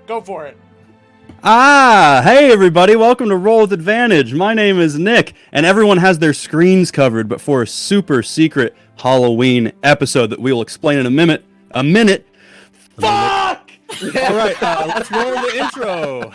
Go for it. Hey everybody, welcome to Roll with Advantage. My name is Nick, and everyone has their screens covered, but for a super secret Halloween episode that we'll explain in a minute. Fuck! Alright, let's roll the intro.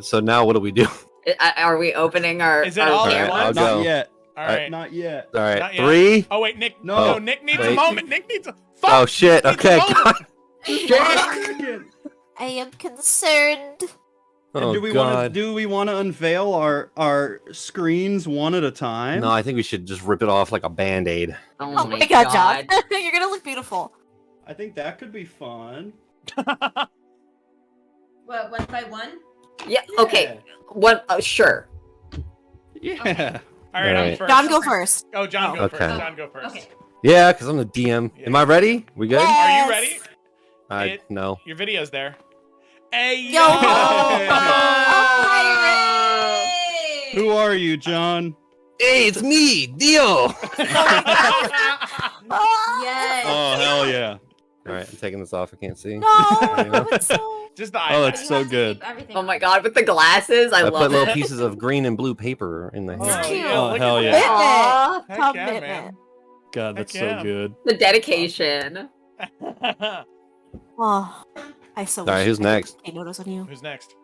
So now what do we do? Are we opening our? Is it all at camera? once? I'll go. Not yet. All right. Not yet. All right, Not yet. 3. Oh wait, Nick. No. No, Nick needs a Wait. moment. Nick needs a. Fuck! Oh shit! Nick needs a Okay. moment. I am concerned. Oh Do we want to unveil our screens one at a time? No, I think we should just rip it off like a band-aid. Oh my god, John. You're gonna look beautiful. I think that could be fun. What, one by one? Yeah. Okay. What? Sure. Yeah. Okay. All right, I'm Alright. first. John, go first. Oh, John, go Okay. first. John, go first. Okay. Yeah, because I'm the DM. Am I ready? We good? Are you ready? No. Your video's there. Hey, Yo. Hey! Who are you, John? Hey, it's me, Dio. Yes. Oh, hell yeah. All right, I'm taking this off. I can't see. No, it's so... Just the Oh, eye. that's so good. Oh my god, with the glasses, I I put love little it. pieces of green and blue paper in the Oh, hair. cute. yeah, look hell at yeah. that. Commitment. Heck yeah, Commitment. man. God, that's Heck yeah. so good. The dedication. Oh, I so All right, wish who's next? I notice on you. Who's next?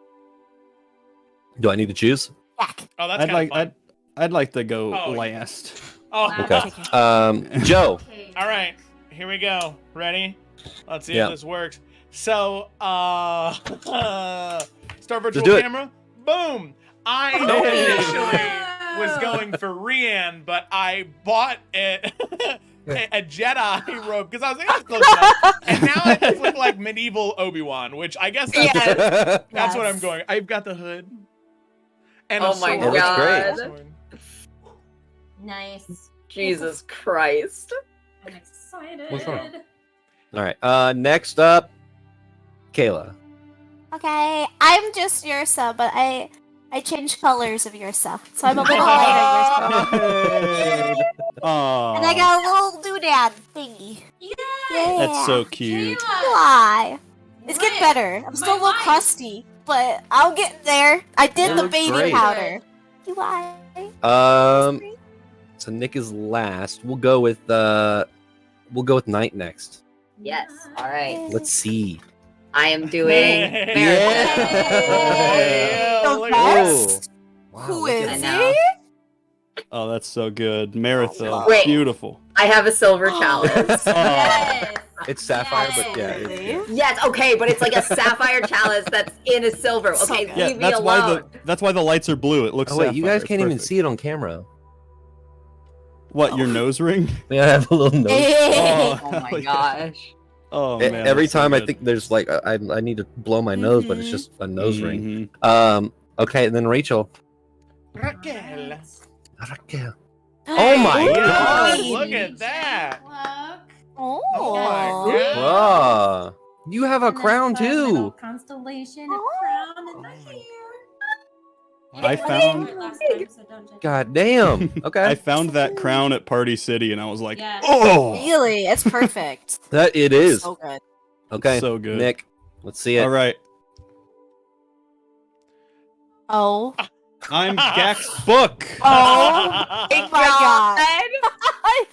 Do I need to choose? Jack. Oh, that's I'd kind of fun. I'd like to go Oh, yeah. last. Oh, Okay. Joe. Okay. all right. Here we go. Ready? Let's see Yeah. if this works. So, start virtual do it. camera. Boom. I initially was going for Rian, but I bought it. A Jedi robe because I was like, that's close enough. And now I just look like medieval Obi-Wan, which I guess that's, Yes. that's what Yes. I'm going. I've got the hood. And Oh a my sword. That god. looks Sword. Nice. Jesus Christ. I'm excited. What's wrong? All right. Next up, Kayla. Okay, I'm just your sub, but I changed colors of your stuff, so I'm a little lighter your stuff. Aww. And I got a little doodad thingy. Yeah. Yeah. That's so cute. Why? It's getting better. I'm still a little crusty, but I'll get there. I did It the looks baby great. powder. UI. So Nick is last. We'll go with Knight next. Yes. All right. Let's see. I am doing Yeah. marathon. Yeah, The look at that. best? Wow, Who look at is I he? know. Oh, that's so good. Marathon. Wait. Beautiful. I have a silver chalice. Yes. It's sapphire, but yeah. Absolutely. Yes, okay, but it's like a sapphire chalice that's in a silver. So Okay, good. Yeah, leave me that's alone. why the lights are blue. It looks. Oh wait, you guys sapphire. can't It's even perfect. see it on camera. What? Your nose ring? Yeah, I have a little nose. Hey. Oh my hell yeah. gosh. Oh man. Every that's so time I good. think there's like I need to blow my nose, but it's just a nose ring. Mhm. Okay, and then Rachel. Raquel. Raquel. Oh my Yeah, god. look at that. Look. Oh. Oh my Yeah. god. Bruh. You have a And then crown fun little too. Constellation, a Oh. crown, and the Oh my hair. I found- Last time, so don't judge God damn. Okay. I found that crown at Party City, and I was like, Yeah. oh, Really? It's perfect. That it is. So good. Okay. so good. Nick, let's see it. All right, Oh. I'm Gak's book. Oh. Thank my God. God.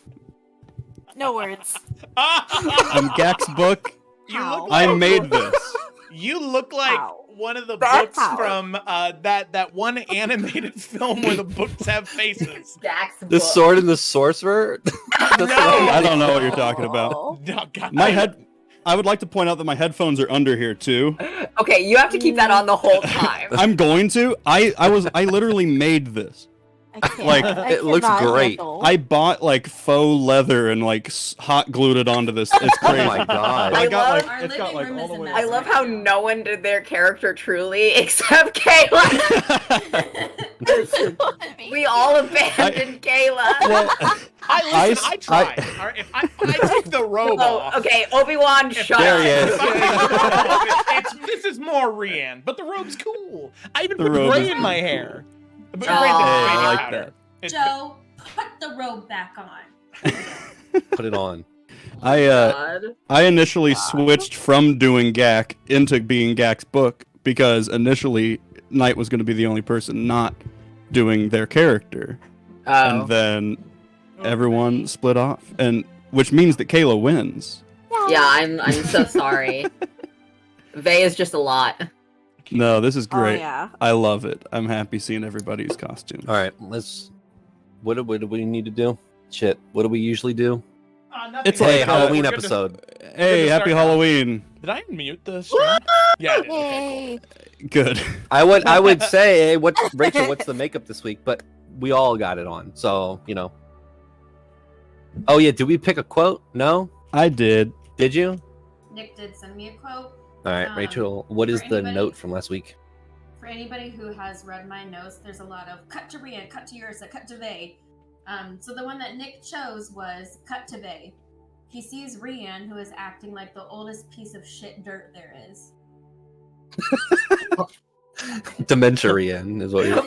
No words. I'm Gak's book. You How? look like I made this. You look like How? one of the That's books how. from that one animated film where the books have faces. Dax The book. sword and the sorcerer? That's No. what I I don't know what you're talking about. Oh. Oh, God. My head. I would like to point out that my headphones are under here too. Okay, you have to keep that on the whole time. I'm going to. I literally made this. I can't. Like, I it looks cannot great. handle. I bought like faux leather and like hot glued it onto this. It's Oh crazy. my god. I got love- like Our it's got living like room all is the a way. mess. I love right how now. no one did their character truly except Kayla. We all abandoned Kayla. Well, I tried. All right, if I take the robe off. Oh, okay, Obi-Wan, shut There up. he is. If I take the robe off, this is more Rian, but the robe's cool. I even The put robe gray is in my hair. But Oh. granted, it's Hey, baby I like powder. that. It's- Joe, put the robe back on. Put it on. I initially switched from doing Gak into being Gak's book because initially Knight was going to be the only person not doing their character, and then everyone split off, and which means that Kayla wins. Yeah, I'm so sorry. Vey is just a lot. No, this is great. Oh, yeah. I love it. I'm happy seeing everybody's costume. All right, let's. What do we need to do? Shit. What do we usually do? nothing. It's Hey, like, Halloween We're good to- episode. Hey, to happy start now. Halloween. Did I mute the stream? Yeah, I did. Okay, Yay. Good. I would say, hey, Rachel? What's the makeup this week? But we all got it on, so you know. Oh yeah, did we pick a quote? No, I did. did you? Nick did send me a quote. All right, Rachel. What is for the anybody- note from last week? For anybody who has read my notes, there's a lot of cut to Rian, cut to Ursa, cut to Vey. So the one that Nick chose was cut to Vey. He sees Rian, who is acting like the oldest piece of shit dirt there is. Dementia Rian is what you're.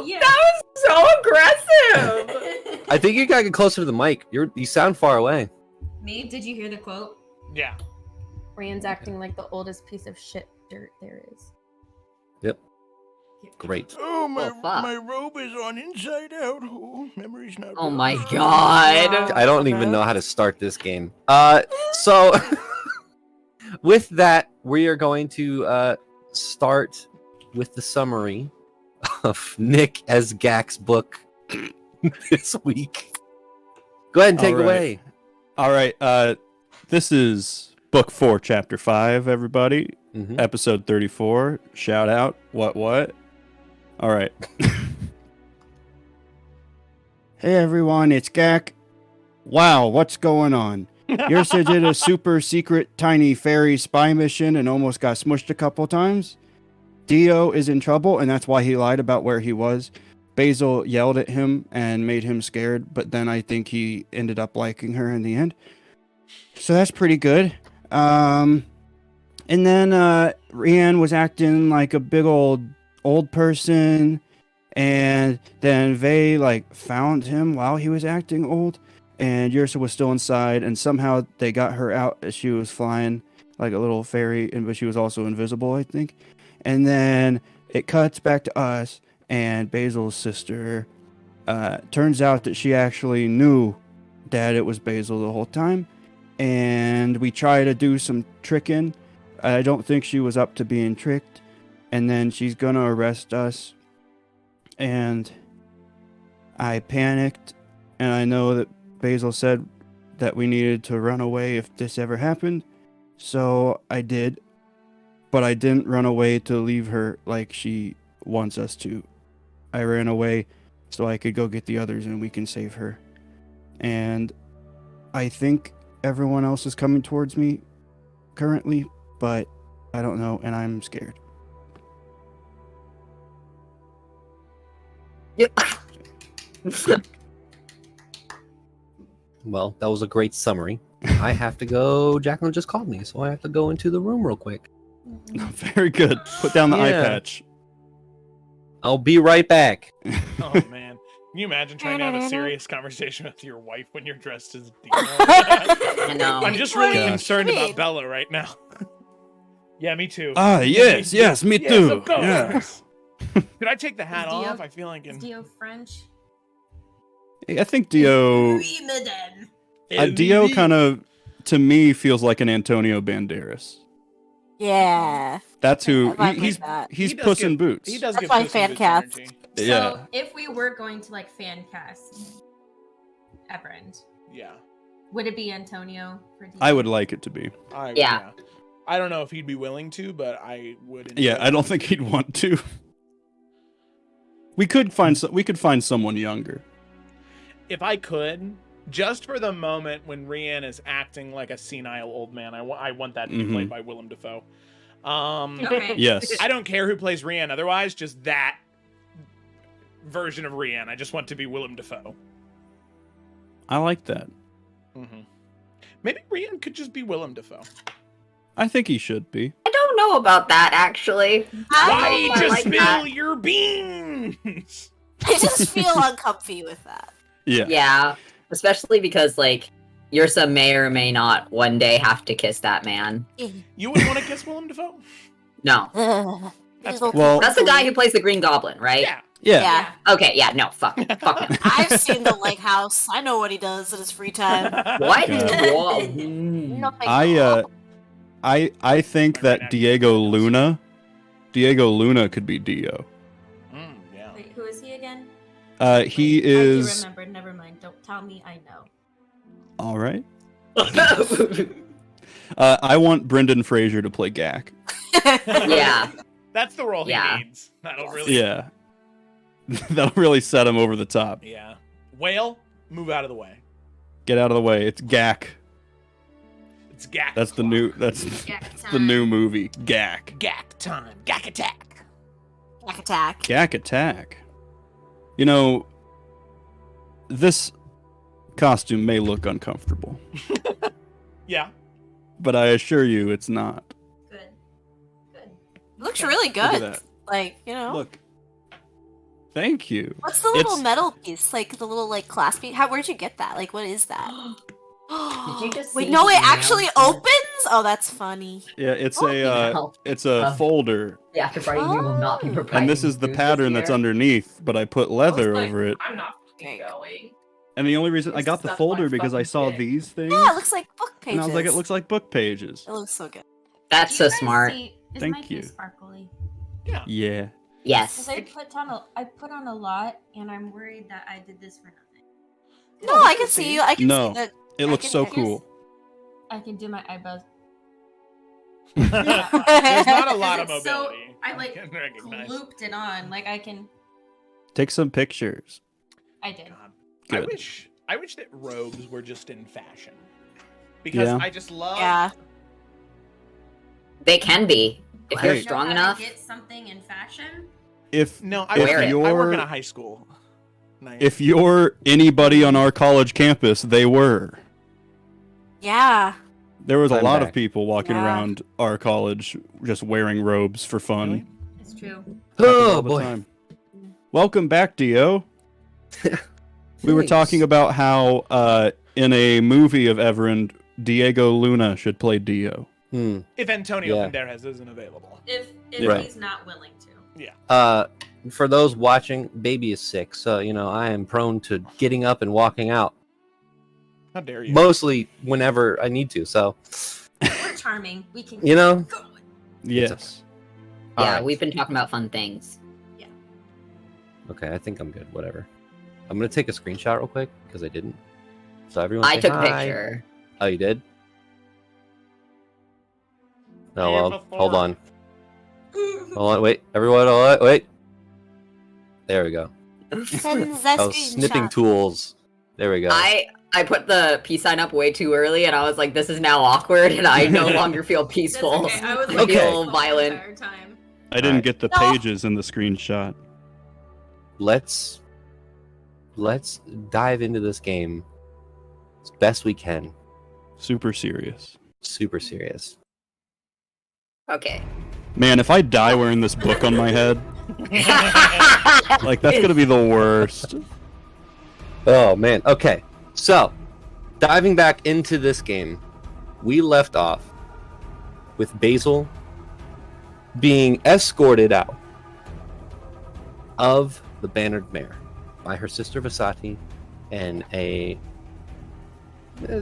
Yeah. That was so aggressive. I think you gotta get closer to the mic. You sound far away. Me? Did you hear the quote? Yeah. Rian's acting like the oldest piece of shit dirt there is. Great. Oh, fuck. robe is on inside out. Oh, memory's not. Oh my god. I don't even know how to start this game. So with that, we are going to start with the summary of Nick as Gak's book this week. Go ahead and take it All right. away. All right. This is book 4, chapter 5, everybody. Mhm. Episode 34. Shout out. What? All right. Hey, everyone. It's Gak. Wow, what's going on? Ursa did a super secret tiny fairy spy mission and almost got smushed a couple times. Dio is in trouble, and that's why he lied about where he was. Basil yelled at him and made him scared, but then I think he ended up liking her in the end. So that's pretty good. And then Rian was acting like a big old person, and then Vey found him while he was acting old, and Ursa was still inside, and somehow they got her out as she was flying like a little fairy, but she was also invisible, I think. And then it cuts back to us and Basil's sister. Turns out that she actually knew that it was Basil the whole time, and we try to do some tricking. I don't think she was up to being tricked, and then she's gonna arrest us, and I panicked, and I know that Basil said that we needed to run away if this ever happened, so I did, but I didn't run away to leave her like she wants us to. I ran away so I could go get the others and we can save her. And I think everyone else is coming towards me currently, but I don't know, and I'm scared. Well, that was a great summary. I have to go. Jacqueline just called me, so I have to go into the room real quick. Very good. Put down the eye Yeah. patch. I'll be right back. Oh man, can you imagine trying to have a serious conversation with your wife when you're dressed as Dio? I know. I'm just really Gosh. concerned What do you about mean? Bella right now. Yeah, me too. Ah, yes, yes, me Yes, too. of course. Yeah. Could I take the hat Is Dio- off? I feel like Is Dio French? I think Dio. Oui, madame. Dio kind of, to me, feels like an Antonio Banderas. Yeah. That's who I vibe he's. with that. He's He does Puss give- in Boots. He does That's give my Puss in fan Boots cast. energy. Yeah. So if we were going to fan cast Evrand, Yeah. would it be Antonio for Dio? I would like it to be. Yeah. I don't know if he'd be willing to, but I would. Yeah, enjoy I don't it. think he'd want to. We could find someone younger. If I could, just for the moment when Rian is acting like a senile old man, I want that to be played by Willem Dafoe. Okay. Yes. I don't care who plays Rian otherwise, just that version of Rian. I just want to be Willem Dafoe. I like that. Maybe Rian could just be Willem Dafoe. I think he should be. I don't know about that actually. Why I just like spill that. your beans? I just feel uncomfy with that. Yeah. Yeah, especially because like Yrsa may or may not one day have to kiss that man. You would want to kiss Willem Dafoe? No, That's Well- that's the guy who plays the Green Goblin, right? Yeah. Yeah. Okay, yeah, no, fuck no. I've seen the Lake House. I know what he does in his free time. What? God. Whoa. Nothing. I think that Diego Luna could be Dio. Yeah. Wait, who is he again? He Wait, I is do remember. Never mind. Don't tell me. I know. all right. I want Brendan Fraser to play Gak. Yeah. That's the role he Yeah. needs. That'll really. Yeah. That'll really set him over the top. Yeah. Whale, move out of the way. Get out of the way. It's Gak. It's Gak. That's the new. That's the new movie. Gak. Gak time. Gak attack. Back attack. Gak attack. You know, this costume may look uncomfortable, Yeah. but I assure you, it's not. Good. Good. It looks really Look at good. that. Like, you know. Look. Thank you. What's the little It's- metal piece? Like the little like clasp piece? Where'd you get that? Like what is that? Did you just Wait, see no, the it actually announcement? opens? Oh, that's funny. Yeah, it's Oh, it's a folder, Yeah, after Friday, we will not be providing and this is the food pattern this that's year. underneath, but I put leather like, over it. I'm not Okay. going. And the only reason I This got the stuff folder my because I fucking saw dick. these things, Yeah, it looks like book pages. and I was like, it looks like book pages. It looks so good. That's Do so you guys smart. see- is Thank my you. face sparkly? Yeah. Yeah. Yes. Because I put on a lot, and I'm worried that I did this for nothing. No, I can see you. I can No. see that. It I looks can so hear- cool. I can do my eyebrows. There's not a lot of It's so- mobility. I, like, can recognize. Looped it on, like I can. Take some pictures. I did. God. Good. I wish that robes were just in fashion. Because Yeah. I just love Yeah. They can be if Hey. you're You know strong how enough. to get something in fashion. If No, If I work you're- in a high school. Nice. if you're anybody on our college campus, they were. Yeah. There was a I'm lot back. of people walking Yeah. around our college just wearing robes for fun. Really? It's true. Happens Oh all the boy. time. Welcome back, Dio. We were Thanks. talking about how in a movie of Evrand, Diego Luna should play Dio. If Antonio Yeah. Banderas isn't available. If Right. he's not willing to. For those watching, baby is sick, so I am prone to getting up and walking out. How dare you? Mostly whenever I need to. So, We're charming. We can. Go. Yes. Yeah, Alright. we've been talking about fun things. Okay, I think I'm good. Whatever. I'm gonna take a screenshot real quick because I didn't. So everyone, I say took a hi. picture. Oh, you did? Oh Hey, well. before- Hold on. Hold on. Wait. Everyone. Hold on. Wait. There we go. Send that Oh, snipping screenshot. tools. There we go. I put the peace sign up way too early, and I was like, "This is now awkward," and I no longer feel That's peaceful. okay. I was I like, Okay. feel the violent. entire time. I didn't Alright. get the No. pages in the screenshot. Let's dive into this game as best we can. Super serious. Super serious. Okay. Man, if I die wearing this book on my head, like that's gonna be the worst. Oh man. Okay. So, diving back into this game, we left off with Basil being escorted out of the Bannered Mare by her sister Vasati and a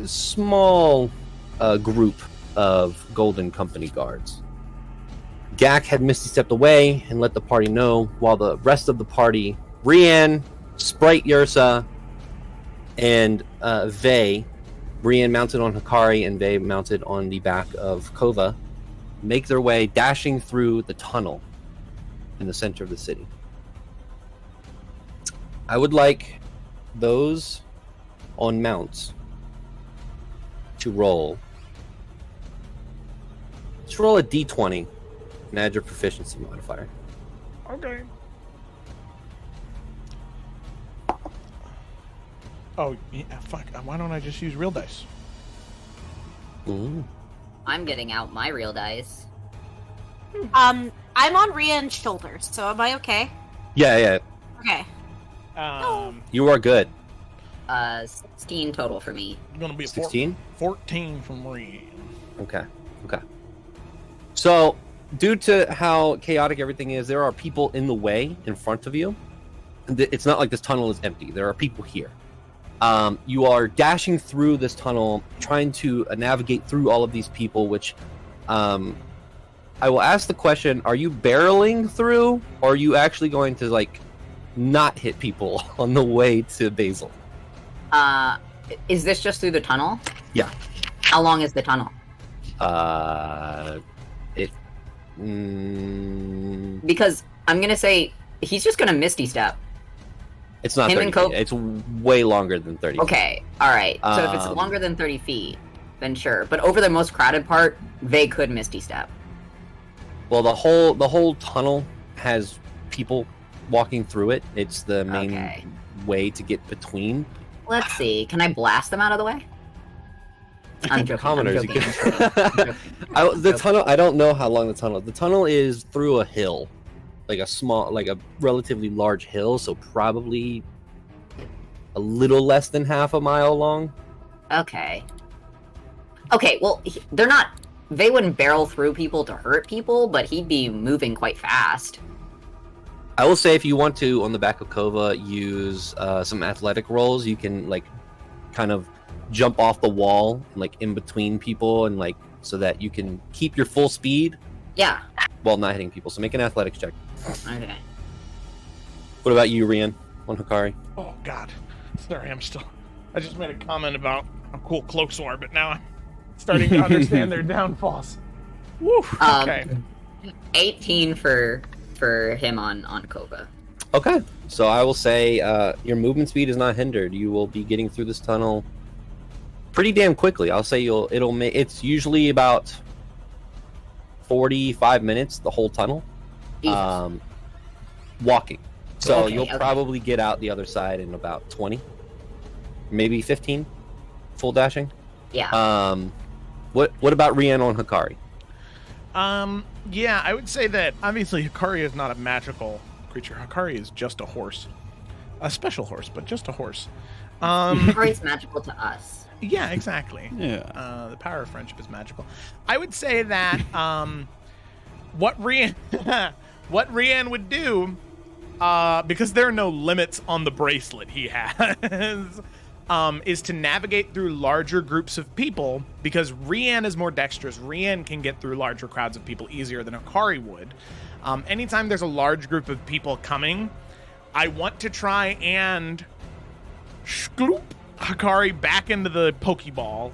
small group of Golden Company guards. Gak had misty stepped away and let the party know, while the rest of the party, Rian, Sprite Yrsa, and Vey, Rian mounted on Hikari and Vey mounted on the back of Kova, make their way dashing through the tunnel in the center of the city. I would like those on mounts to roll. Let's roll a d20 and add your proficiency modifier. Okay. Oh, yeah, fuck. Why don't I just use real dice? Ooh. I'm getting out my real dice. I'm on Rian's shoulders, so am I okay? Yeah. Okay. You are good. 16 total for me. Gonna be a 16? 14 from Reed. Okay. So, due to how chaotic everything is, there are people in the way in front of you. It's not like this tunnel is empty. There are people here. You are dashing through this tunnel, trying to navigate through all of these people, which I will ask the question, are you barreling through, or are you actually going to, like, not hit people on the way to Basil? Is this just through the tunnel? Yeah. How long is the tunnel? Because I'm gonna say he's just gonna Misty Step. It's not Him 30 and feet. Cope- It's way longer than 30 feet. Okay, alright. So if it's longer than 30 feet, then sure. But over the most crowded part, they could Misty Step. Well, the whole tunnel has people walking through it. It's the main way to get between. Let's see. Can I blast them out of the way? I'm joking. Commoners, I'm joking. the tunnel. I don't know how long the tunnel. The tunnel is through a hill, like a relatively large hill, so probably a little less than half a mile long. Okay. Well, they're not. They wouldn't barrel through people to hurt people, but he'd be moving quite fast. I will say, if you want to, on the back of Kova, use some athletic rolls. You can like kind of jump off the wall, like in between people, and like so that you can keep your full speed. Yeah. While not hitting people. So make an athletics check. Okay. What about you, Rian, on Hikari? Oh, God. Sorry, I just made a comment about how cool cloaks are, but now I'm starting to understand their downfalls. Woo! Okay. 18 for him on Kova. Okay. So I will say your movement speed is not hindered. You will be getting through this tunnel pretty damn quickly. I'll say it's usually about 45 minutes, the whole tunnel. Walking. So you'll probably get out the other side in about 20, maybe 15, full dashing. Yeah. What about Rian on Hikari? Yeah, I would say that obviously Hikari is not a magical creature. Hikari is just a horse. A special horse, but just a horse. Hikari's magical to us. Yeah, exactly. Yeah. The power of friendship is magical. I would say that what Rian would do, because there are no limits on the bracelet he has, is to navigate through larger groups of people, because Rian is more dexterous. Rian can get through larger crowds of people easier than Hikari would. Anytime there's a large group of people coming, I want to try and scoop Hikari back into the Pokeball,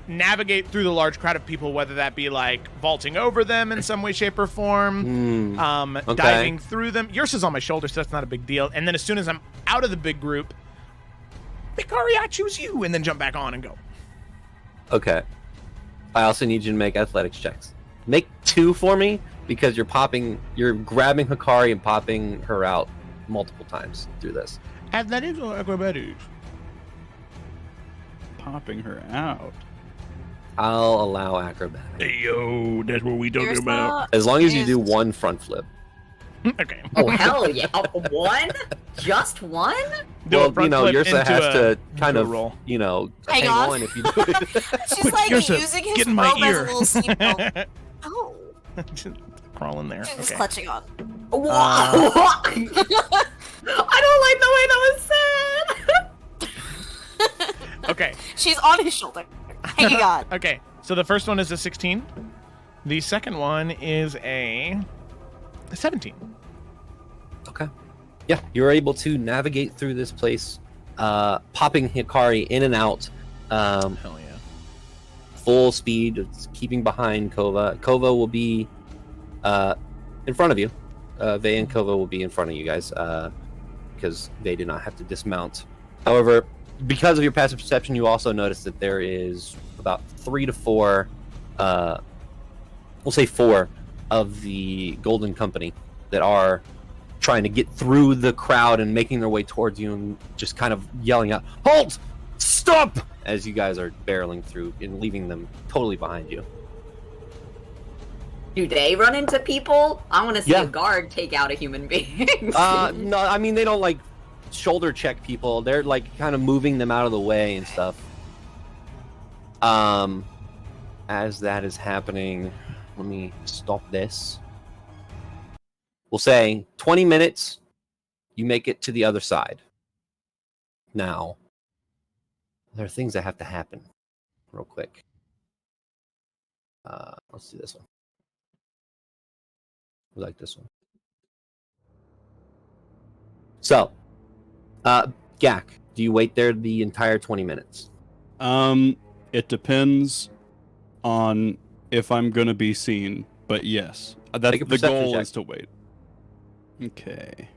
navigate through the large crowd of people, whether that be like vaulting over them in some way, shape, or form, diving through them. Yours is on my shoulder, so that's not a big deal. And then as soon as I'm out of the big group, Hikari, I choose you, and then jump back on and go. Okay. I also need you to make athletics checks. Make 2 for me, because you're grabbing Hikari and popping her out multiple times through this. Athletics or acrobatics? Popping her out. I'll allow acrobatics. Hey, yo, that's what we talking There's about. As long as you do 1 front flip. Okay. Oh, hell yeah. One? Just one? Do a Well, front flip Yursa into has to a kind of, roll. Hang hang on. on if you do it. She's like Yursa, using his get in my robe as ear. a little seatbelt. Oh. Just crawl in there. She's just Okay. clutching on. I don't like the way that was said. Okay. She's on his shoulder. Hanging on. Okay. So the first one is a 16. The second one is a 17. Okay. Yeah, you're able to navigate through this place, popping Hikari in and out, Hell yeah. full speed, keeping behind Kova. Kova will be in front of you. Vey and Kova will be in front of you guys, because they did not have to dismount. However, because of your passive perception, you also notice that there is about 3 to 4, we'll say 4 of the Golden Company that are trying to get through the crowd and making their way towards you and just kind of yelling out, "Halt! Stop!" as you guys are barreling through and leaving them totally behind you. Do they run into people? I want to see Yeah. a guard take out a human being. No, I mean, they don't like shoulder check people. They're like kind of moving them out of the way and stuff. As that is happening, let me stop this. We'll say 20 minutes, you make it to the other side. Now, there are things that have to happen real quick. Let's do this one. We like this one. So, Gak, do you wait there the entire 20 minutes? It depends on if I'm gonna be seen, but yes, that's Make a the perception goal check. is to wait. Okay.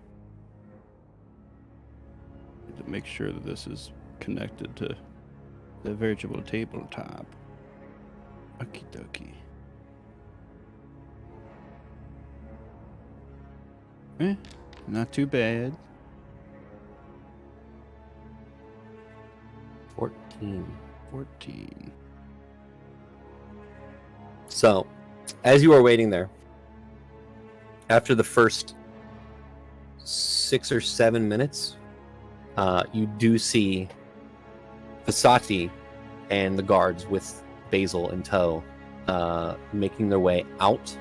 Need to make sure that this is connected to the virtual tabletop. Okie dokie. Not too bad. 14. 14. So, as you are waiting there, after the first 6 or 7 minutes, you do see Vasati and the guards with Basil in tow making their way out.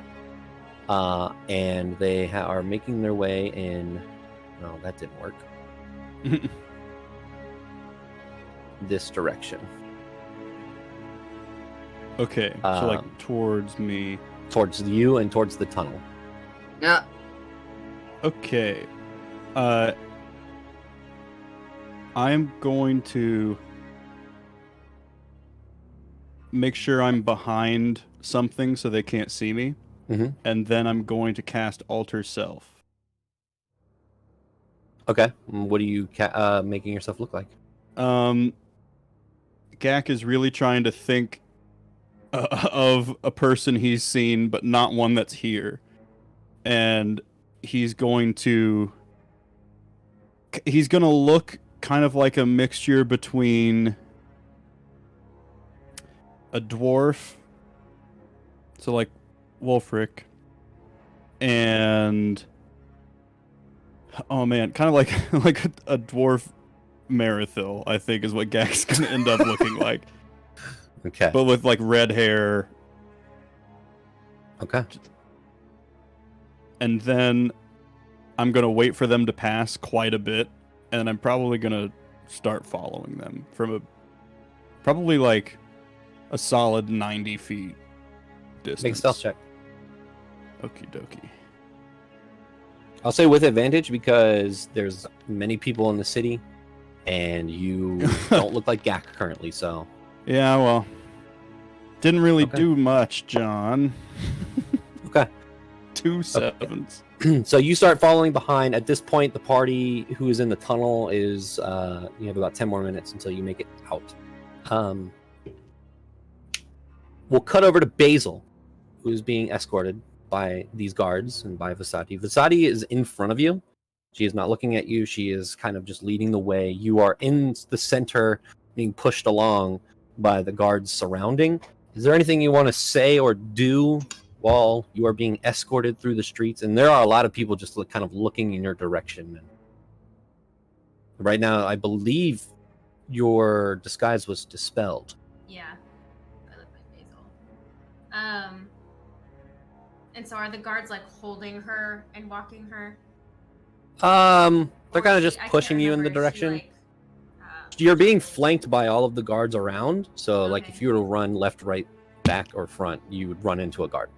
And they are making their way in... No, that didn't work. This direction. Okay, so like towards me. Towards you and towards the tunnel. Yeah. Okay. I'm going to make sure I'm behind something so they can't see me. Mm-hmm. And then I'm going to cast Alter Self. Okay. What are you making yourself look like? Gak is really trying to think of a person he's seen, but not one that's here. And he's going to look kind of like a mixture between a dwarf, so like Wolfric, and oh man, kind of like a dwarf Marathil, I think is what Gak's gonna end up looking like. Okay. But with like red hair. Okay. And then I'm gonna wait for them to pass quite a bit, and I'm probably gonna start following them from probably like a solid 90 feet distance. Make a stealth check. Okie dokie. I'll say with advantage because there's many people in the city, and you don't look like Gak currently, so... Yeah, well, didn't really Okay. do much, John. Okay. 2 sevens. So you start following behind. At this point, the party who is in the tunnel is... you have about 10 more minutes until you make it out. We'll cut over to Basil, who is being escorted by these guards and by Vasati. Vasati is in front of you. She is not looking at you. She is kind of just leading the way. You are in the center, being pushed along by the guards surrounding. Is there anything you want to say or do while you are being escorted through the streets? And there are a lot of people just kind of looking in your direction. And right now, I believe your disguise was dispelled. Yeah, I look like Basil. And so are the guards like holding her and walking her? They're Or kind of is just she- I can't pushing you in the remember, is she, direction. like, You're being flanked by all of the guards around, so like Okay. if you were to run left, right, back, or front, you would run into a guard.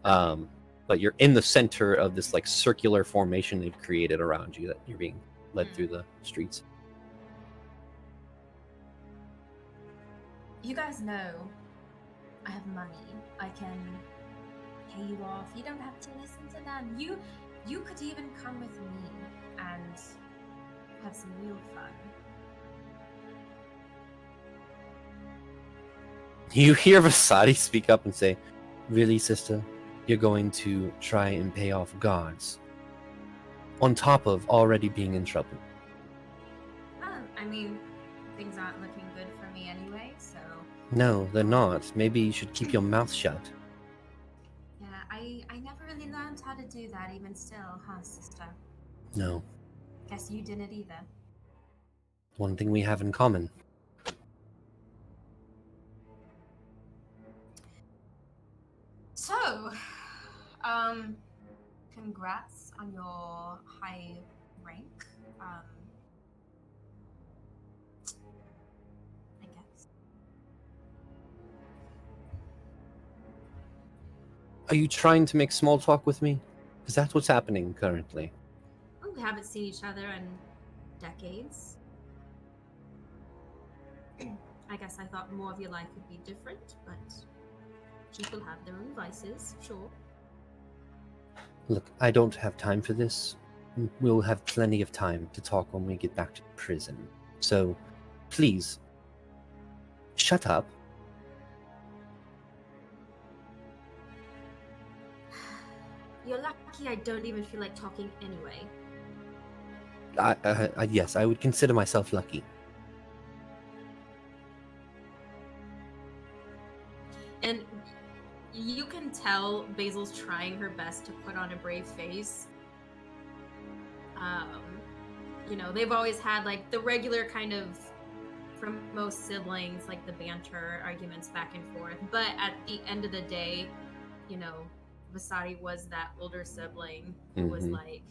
But you're in the center of this like circular formation they've created around you that you're being led through the streets. You guys know I have money. I can pay you off. You don't have to listen to them. You could even come with me and have some real fun. You hear Vasadi speak up and say, "Really, sister? You're going to try and pay off guards? On top of already being in trouble?" I mean, things aren't looking good for me anyway, so... No, they're not. Maybe you should keep your mouth shut. Yeah, I never really learned how to do that even still, huh, sister? No. Guess you didn't either. One thing we have in common. So, congrats on your high rank. I guess. Are you trying to make small talk with me? Because that's what's happening currently. Well, we haven't seen each other in decades. I guess I thought more of your life would be different, but people have their own vices, sure. Look, I don't have time for this. We'll have plenty of time to talk when we get back to prison. So, please, shut up. You're lucky I don't even feel like talking anyway. Yes, I would consider myself lucky. And you can tell Basil's trying her best to put on a brave face. You know, they've always had like the regular kind of, from most siblings, like the banter, arguments back and forth. But at the end of the day, you know, Vasari was that older sibling who was like,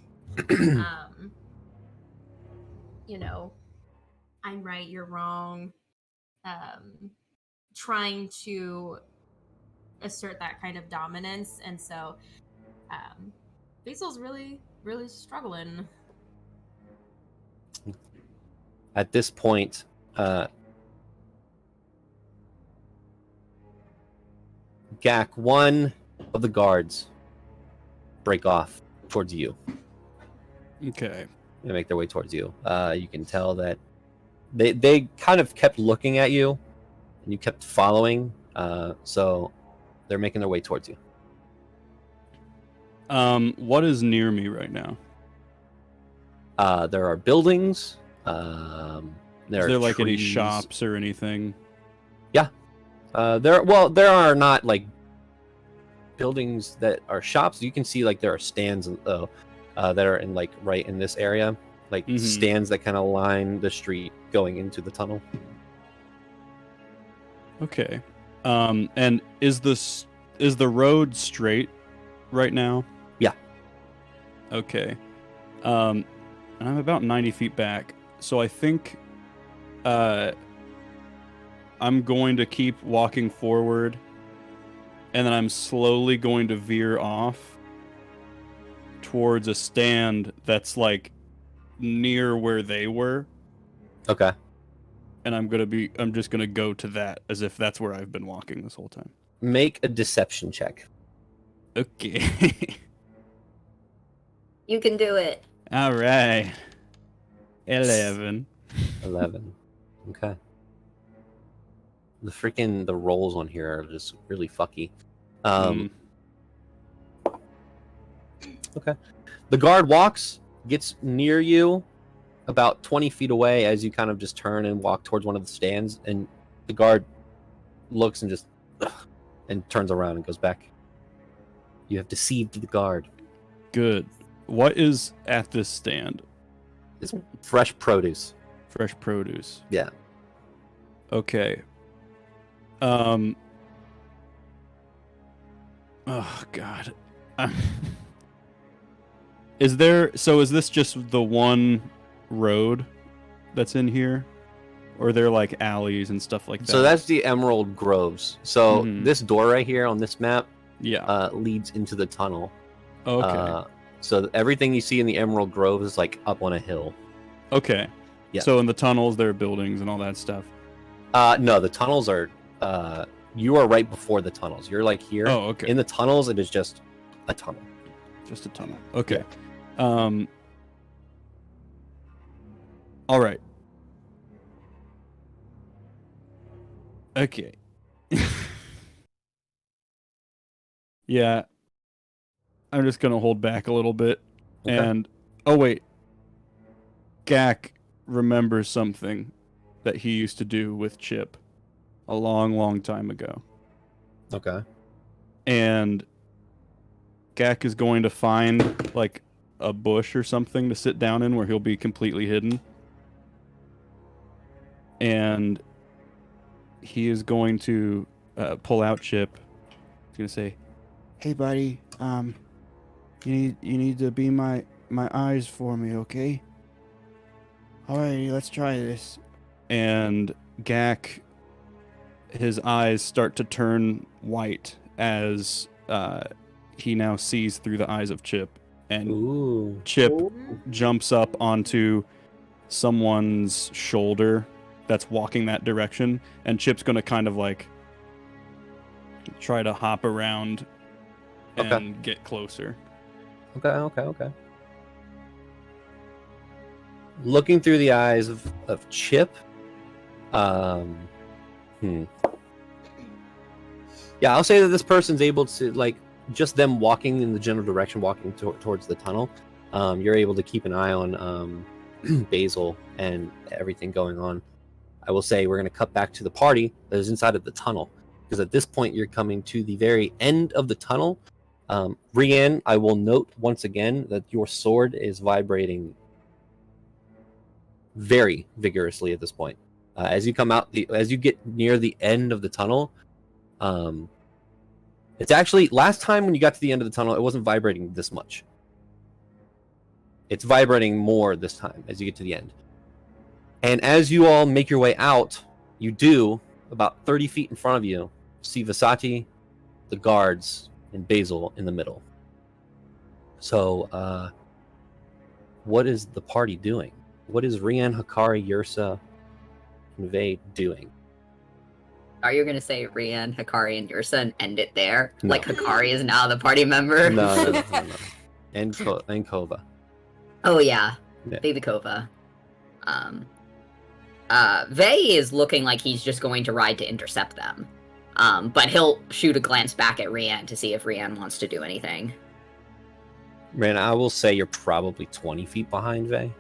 you know, I'm right, you're wrong. Trying to assert that kind of dominance, and so Basil's really struggling. At this point, Gak, one of the guards break off towards you. Okay. They make their way towards you. You can tell that they kind of kept looking at you, and you kept following. So they're making their way towards you. What is near me right now? There are buildings. There Is are there like any trees. shops or anything? There are not like buildings that are shops. You can see like there are stands that are in like right in this area, like stands that kind of line the street going into the tunnel. Okay. And is the road straight right now? Yeah. Okay. And I'm about 90 feet back, so I think I'm going to keep walking forward, and then I'm slowly going to veer off towards a stand that's like near where they were. Okay. And I'm just gonna go to that as if that's where I've been walking this whole time. Make a deception check. Okay. You can do it. All right. 11. 11. Okay. The rolls on here are just really fucky. Okay. The guard walks, gets near you, about 20 feet away as you kind of just turn and walk towards one of the stands, and the guard looks and just and turns around and goes back. You have deceived the guard. Good. What is at this stand? It's fresh produce. Fresh produce. Yeah. Okay. Oh God. Is this just the one road that's in here, or are there like alleys and stuff like that? So that's the Emerald Groves. So this door right here on this map, leads into the tunnel. Okay. So everything you see in the Emerald Grove is like up on a hill. Okay. Yeah. So in the tunnels there are buildings and all that stuff. No, the tunnels are. You are right before the tunnels. You're like here. Oh, okay. In the tunnels, it is just a tunnel. Just a tunnel. Okay. All right. Okay. Yeah. I'm just going to hold back a little bit. Okay. And, oh, wait. Gak remembers something that he used to do with Chip a long, long time ago. Okay. And Gak is going to find, like, a bush or something to sit down in where he'll be completely hidden. And he is going to pull out Chip. He's going to say, "Hey, buddy, you need to be my eyes for me, okay? Alrighty, let's try this." And Gak, his eyes start to turn white as he now sees through the eyes of Chip. And Ooh. Chip jumps up onto someone's shoulder that's walking that direction, and Chip's gonna kind of like try to hop around and get closer. Okay. Looking through the eyes of Chip, yeah, I'll say that this person's able to, like, just them walking in the general direction, walking towards the tunnel. You're able to keep an eye on Basil and everything going on. I will say we're going to cut back to the party that is inside of the tunnel, because at this point you're coming to the very end of the tunnel. Rian, I will note once again that your sword is vibrating very vigorously at this point. As you come out, as you get near the end of the tunnel, it's actually, last time when you got to the end of the tunnel, it wasn't vibrating this much. It's vibrating more this time as you get to the end. And as you all make your way out, you do, about 30 feet in front of you, see Vasati, the guards, and Basil in the middle. So, what is the party doing? What is Rian, Hikari, Yursa, and Vey doing? Are you gonna say Rian, Hikari, and Yursa and end it there? No. Like Hikari is now the party member? No. And Kova. Oh yeah, Yeah. Baby Kova. Vey is looking like he's just going to ride to intercept them. But he'll shoot a glance back at Rian to see if Rian wants to do anything. Man, I will say you're probably 20 feet behind Vey.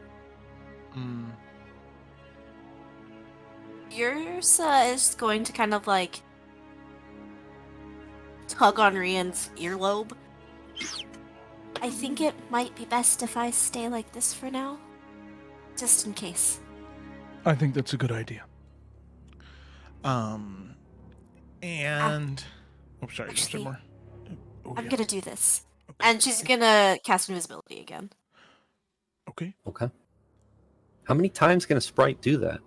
Yursa is going to kind of like tug on Rian's earlobe. I think it might be best if I stay like this for now. Just in case. I think that's a good idea. And oh, sorry, is there Actually, more? Oh, I'm yeah. gonna do this. Okay. And she's gonna cast invisibility again. Okay. Okay. How many times can a sprite do that?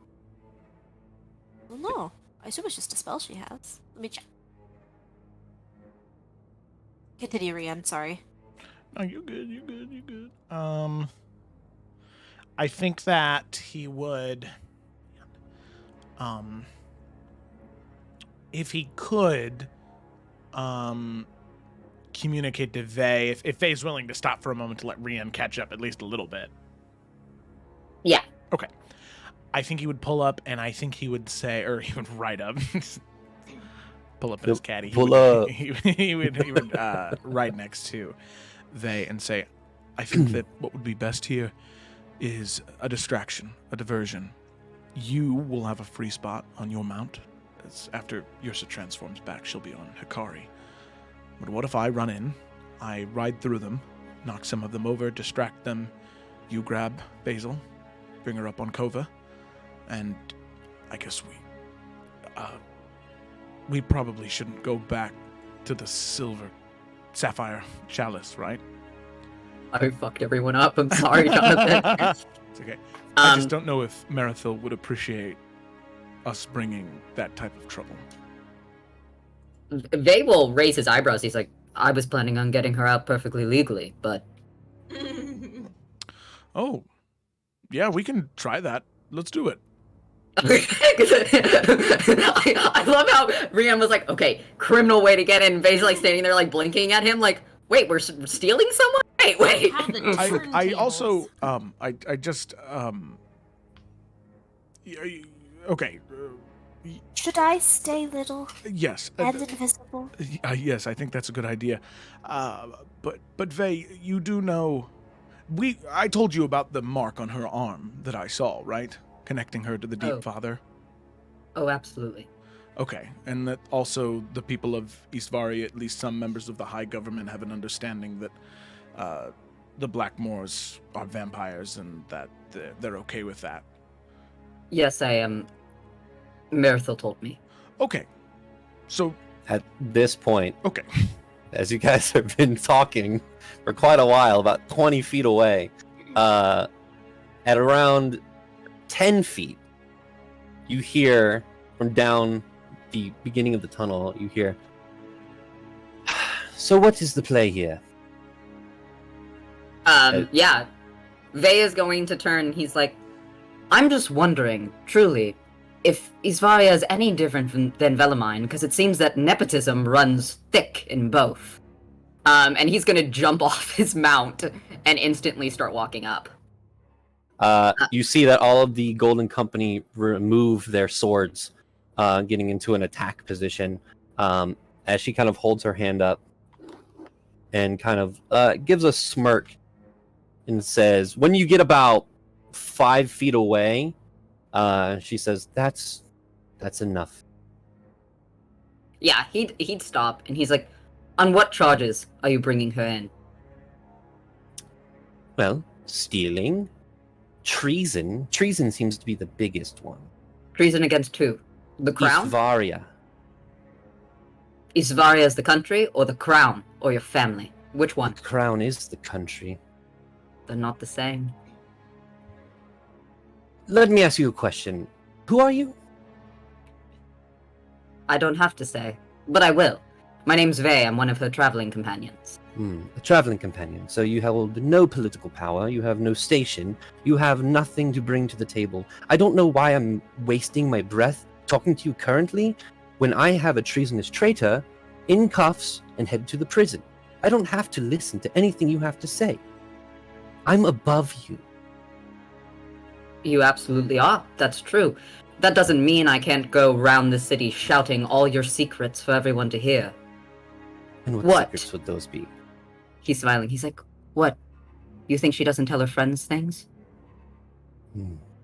I don't know. I assume it's just a spell she has. Let me check. Continue, Rian, sorry. No, you're good. I think that he would, if he could, communicate to Vey, if Vey's willing to stop for a moment to let Rian catch up at least a little bit. Yeah. Okay. I think he would pull up, and I think he would say, or he would ride up. Pull up in his caddy. Pull up. He would ride next to Vey and say, I think that what would be best here is a distraction, a diversion. You will have a free spot on your mount. It's after Yursa transforms back, she'll be on Hikari. But what if I run in, I ride through them, knock some of them over, distract them, you grab Basil, bring her up on Kova, and I guess we probably shouldn't go back to the sapphire chalice, right? I fucked everyone up. I'm sorry, Jonathan. It's okay. I just don't know if Marathil would appreciate us bringing that type of trouble. Vey will raise his eyebrows. He's like, I was planning on getting her out perfectly legally, but... Oh, yeah, we can try that. Let's do it. I love how Rian was like, okay, criminal way to get in. Vey's like standing there like blinking at him like, wait, we're stealing someone? Wait. Have the I also turntables. I just Okay. Should I stay little Yes. and invisible? Yes, I think that's a good idea. But Vey, you do know. I told you about the mark on her arm that I saw, right? Connecting her to the Deep Oh. Father. Oh, absolutely. Okay, and that also the people of Eastvari, at least some members of the High Government, have an understanding that the Blackmoors are vampires and that they're okay with that. Yes, I am. Mirthel told me. Okay, so At this point, okay, as you guys have been talking for quite a while, about 20 feet away, at around 10 feet, you hear from down the beginning of the tunnel, you hear, so what is the play here? Yeah. Vey is going to turn. He's like, I'm just wondering, truly, if Isvaria is any different than Velamine, because it seems that nepotism runs thick in both. And he's gonna jump off his mount and instantly start walking up. You see that all of the Golden Company remove their swords, getting into an attack position, as she kind of holds her hand up and kind of gives a smirk and says, when you get about 5 feet away, she says, that's enough. Yeah, he'd stop, and he's like, on what charges are you bringing her in? Well, stealing, treason. Treason seems to be the biggest one. Treason against who? The crown? Eastvaria. Isvaria is the country, or the crown, or your family? Which one? The crown is the country. They're not the same. Let me ask you a question. Who are you? I don't have to say, but I will. My name's Vey, I'm one of her traveling companions. A traveling companion. So you hold no political power, you have no station, you have nothing to bring to the table. I don't know why I'm wasting my breath talking to you currently when I have a treasonous traitor in cuffs and head to the prison. I don't have to listen to anything you have to say. I'm above you. You absolutely are. That's true. That doesn't mean I can't go round the city shouting all your secrets for everyone to hear. And what What? secrets would those be? He's smiling. He's like, what? You think she doesn't tell her friends things?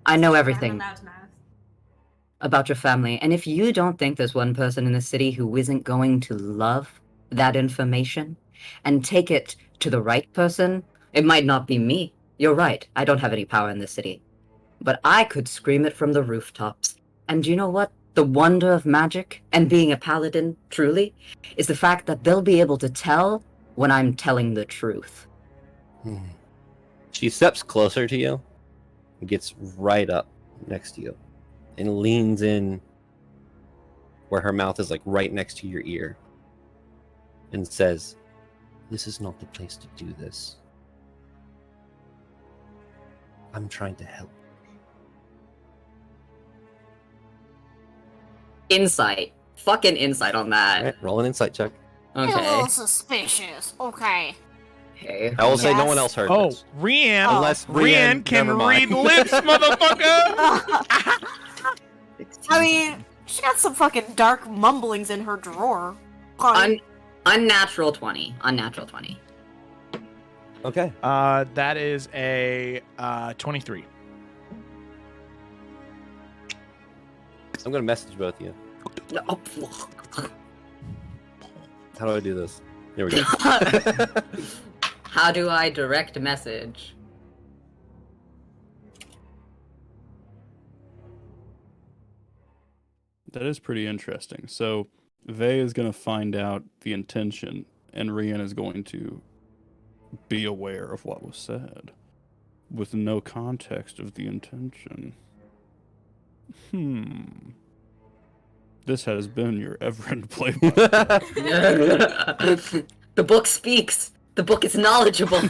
I know everything About math. about your family, and if you don't think there's one person in the city who isn't going to love that information and take it to the right person, it might not be me. You're right. I don't have any power in this city. But I could scream it from the rooftops. And you know what? The wonder of magic and being a paladin, truly, is the fact that they'll be able to tell when I'm telling the truth. She steps closer to you and gets right up next to you and leans in where her mouth is like right next to your ear and says, this is not the place to do this. I'm trying to help. Insight. Fucking insight on that. Alright, roll an insight check. A Okay. little suspicious. Okay. Okay. I will say no Yes. one else heard Oh, this. Rian. Unless Rian can never mind. read lips, motherfucker. I mean, she got some fucking dark mumblings in her drawer. Unnatural 20. Unnatural 20. Okay. That is a 23. I'm going to message both of you. No. How do I do this? Here we go. How do I direct message? That is pretty interesting. So, Vey is going to find out the intention, and Rian is going to be aware of what was said, with no context of the intention. This has been your Evrand playbook. The book speaks. The book is knowledgeable.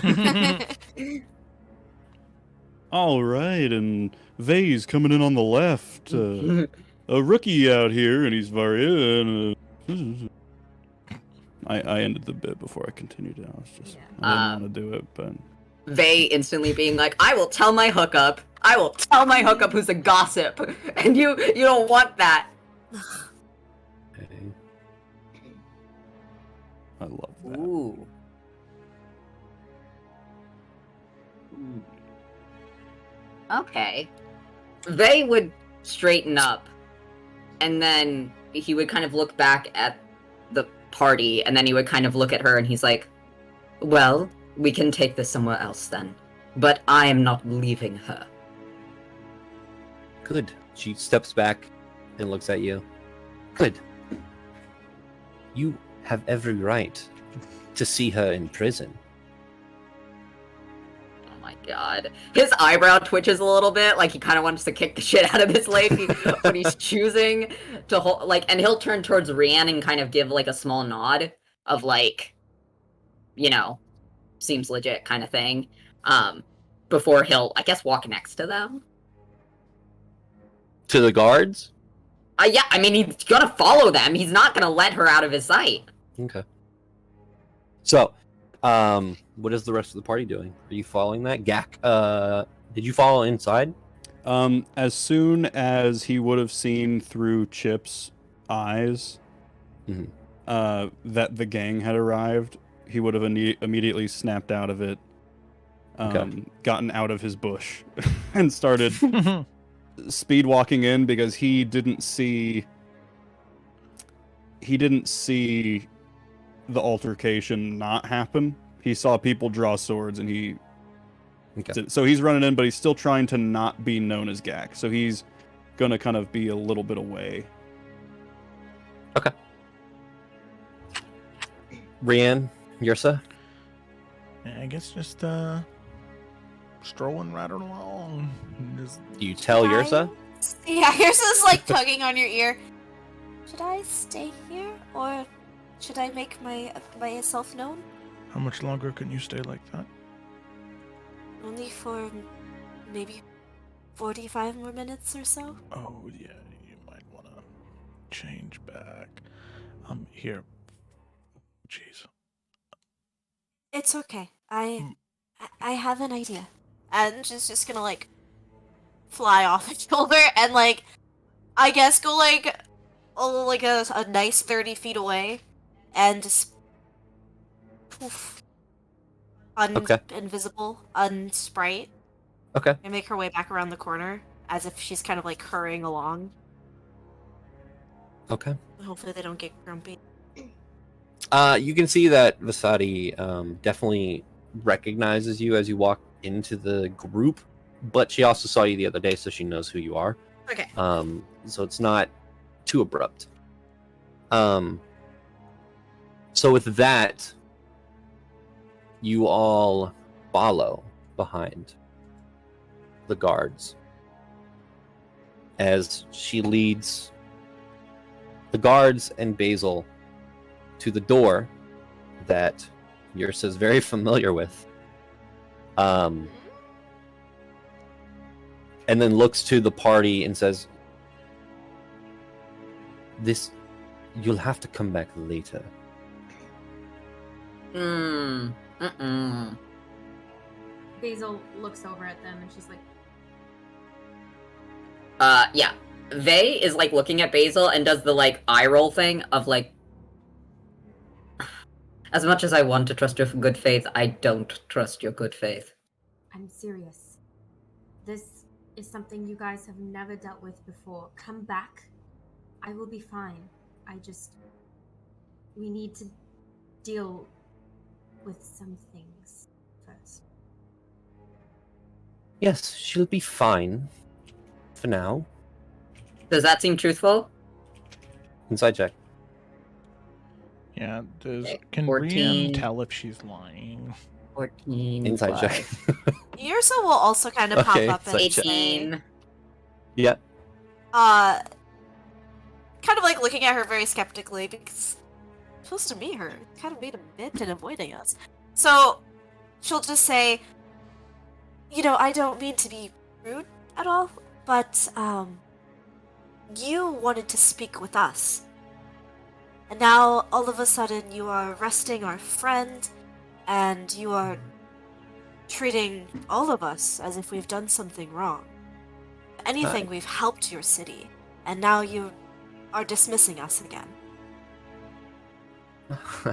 All right, and Vey's coming in on the left. A rookie out here, and he's Varia. And I ended the bit before I continued. I was just I didn't want to do it, but Vey instantly being like, I will tell my hookup. I will tell my hookup who's a gossip. And you don't want that. Okay. I love that. Ooh. Okay. Vey would straighten up, and then he would kind of look back at the party, and then he would kind of look at her, and he's like, well, we can take this somewhere else then. But I am not leaving her. Good. She steps back and looks at you. Good. You have every right to see her in prison. Oh my god. His eyebrow twitches a little bit, like he kind of wants to kick the shit out of this lady, but he's choosing to hold, like, and he'll turn towards Rian and kind of give, like, a small nod of, like, you know, seems legit kind of thing, before he'll, I guess, walk next to them. To the guards? Yeah, I mean, he's gonna follow them. He's not gonna let her out of his sight. Okay. So, what is the rest of the party doing? Are you following that? Gak, did you follow inside? As soon as he would have seen through Chip's eyes Mhm. That the gang had arrived, he would have immediately snapped out of it, Okay. gotten out of his bush, and started speed walking in because he didn't see the altercation not happen. He saw people draw swords, and he Okay. so he's running in, but he's still trying to not be known as Gak. So he's gonna kind of be a little bit away. Rian, Yursa? I guess just strolling right along. Just- You tell Should I- Yursa? Yeah, yours is like tugging on your ear. Should I stay here, or should I make myself known? How much longer can you stay like that? Only for maybe 45 more minutes or so. Oh yeah, you might want to change back. Here. Jeez. It's okay. I have an idea. And she's just gonna like fly off his shoulder and like I guess go like a nice 30 feet away and just poof. Okay. Invisible, unsprite. Okay. And make her way back around the corner as if she's kind of like hurrying along. Okay. Hopefully they don't get grumpy. You can see that Vasadi definitely recognizes you as you walk into the group, but she also saw you the other day, so she knows who you are. Okay. So it's not too abrupt. So with that, you all follow behind the guards as she leads the guards and Basil to the door that Yursa is very familiar with. And then looks to the party and says, you'll have to come back later. Basil looks over at them and she's like, Yeah. Vey is like looking at Basil and does the like eye roll thing of like, as much as I want to trust your good faith, I don't trust your good faith. I'm serious. This is something you guys have never dealt with before. Come back. I will be fine. We need to deal with some things first. Yes, she'll be fine. For now. Does that seem truthful? Inside check. Yeah, Okay, can 14. Rian tell if she's lying? 14. Inside plus check. Ursa will also kind of Okay, pop up and so- say, 18. Yeah. kind of like looking at her very skeptically because it's supposed to meet her. It kind of made a bit in avoiding us. So she'll just say, I don't mean to be rude at all, but you wanted to speak with us. And now all of a sudden you are arresting our friend and you are treating all of us as if we've done something wrong. If anything, we've helped your city, and now you are dismissing us again.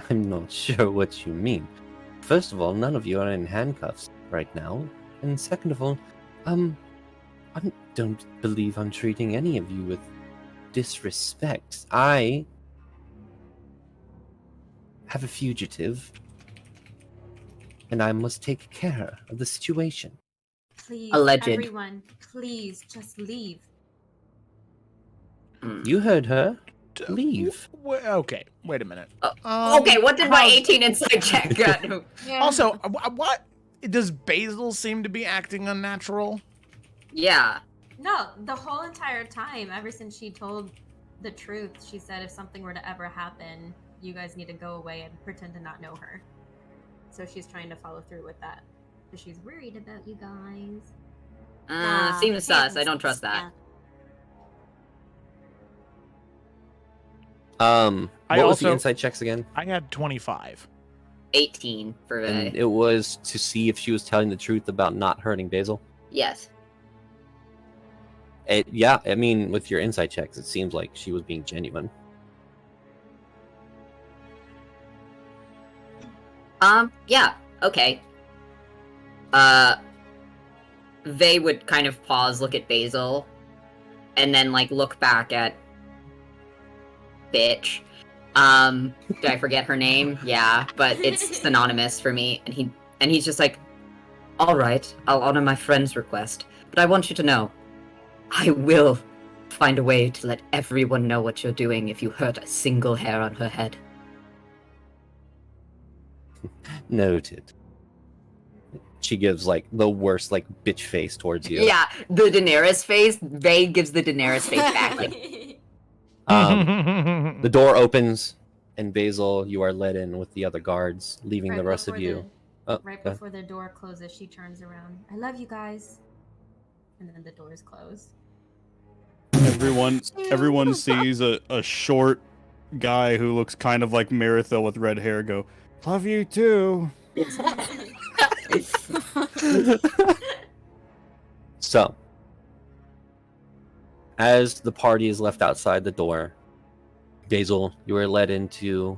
I'm not sure what you mean. First of all, none of you are in handcuffs right now. And second of all, I don't believe I'm treating any of you with disrespect. I have a fugitive, and I must take care of the situation. Please, Alleged. everyone, please just leave. You heard her. Leave. Okay, wait a minute. Okay, what did my how's- 18 insight check get? Also, what does Basil seem to be acting unnatural? Yeah. No, the whole entire time, ever since she told the truth, she said if something were to ever happen, you guys need to go away and pretend to not know her. So she's trying to follow through with that. Because she's worried about you guys. Seems sus. I don't trust that. What I was the also- inside checks again? I had 25. 18 for And the... it was to see if she was telling the truth about not hurting Basil. Yes. Yeah, I mean, with your insight checks, it seems like she was being genuine. Yeah, okay. They would kind of pause, look at Basil, and then, like, look back at... Bitch. Did I forget her name? Yeah, but it's synonymous for me, and he's just like, alright, I'll honor my friend's request, but I want you to know, I will find a way to let everyone know what you're doing if you hurt a single hair on her head. Noted. She gives, like, the worst, like, bitch face towards you. Yeah, the Daenerys face, Vay gives the Daenerys face back, like, The door opens, and Basil, you are led in with the other guards, leaving Right the rest of before you. Right go ahead. before the door closes, she turns around. I love you guys. And then the doors close. Everyone sees a short guy who looks kind of like Marathil with red hair go, love you too. So, as the party is left outside the door, Basil, you are led into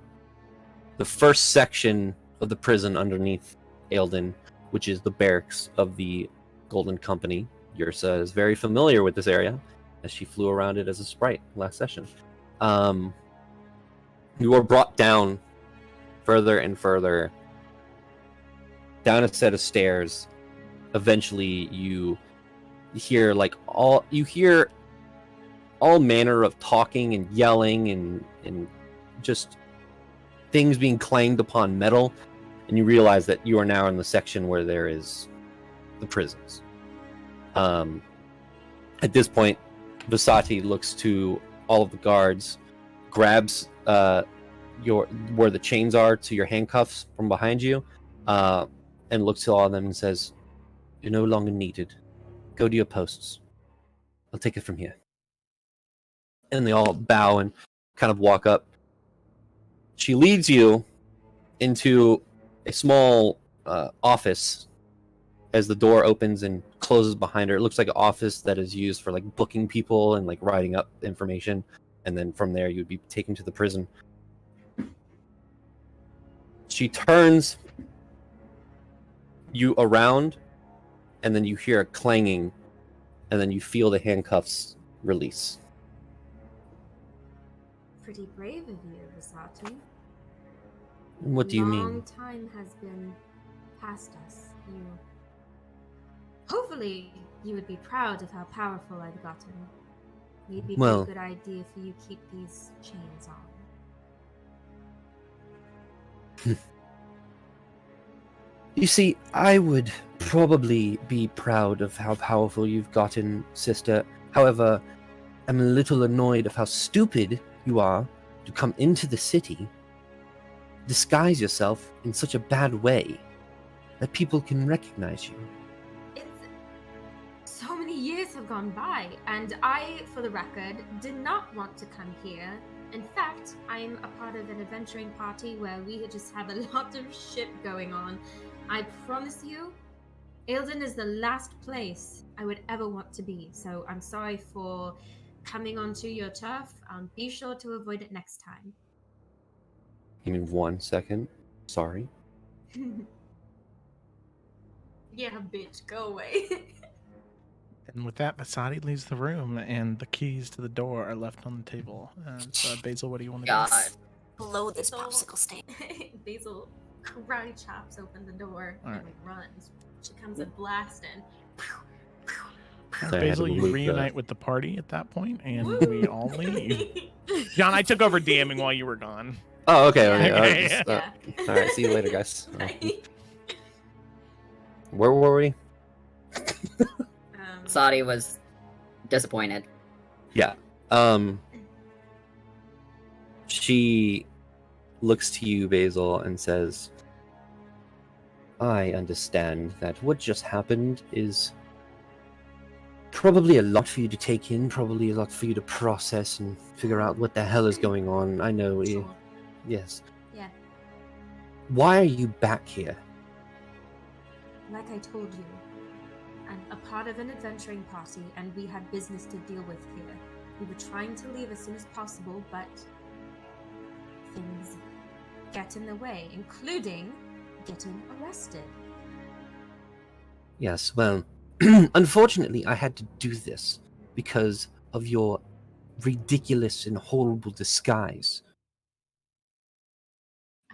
the first section of the prison underneath Eldon, which is the barracks of the Golden Company. Yrsa is very familiar with this area, as she flew around it as a sprite last session. You are brought down further and further, down a set of stairs. Eventually, you hear all manner of talking and yelling and just things being clanged upon metal, and you realize that you are now in the section where there is the prisons. At this point, Vasati looks to all of the guards, grabs where the chains are to your handcuffs from behind you, and looks to all of them and says, "You're no longer needed. Go to your posts. I'll take it from here." And they all bow and kind of walk up. She leads you into a small office as the door opens and closes behind her. It looks like an office that is used for like booking people and like writing up information. And then from there, you'd be taken to the prison. She turns you around, and then you hear a clanging, and then you feel the handcuffs release. Pretty brave of you, Vasati. What do you mean? Long time has been past us. Hopefully, you would be proud of how powerful I've gotten. Maybe it'd Well- be a good idea for you keep these chains on. You see, I would probably be proud of how powerful you've gotten, sister. However, I'm a little annoyed of how stupid you are to come into the city, disguise yourself in such a bad way that people can recognize you. So many years have gone by, and I, for the record, did not want to come here. In fact, I'm a part of an adventuring party where we just have a lot of shit going on. I promise you, Eildon is the last place I would ever want to be, so I'm sorry for coming onto your turf. Be sure to avoid it next time. Give me 1 second. Sorry. Yeah, bitch, go away. And with that, Basati leaves the room, and the keys to the door are left on the table. Basil, what do you want to God. Blow this Basil- popsicle stand. Basil karate chops open the door All and right. runs. She comes a blasting. do? Sorry, I had Basil, to you move reunite with the party at that point, and Woo! we all leave. John, I took over DMing while you were gone. Oh, okay. Yeah. Okay. Okay. Yeah. All right. See you later, guys. Where were we? Sadi was disappointed. Yeah. She looks to you, Basil, and says, I understand that what just happened is probably a lot for you to take in, probably a lot for you to process and figure out what the hell is going on. I know. Sure. Yes. Yeah. Why are you back here? Like I told you, I'm a part of an adventuring party, and we had business to deal with here. We were trying to leave as soon as possible, but things get in the way, including getting arrested. Yes, well, unfortunately, I had to do this because of your ridiculous and horrible disguise.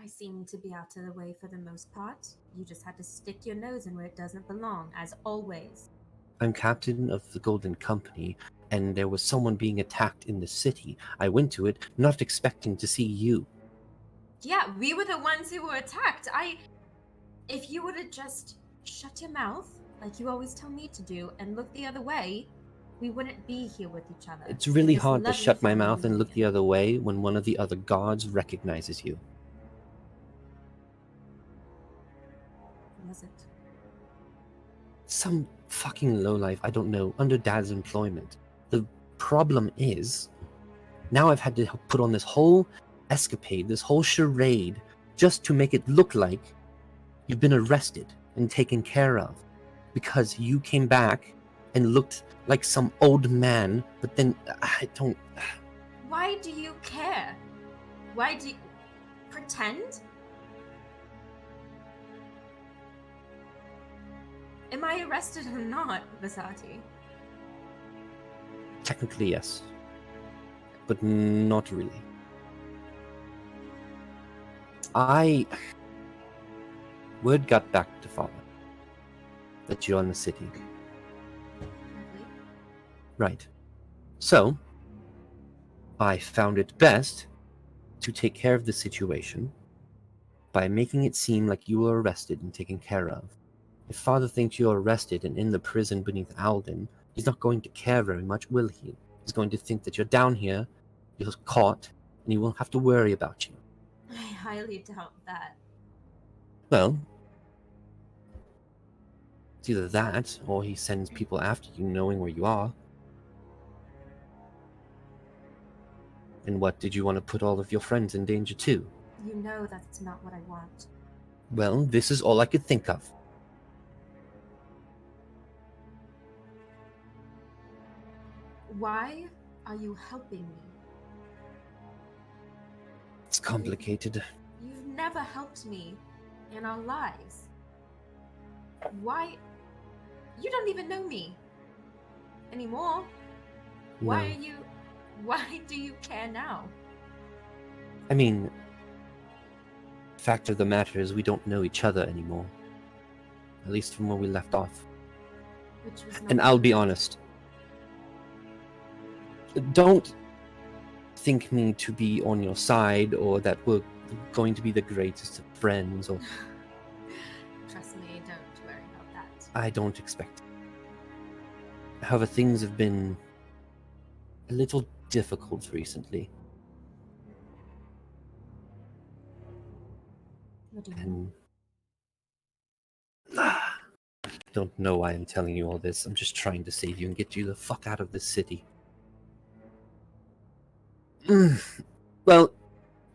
I seem to be out of the way for the most part. You just had to stick your nose in where it doesn't belong, as always. I'm captain of the Golden Company, and there was someone being attacked in the city. I went to it, not expecting to see you. Yeah, we were the ones who were attacked. If you would have just shut your mouth, like you always tell me to do, and look the other way, we wouldn't be here with each other. It's really This hard to lovely shut my family mouth and look the reunion. other way when one of the other guards recognizes you. Was it? Some fucking lowlife, I don't know, under Dad's employment. The problem is, now I've had to put on this whole escapade, this whole charade, just to make it look like you've been arrested and taken care of. Because you came back and looked like some old man, but then I don't... Why do you care? Why do you pretend? Am I arrested or not, Vasati? Technically, yes. But not really. Word got back to Father that you're in the city. Lovely. Right. So, I found it best to take care of the situation by making it seem like you were arrested and taken care of. If Father thinks you're arrested and in the prison beneath Alden, he's not going to care very much, will he? He's going to think that you're down here, you're caught, and he won't have to worry about you. I highly doubt that. Well, it's either that, or he sends people after you knowing where you are. And what, did you want to put all of your friends in danger too? You know that's not what I want. Well, this is all I could think of. Why are you helping me? It's complicated. You've never helped me in our lives. Why? You don't even know me anymore. Why No. are you? Why do you care now? I mean, fact of the matter is we don't know each other anymore. At least from where we left off. Which was And not I'll be good. honest. Don't think me to be on your side or that we're going to be the greatest of friends or Trust me, don't worry about that. I don't expect it. However, things have been a little difficult recently, What do you mean? and don't know why I'm telling you all this. I'm just trying to save you and get you the fuck out of this city. Well,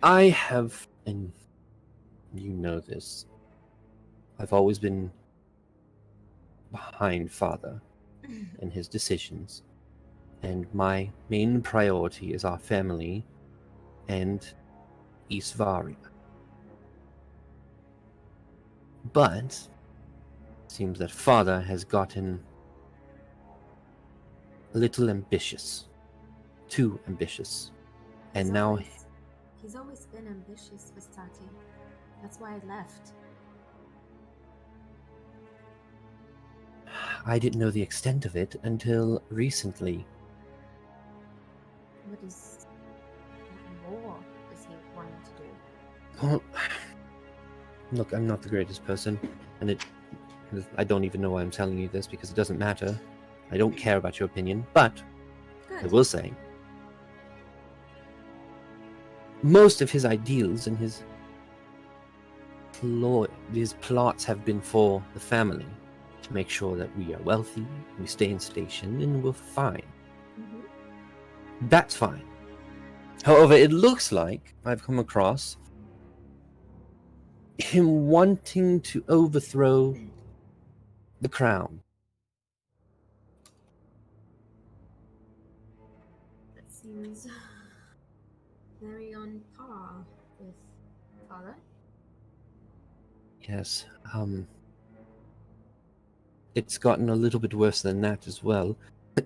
I have, and you know this, I've always been behind Father and his decisions. And my main priority is our family and Eastvaria. But it seems that Father has gotten a little ambitious. Too ambitious. And now He's always been ambitious, Vistati. That's why I left. I didn't know the extent of it until recently. What more is he wanting to do? Well, look, I'm not the greatest person, and I don't even know why I'm telling you this because it doesn't matter. I don't care about your opinion, but I Good. will say, most of his ideals and his plots have been for the family, to make sure that we are wealthy, we stay in station, and we're fine. Mm-hmm. That's fine. However, it looks like I've come across him wanting to overthrow the crown. That seems very on par with Father. Yes, it's gotten a little bit worse than that as well.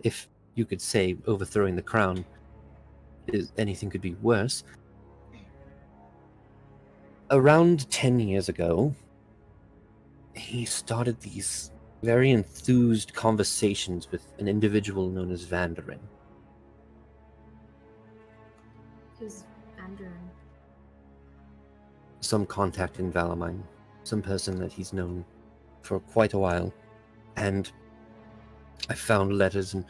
If you could say overthrowing the crown is anything could be worse. Around 10 years ago, he started these very enthused conversations with an individual known as Vandarin. Who's Andrew? Some contact in Valamine, some person that he's known for quite a while. And I found letters and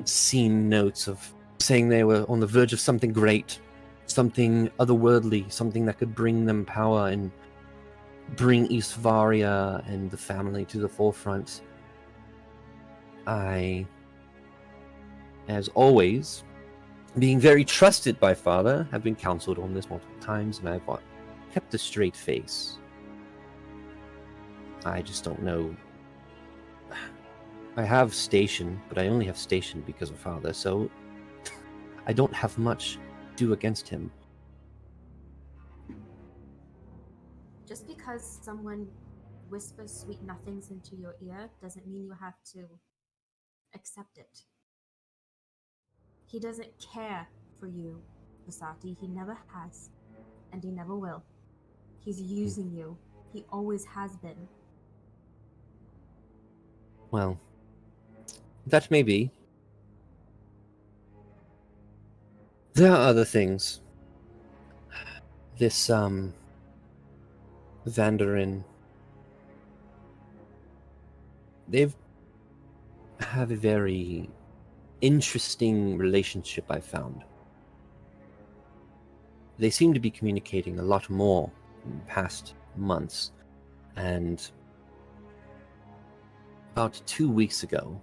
seen notes of saying they were on the verge of something great, something otherworldly, something that could bring them power and bring Eastvaria and the family to the forefront. I, as always, being very trusted by Father, have been counseled on this multiple times, and I've kept a straight face. I just don't know. I have station, but I only have station because of Father, so I don't have much to do against him. Just because someone whispers sweet nothings into your ear doesn't mean you have to accept it. He doesn't care for you, Vasati. He never has, and he never will. He's using you. He always has been. Well, that may be. There are other things. This, Vandarin, they've have a very interesting relationship, I found. They seem to be communicating a lot more in the past months, and about 2 weeks ago,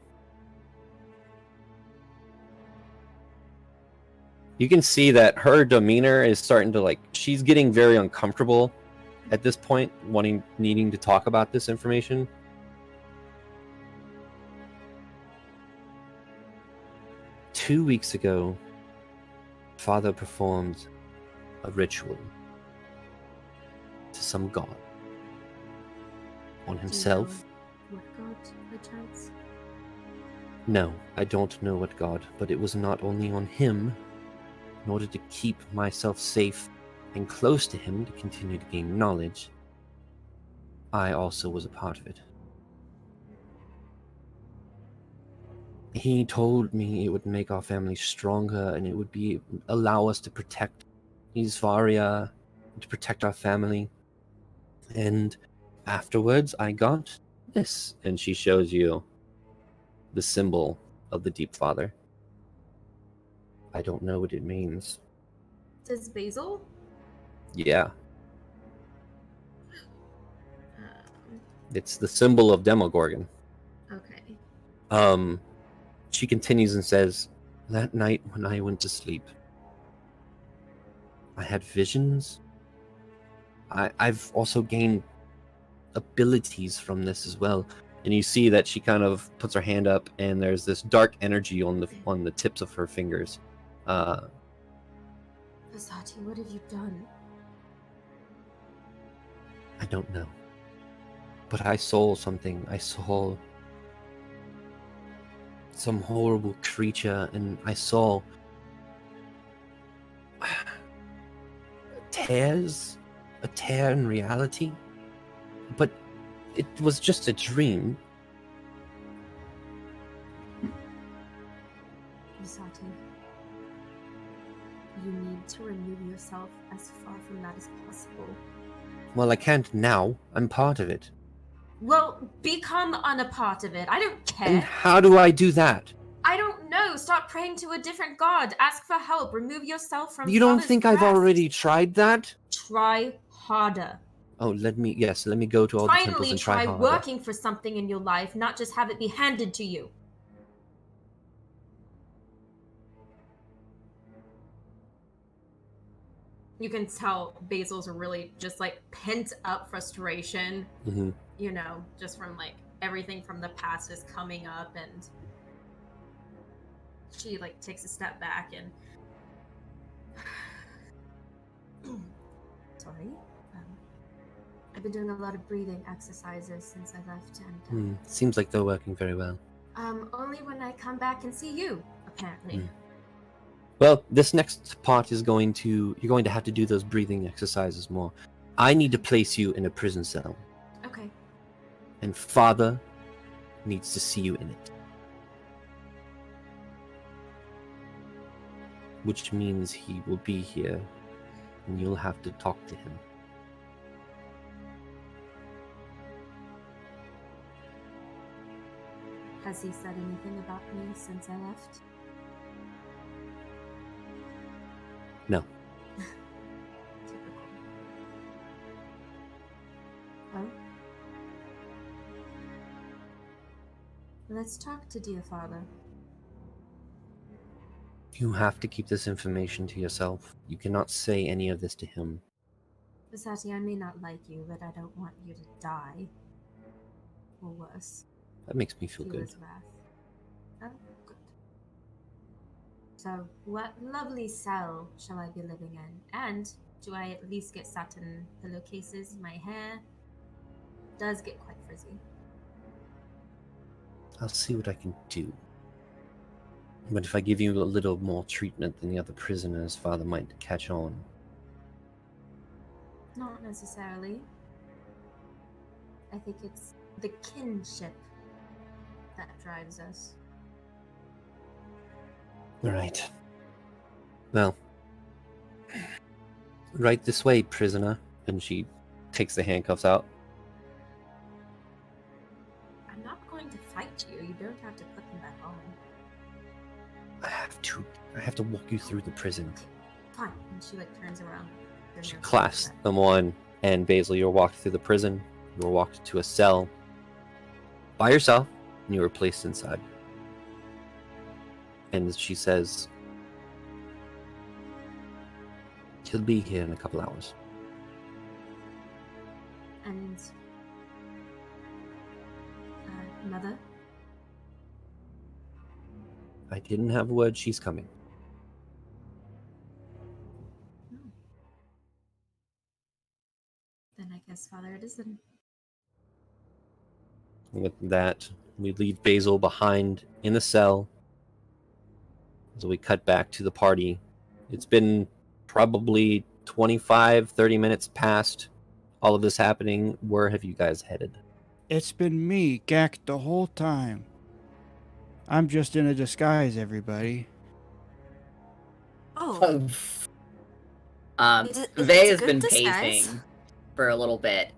you can see that her demeanor is starting to she's getting very uncomfortable at this point, needing to talk about this information. Two weeks ago, Father performed a ritual to some god on himself. Do you know what god, perchance? No, I don't know what god, but it was not only on him. In order to keep myself safe and close to him to continue to gain knowledge, I also was a part of it. He told me it would make our family stronger and it would allow us to protect Eastvaria, to protect our family. And afterwards, I got this, and she shows you the symbol of the Deep Father. I don't know what it means. Says Basil? Yeah, Um, it's the symbol of Demogorgon. okay. She continues and says, that night when I went to sleep, I had visions. I've also gained abilities from this as well. And you see that she kind of puts her hand up, and there's this dark energy on the tips of her fingers. Asati, what have you done? I don't know. But I saw something. I saw some horrible creature, and I saw a tear in reality. But it was just a dream. Asati, you need to remove yourself as far from that as possible. Well, I can't now. I'm part of it. Well, become a part of it. I don't care. And how do I do that? I don't know. Start praying to a different god. Ask for help. Remove yourself from You don't Father's think I've breast. already tried that? Try harder. Oh, let me go to all the temples Finally, and try try harder. working for something in your life, not just have it be handed to you. You can tell Basil's really just like pent up frustration, Mm-hmm. you know, just from like everything from the past is coming up, and she like takes a step back and sorry. I've been doing a lot of breathing exercises since I left, and Seems like they're working very well. only when I come back and see you, apparently. Well, this next part is you're going to have to do those breathing exercises more. I need to place you in a prison cell, Okay. and Father needs to see you in it. Which means he will be here, and you'll have to talk to him. Has he said anything about me since I left? No. Typical. Well, let's talk to dear father. You have to keep this information to yourself. You cannot say any of this to him. Asati, I may not like you, but I don't want you to die. Or worse. That makes me feel Feel good. his wrath. Oh, good. So, what lovely cell shall I be living in? And do I at least get satin pillowcases? My hair does get quite frizzy. I'll see what I can do. But if I give you a little more treatment than the other prisoners, Father might catch on. Not necessarily. I think it's the kinship that drives us. Right. Well, right this way, prisoner. And she takes the handcuffs out. I'm not going to fight you. You don't have to put them back on. I have to walk you through the prison. Fine. And she like turns around. She clasps them on, and Basil, you're walked through the prison. You were walked to a cell by yourself, and you were placed inside. And she says, he'll be here in a couple hours. And mother? I didn't have word she's coming. Then I guess father it isn't. With that, we leave Basil behind in the cell. So we cut back to the party. It's been probably 25-30 minutes past all of this happening. Where have you guys headed? It's been me, Gak, the whole time. I'm just in a disguise, everybody. Oh, Vey has good been disguise. pacing for a little bit,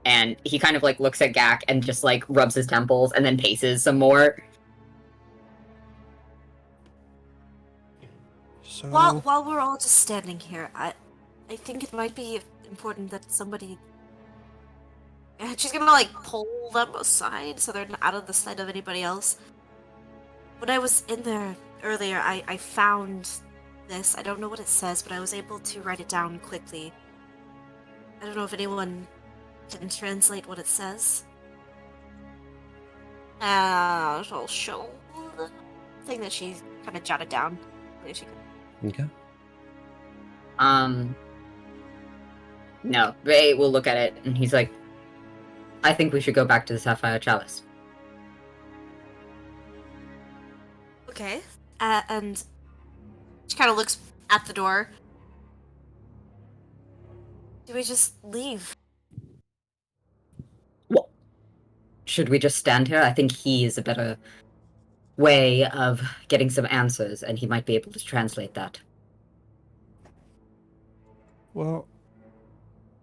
and he kind of like looks at Gak and just like rubs his temples and then paces some more. So, While we're all just standing here, I think it might be important that somebody. She's gonna like pull them aside so they're not out of the sight of anybody else. When I was in there earlier, I found this. I don't know what it says, but I was able to write it down quickly. I don't know if anyone can translate what it says. She'll show the thing that she kind of jotted down. Like she Okay. No, Ray will look at it and he's like, I think we should go back to the Sapphire Chalice. Okay. And she kind of looks at the door. Do we just leave? Well, should we just stand here? I think he is a better way of getting some answers, and he might be able to translate that. Well,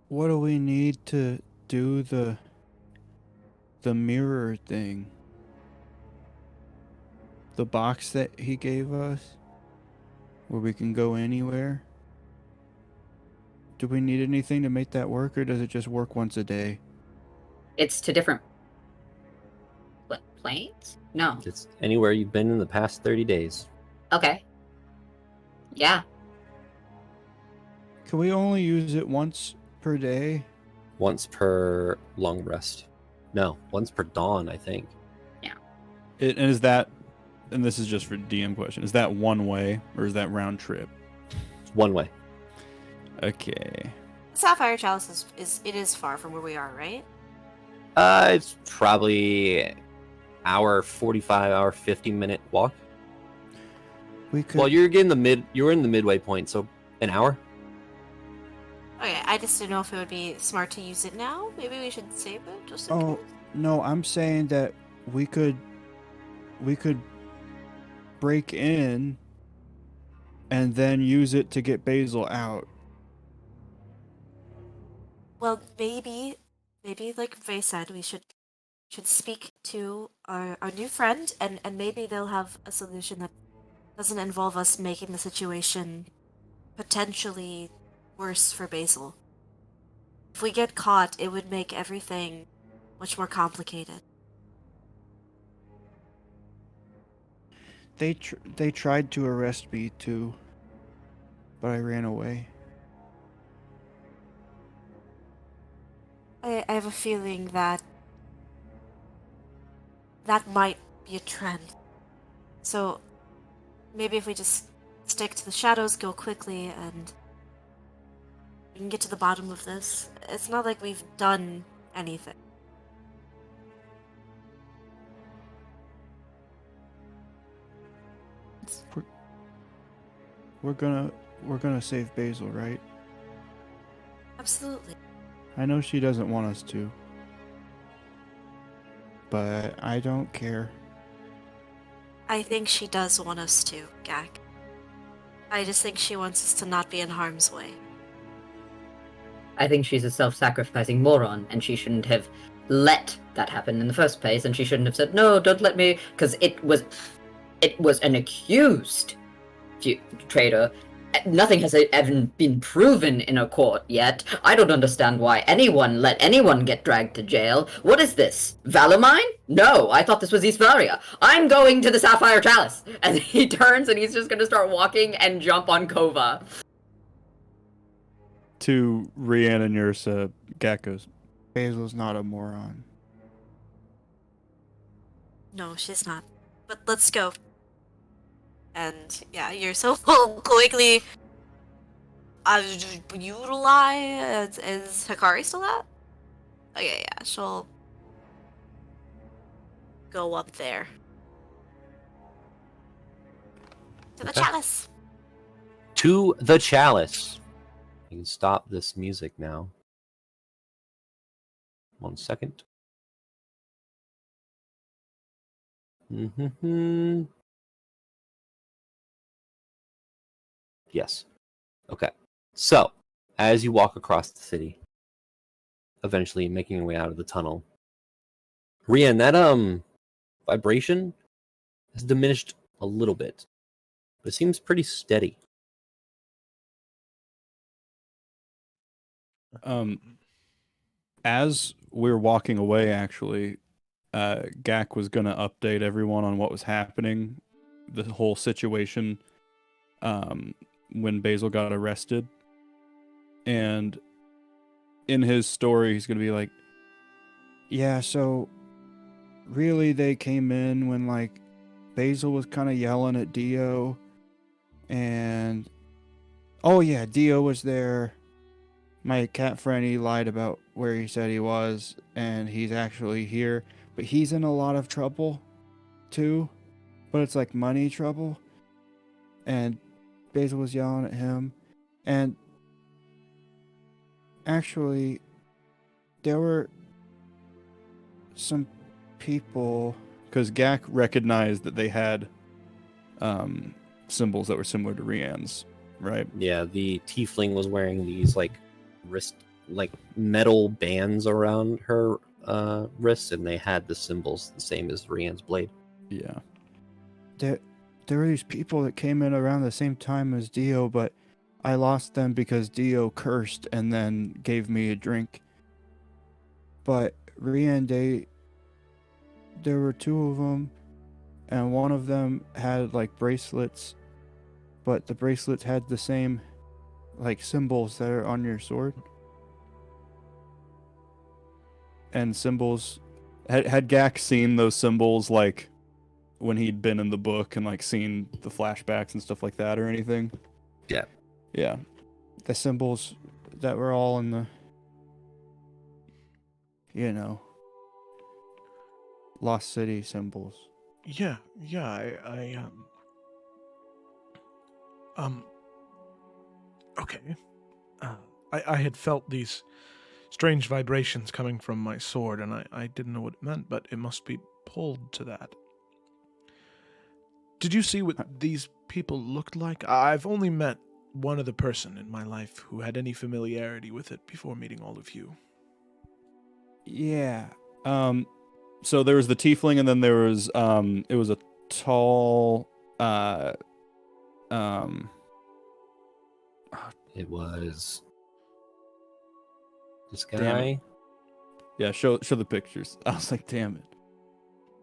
what do we need to do the mirror thing? The box that he gave us? Where we can go anywhere? Do we need anything to make that work, or does it just work once a day? It's to different planes? No. It's anywhere you've been in the past 30 days. Okay. Yeah. Can we only use it once per day? Once per long rest. No, once per dawn, I think. And is that, and this is just for DM question, is that one way or is that round trip? It's one way. Okay. Sapphire Chalice is far from where we are, right? It's probably hour 45, hour 50-minute walk. We could. Well, you're in the midway point, so an hour. Okay, I just didn't know if it would be smart to use it now. Maybe we should save it just in Oh, case. no, I'm saying that we could break in and then use it to get Basil out. Well, maybe like Faye said, we should speak to our new friend, and maybe they'll have a solution that doesn't involve us making the situation potentially worse for Basil. If we get caught, it would make everything much more complicated. They tried to arrest me too, but I ran away. I have a feeling that might be a trend. So maybe if we just stick to the shadows, go quickly, and we can get to the bottom of this. It's not like we've done anything. We're gonna save Basil, right? Absolutely. I know she doesn't want us to, but I don't care. I think she does want us to, Gak. I just think she wants us to not be in harm's way. I think she's a self-sacrificing moron, and she shouldn't have let that happen in the first place, and she shouldn't have said, no, don't let me, because it was an accused traitor. Nothing has ever been proven in a court yet. I don't understand why anyone let anyone get dragged to jail. What is this? Valamine? No, I thought this was Eastvaria. I'm going to the Sapphire Chalice. And he turns and he's just going to start walking and jump on Kova. To Rianne and Ursa, Gak goes, Basil's not a moron. No, she's not. But let's go. And yeah, you're so quickly utilize. Is Hikari still at? Okay, yeah, she'll go up there to the Okay. chalice. To the chalice. You can stop this music now. 1 second. Yes. Okay. So, as you walk across the city, eventually making your way out of the tunnel, Rian, that vibration has diminished a little bit, but it seems pretty steady. As we're walking away, actually, Gak was gonna update everyone on what was happening, the whole situation, when Basil got arrested. And in his story, he's gonna be like, yeah, so really they came in when like Basil was kind of yelling at Dio, and oh yeah, Dio was there. My cat friend, he lied about where he said he was, and he's actually here, but he's in a lot of trouble too, but it's like money trouble, and Basil was yelling at him, and actually there were some people, because Gak recognized that they had symbols that were similar to Rian's, right? Yeah, the tiefling was wearing these like wrist, like metal bands around her wrists, and they had the symbols the same as Rian's blade. Yeah. There were these people that came in around the same time as Dio, but I lost them because Dio cursed and then gave me a drink. But Rian, there were two of them, and one of them had like bracelets, but the bracelets had the same like symbols that are on your sword. And symbols, had Gak seen those symbols like when he'd been in the book and like seen the flashbacks and stuff like that or anything? Yeah. Yeah. The symbols that were all in the, you know, Lost City symbols. Yeah, okay. I had felt these strange vibrations coming from my sword, and I didn't know what it meant, but it must be pulled to that. Did you see what these people looked like? I've only met one other person in my life who had any familiarity with it before meeting all of you. Yeah. So there was the tiefling, and then there was it was a tall It was this Damn guy. yeah, show the pictures. I was like, damn it.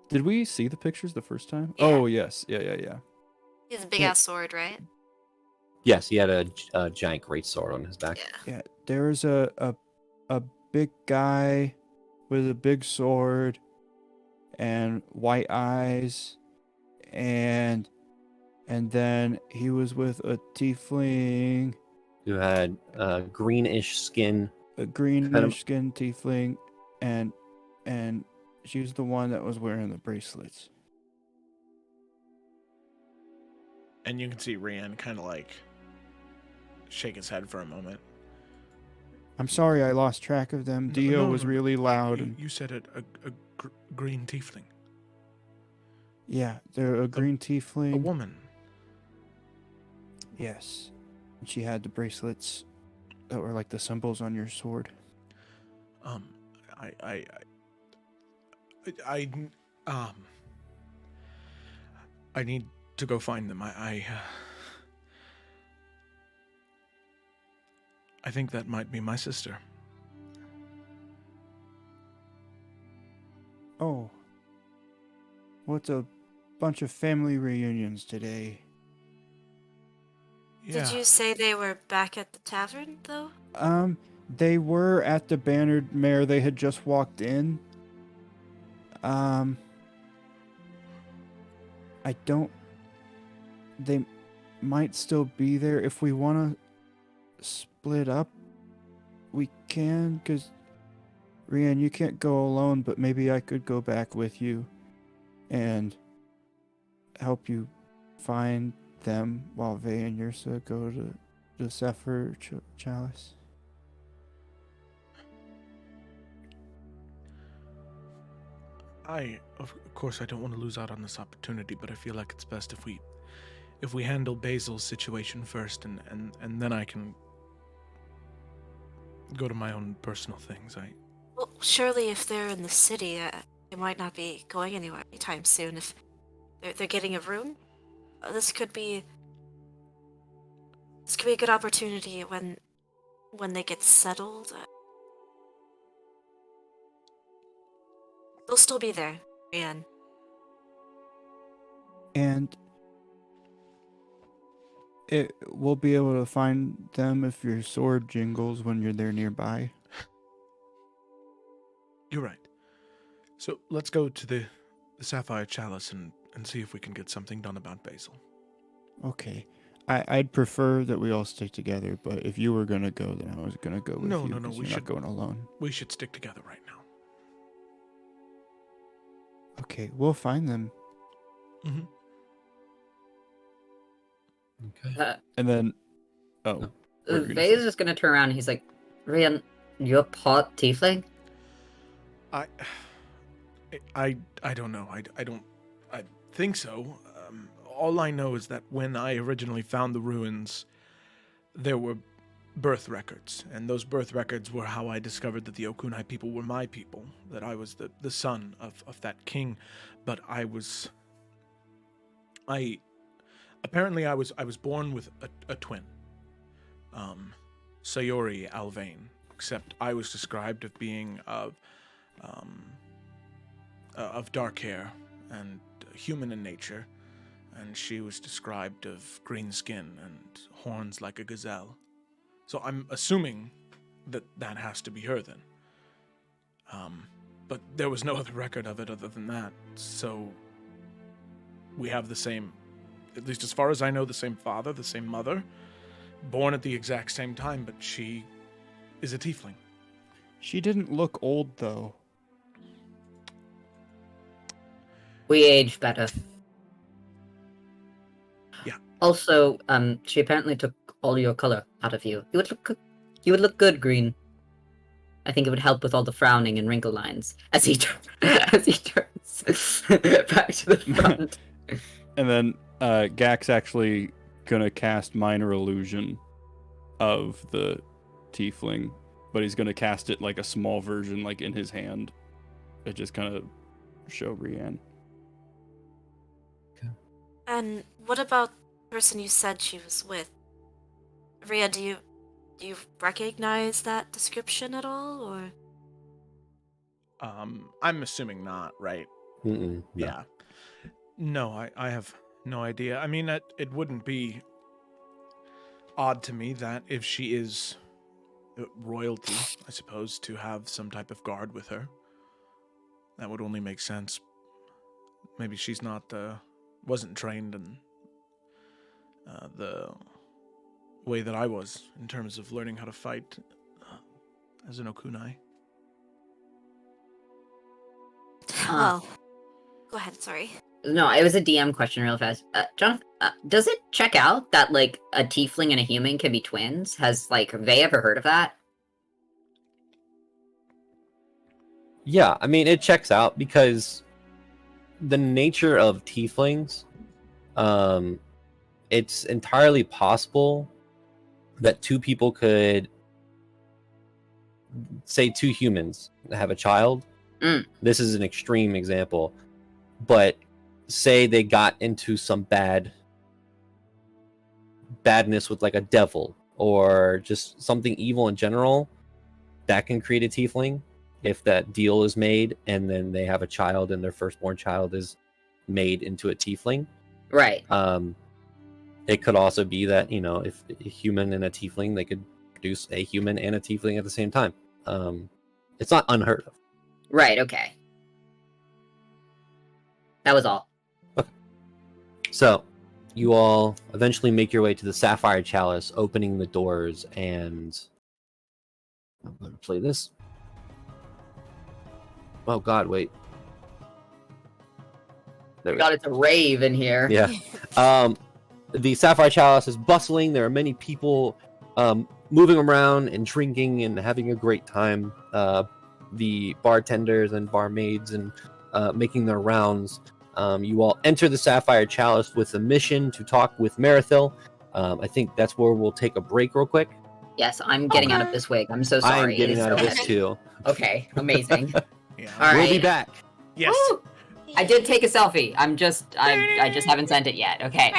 Did we see the pictures the first time? Yeah. Oh yes, yeah. He has a big ass sword, right? Yes, he had a giant great sword on his back. Yeah. Yeah, there was a big guy with a big sword and white eyes, and then he was with a tiefling, Who had greenish skin. a greenish skin tiefling, and she was the one that was wearing the bracelets. And you can see Rian kind of like shake his head for a moment. I'm sorry I lost track of them. Dio was really loud. You said it, a green tiefling. Yeah, they're a green tiefling. A woman. Yes. And she had the bracelets that were like the symbols on your sword. I need to go find them. I think that might be my sister. Oh. What's a bunch of family reunions today? Yeah. Did you say they were back at the tavern, though? They were at the Bannered Mare. They had just walked in. They might still be there. If we want to split up, we can, because Rian, you can't go alone, but maybe I could go back with you and help you find them while Vey and Yrsa go to the Zephyr Chalice. Of course, I don't want to lose out on this opportunity, but I feel like it's best if we handle Basil's situation first, and then I can go to my own personal things. Well, surely if they're in the city, they might not be going anywhere anytime soon. If they're getting a room, this could be a good opportunity when they get settled. They'll still be there, Rian. And we'll be able to find them if your sword jingles when you're there nearby. You're right. So let's go to the Sapphire Chalice and see if we can get something done about Basil. Okay. I'd prefer that we all stick together, but if you were gonna go, then I was gonna go with No, you. no, no, 'cause we you're should- not going alone. We should stick together right now. Okay, we'll find them. Mm-hmm. Okay. And then, oh, what were you gonna Vay's say? just gonna turn around and he's like, Rian, you're part tiefling? I don't know. I think so. All I know is that when I originally found the ruins, there were birth records, and those birth records were how I discovered that the Okunai people were my people, that I was the son of that king, but I was born with a twin, Sayori Alvain, except I was described of being of dark hair and human in nature, and she was described of green skin and horns like a gazelle. So I'm assuming that has to be her then. But there was no other record of it other than that, so we have the same, at least as far as I know, the same father, the same mother, born at the exact same time, but she is a tiefling. She didn't look old, though. We age better. Yeah. Also, she apparently took all your color out of you. You would look good green. I think it would help with all the frowning and wrinkle lines as he turns back to the front. And then Gak's actually gonna cast Minor Illusion of the tiefling, but he's gonna cast it like a small version, like in his hand. It just kind of show Rian. And what about the person you said she was with? Ria, do you recognize that description at all, or? I'm assuming not, right? Mm-mm, no. Yeah. No, I have no idea. I mean, it wouldn't be odd to me that if she is royalty, I suppose, to have some type of guard with her. That would only make sense. Maybe she's not, wasn't trained in the way that I was in terms of learning how to fight as an Okunai. Oh, go ahead. Sorry. No, it was a DM question real fast. Jonathan, does it check out that, like, a tiefling and a human can be twins? Have they ever heard of that? Yeah, I mean, it checks out because the nature of tieflings, it's entirely possible that two people could, say two humans have a child. This is an extreme example, but say they got into some badness with like a devil or just something evil in general, that can create a tiefling if that deal is made and then they have a child and their firstborn child is made into a tiefling. Right. It could also be that, if a human and a tiefling, they could produce a human and a tiefling at the same time. It's not unheard of. Right, okay. That was all. So, you all eventually make your way to the Sapphire Chalice, opening the doors, and I'm going to play this. Oh God, wait. There we go. God, it's a rave in here. Yeah. The Sapphire Chalice is bustling. There are many people moving around and drinking and having a great time. The bartenders and barmaids and making their rounds. You all enter the Sapphire Chalice with a mission to talk with Marithil. I think that's where we'll take a break real quick. Yes, I'm getting out of this wig. I'm so sorry. I am getting out of this too. Okay, amazing. Yeah. All We'll be right. back. Yes. Woo! I did take a selfie. I just haven't sent it yet. Okay.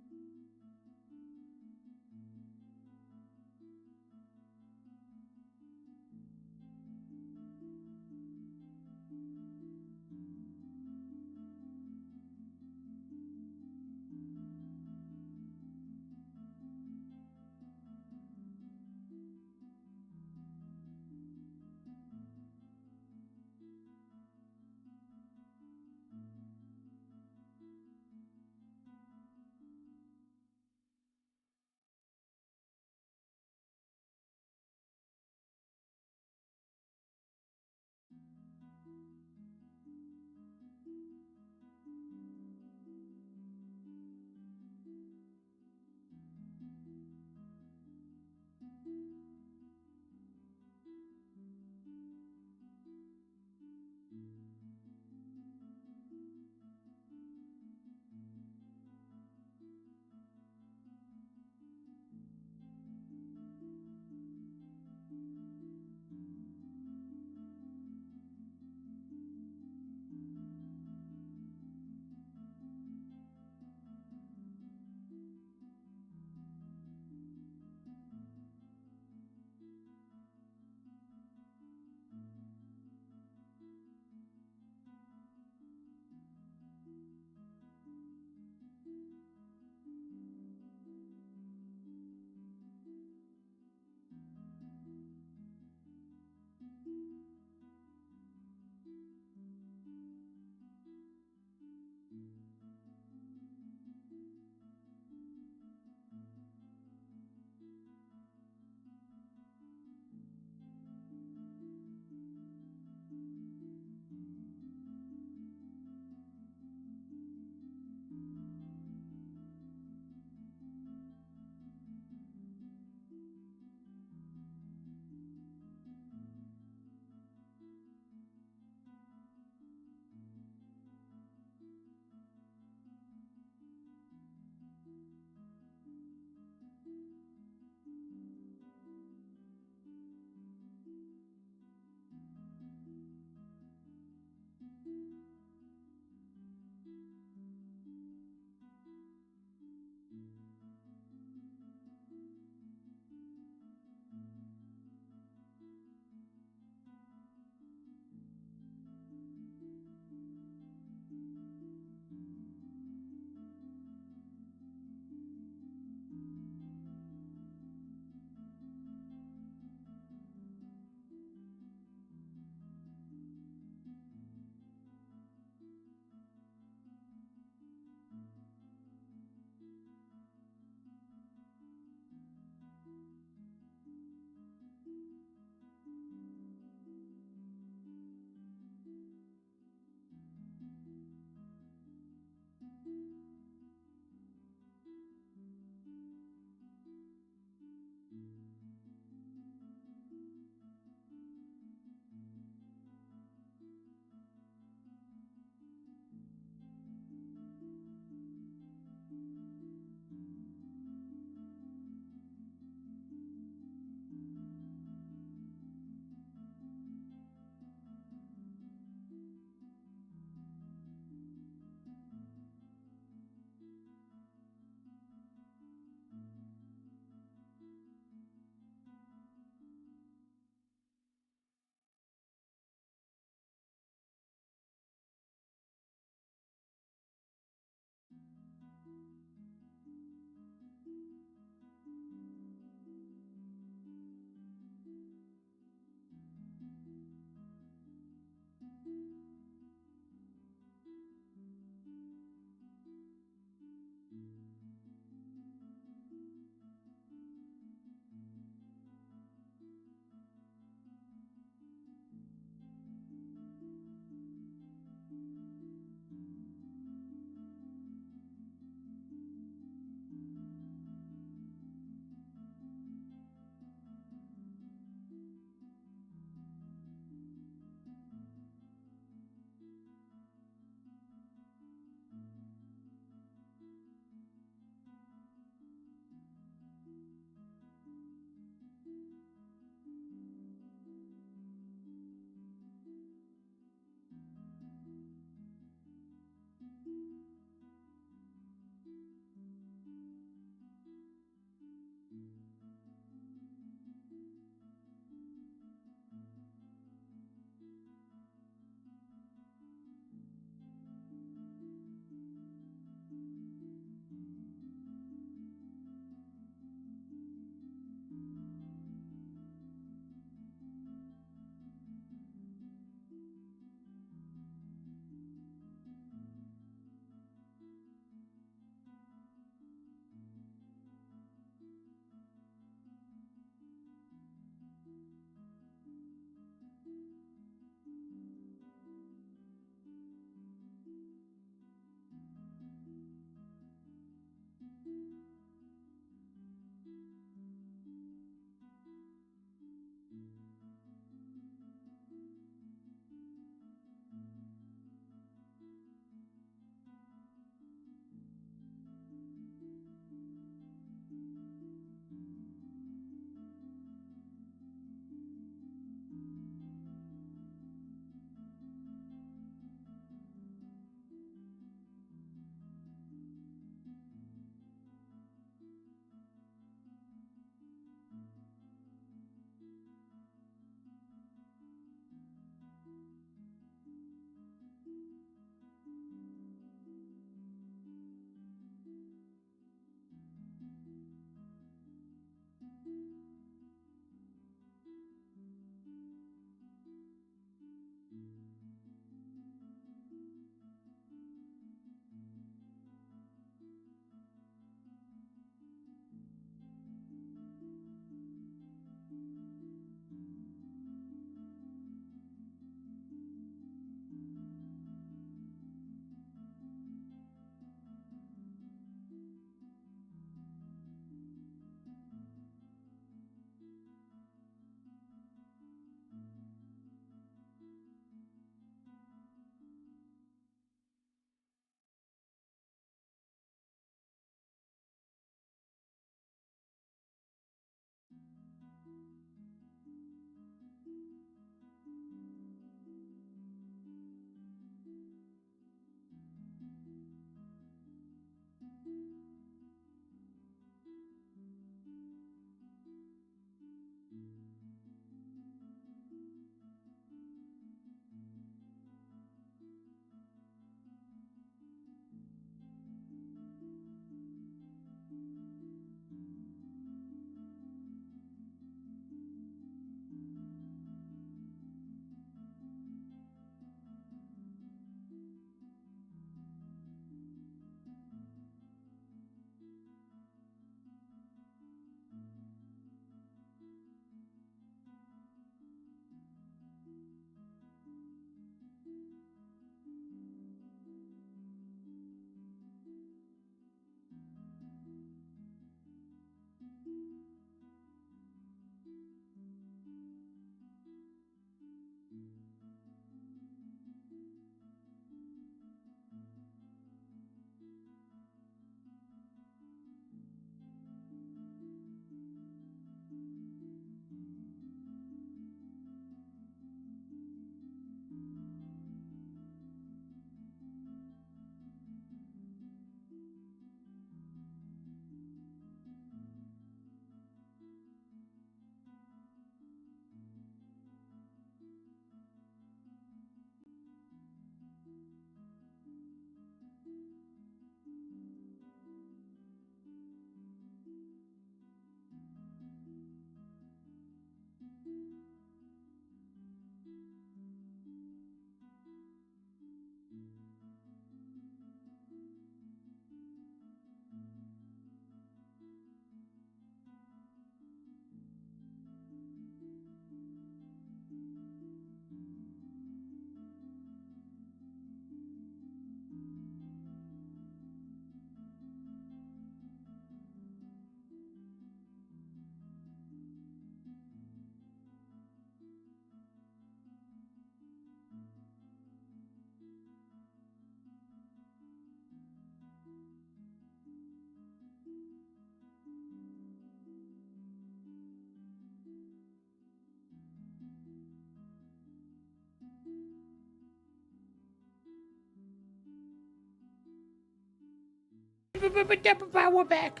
We're back.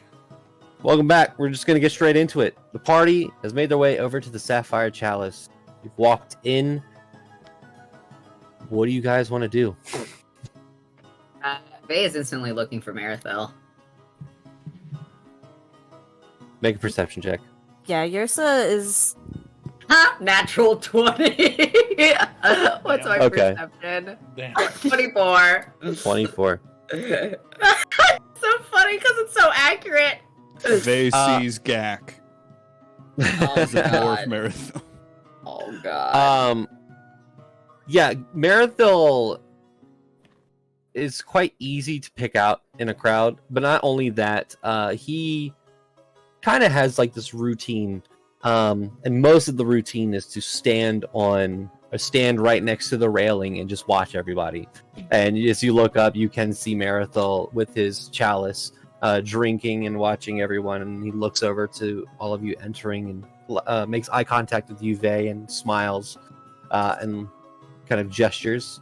Welcome back. We're just going to get straight into it. The party has made their way over to the Sapphire Chalice. You've walked in. What do you guys want to do? Vey is instantly looking for Marithel. Make a perception check. Yeah, Yursa is. Ha! Natural 20! What's my Okay. perception? Damn. 24. 24. So funny because it's so accurate. Vey Uh, sees Gak Oh, as a dwarf God. Marithel. Oh, God. Yeah, Marithil is quite easy to pick out in a crowd, but not only that, he kind of has like this routine, and most of the routine is to stand right next to the railing and just watch everybody. And as you look up, you can see Marithil with his chalice, drinking and watching everyone, and he looks over to all of you entering and makes eye contact with you, Vey, and smiles, and kind of gestures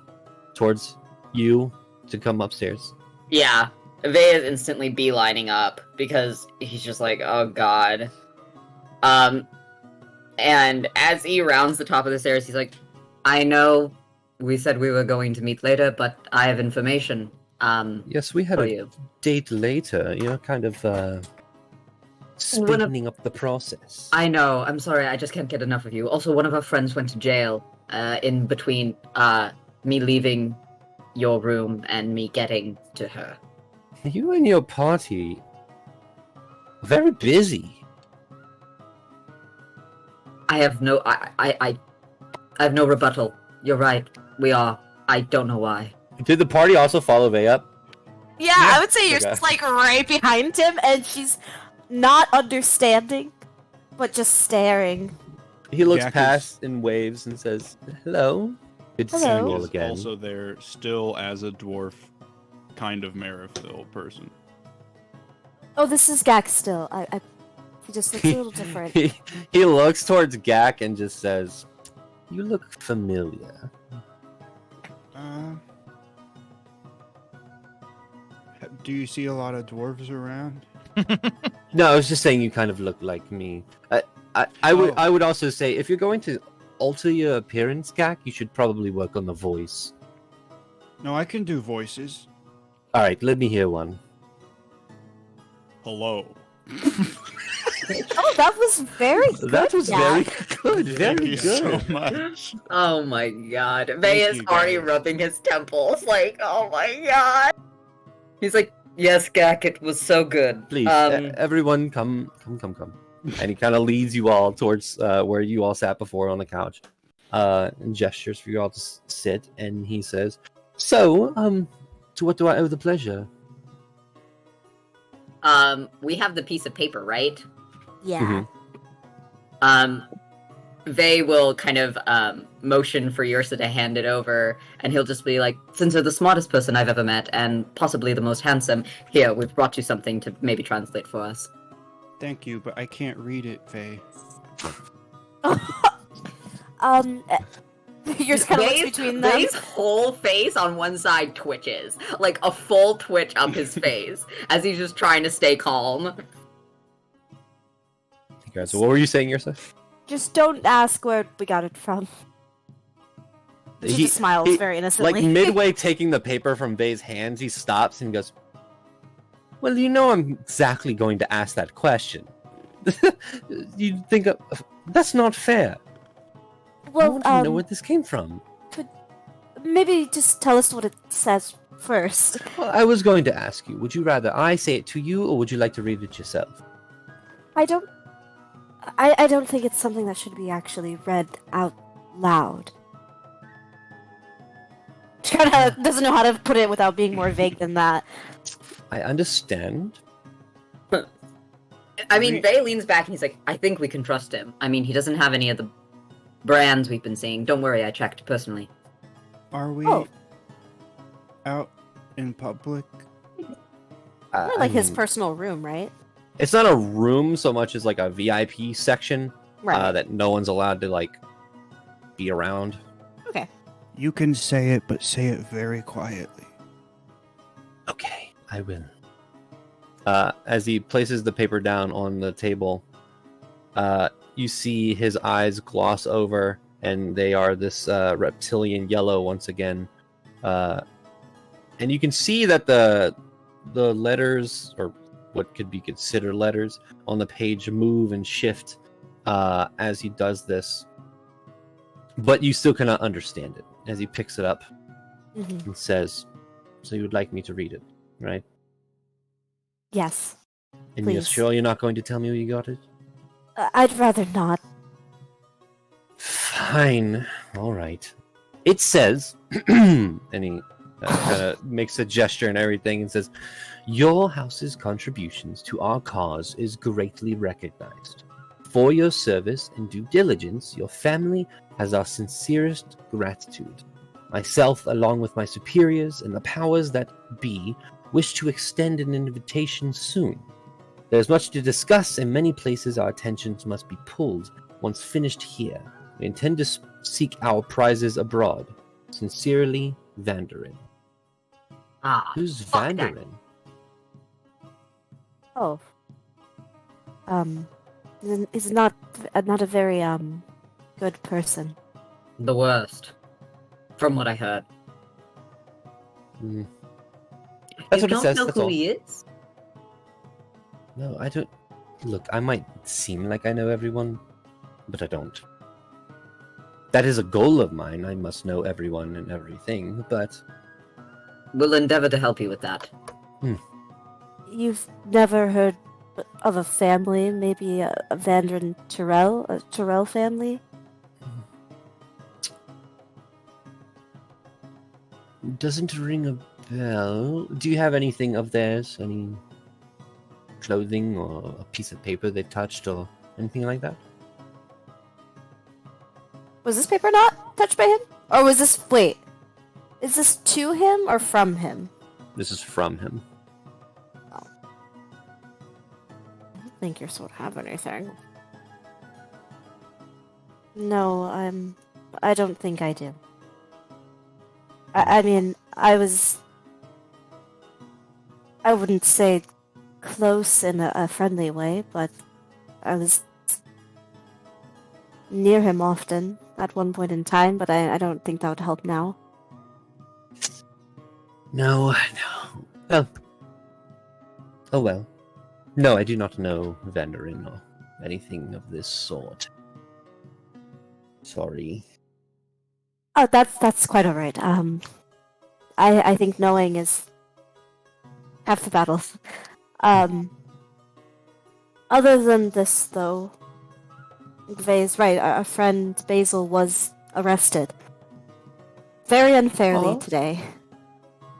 towards you to come upstairs. Yeah. Vey is instantly beelining up because he's just like, oh, God. And as he rounds the top of the stairs, he's like, I know we said we were going to meet later, but I have information. Yes, we had for a you. date later. You're kind of speeding up the process. I know. I'm sorry. I just can't get enough of you. Also, one of our friends went to jail in between me leaving your room and me getting to her. You and your party are very busy. I have no. I have no rebuttal. You're right. We are. I don't know why. Did the party also follow Vey up? Yeah, I would say Okay. Yursa's like right behind him, and she's not understanding, but just staring. He looks Jack past and waves and says, "Hello, good to see Hello. you all Is again." also there still as a dwarf kind of Marithil person. Oh, this is Gak still. He just looks a little different. he looks towards Gak and just says, "You look familiar." Do you see a lot of dwarves around? No, I was just saying you kind of look like me. I would also say if you're going to alter your appearance, Gak, you should probably work on the voice. No, I can do voices. All right, let me hear one. Hello. Oh, that was very good. That was Gak. very good. Thank Very you good. so much. Oh my God. Vey Thank is you, already guys. rubbing his temples. Like, oh my God. He's like, yes, Gak, it was so good. Please, everyone, come. And he kind of leads you all towards where you all sat before on the couch, and gestures for you all to sit. And he says, "So, to what do I owe the pleasure?" We have the piece of paper, right? Yeah. Vey will kind of motion for Yursa to hand it over, and he'll just be like, since you're the smartest person I've ever met, and possibly the most handsome, here, we've brought you something to maybe translate for us. Thank you, but I can't read it, Vey. Yours kind of looks between them. Vey's whole face on one side twitches, like a full twitch up his face, as he's just trying to stay calm. Okay, so what were you saying, yourself? Just don't ask where we got it from. She just smiles very innocently. Like midway taking the paper from Vey's hands, he stops and goes, "Well, you know I'm exactly going to ask that question. You'd think that's not fair. I Well, want to know where this came from." maybe just tell us what it says first. Well, I was going to ask you, would you rather I say it to you, or would you like to read it yourself? I don't think it's something that should be actually read out loud. She kind of doesn't know how to put it without being more vague than that. I understand. I mean, Vey leans back and he's like, I think we can trust him. I mean, he doesn't have any of the brands we've been seeing. Don't worry, I checked personally. Are we Oh. out in public? Not like his personal room, right? It's not a room so much as like a VIP section Right. that no one's allowed to like be around. Okay. You can say it, but say it very quietly. Okay, I will. As he places the paper down on the table, you see his eyes gloss over, and they are this reptilian yellow once again. And you can see that the letters, or what could be considered letters, on the page move and shift as he does this. But you still cannot understand it as he picks it up and says, "So you would like me to read it, right? Yes. And you're Please. sure you're not going to tell me where you got it?" I'd rather not. Fine. All right. It says, and he kind of makes a gesture and everything and says, "Your house's contributions to our cause is greatly recognized. For your service and due diligence, your family has our sincerest gratitude. Myself, along with my superiors and the powers that be, wish to extend an invitation soon. There is much to discuss, and many places our attentions must be pulled once finished here. We intend to seek our prizes abroad. Sincerely, Vandarin." Ah, Who's fuck that. Vandarin? Oh. Is not a very good person. The worst. From what I heard. Hmm. You That's what it don't says, know that's who all. he is? No, I don't. Look, I might seem like I know everyone, but I don't. That is a goal of mine. I must know everyone and everything, but We'll endeavor to help you with that. You've never heard of a family, maybe a Vandrin Tyrell, a Tyrell family? doesn't ring a bell. Do you have anything of theirs? Any clothing or a piece of paper they touched or anything like that? Was this paper not touched by him? Or was this... Wait. Is this to him or from him? This is from him. I don't think you're supposed to have anything. No, I don't think I do. I mean, I wouldn't say close in a friendly way, but I was near him often at one point in time, but I don't think that would help now. No. Oh. Oh well. No, I do not know Vandarin or anything of this sort. Sorry. Oh, that's quite alright. I think knowing is half the battle. Other than this, though, Vay's right. Our friend Basil was arrested. Very unfairly Oh? today.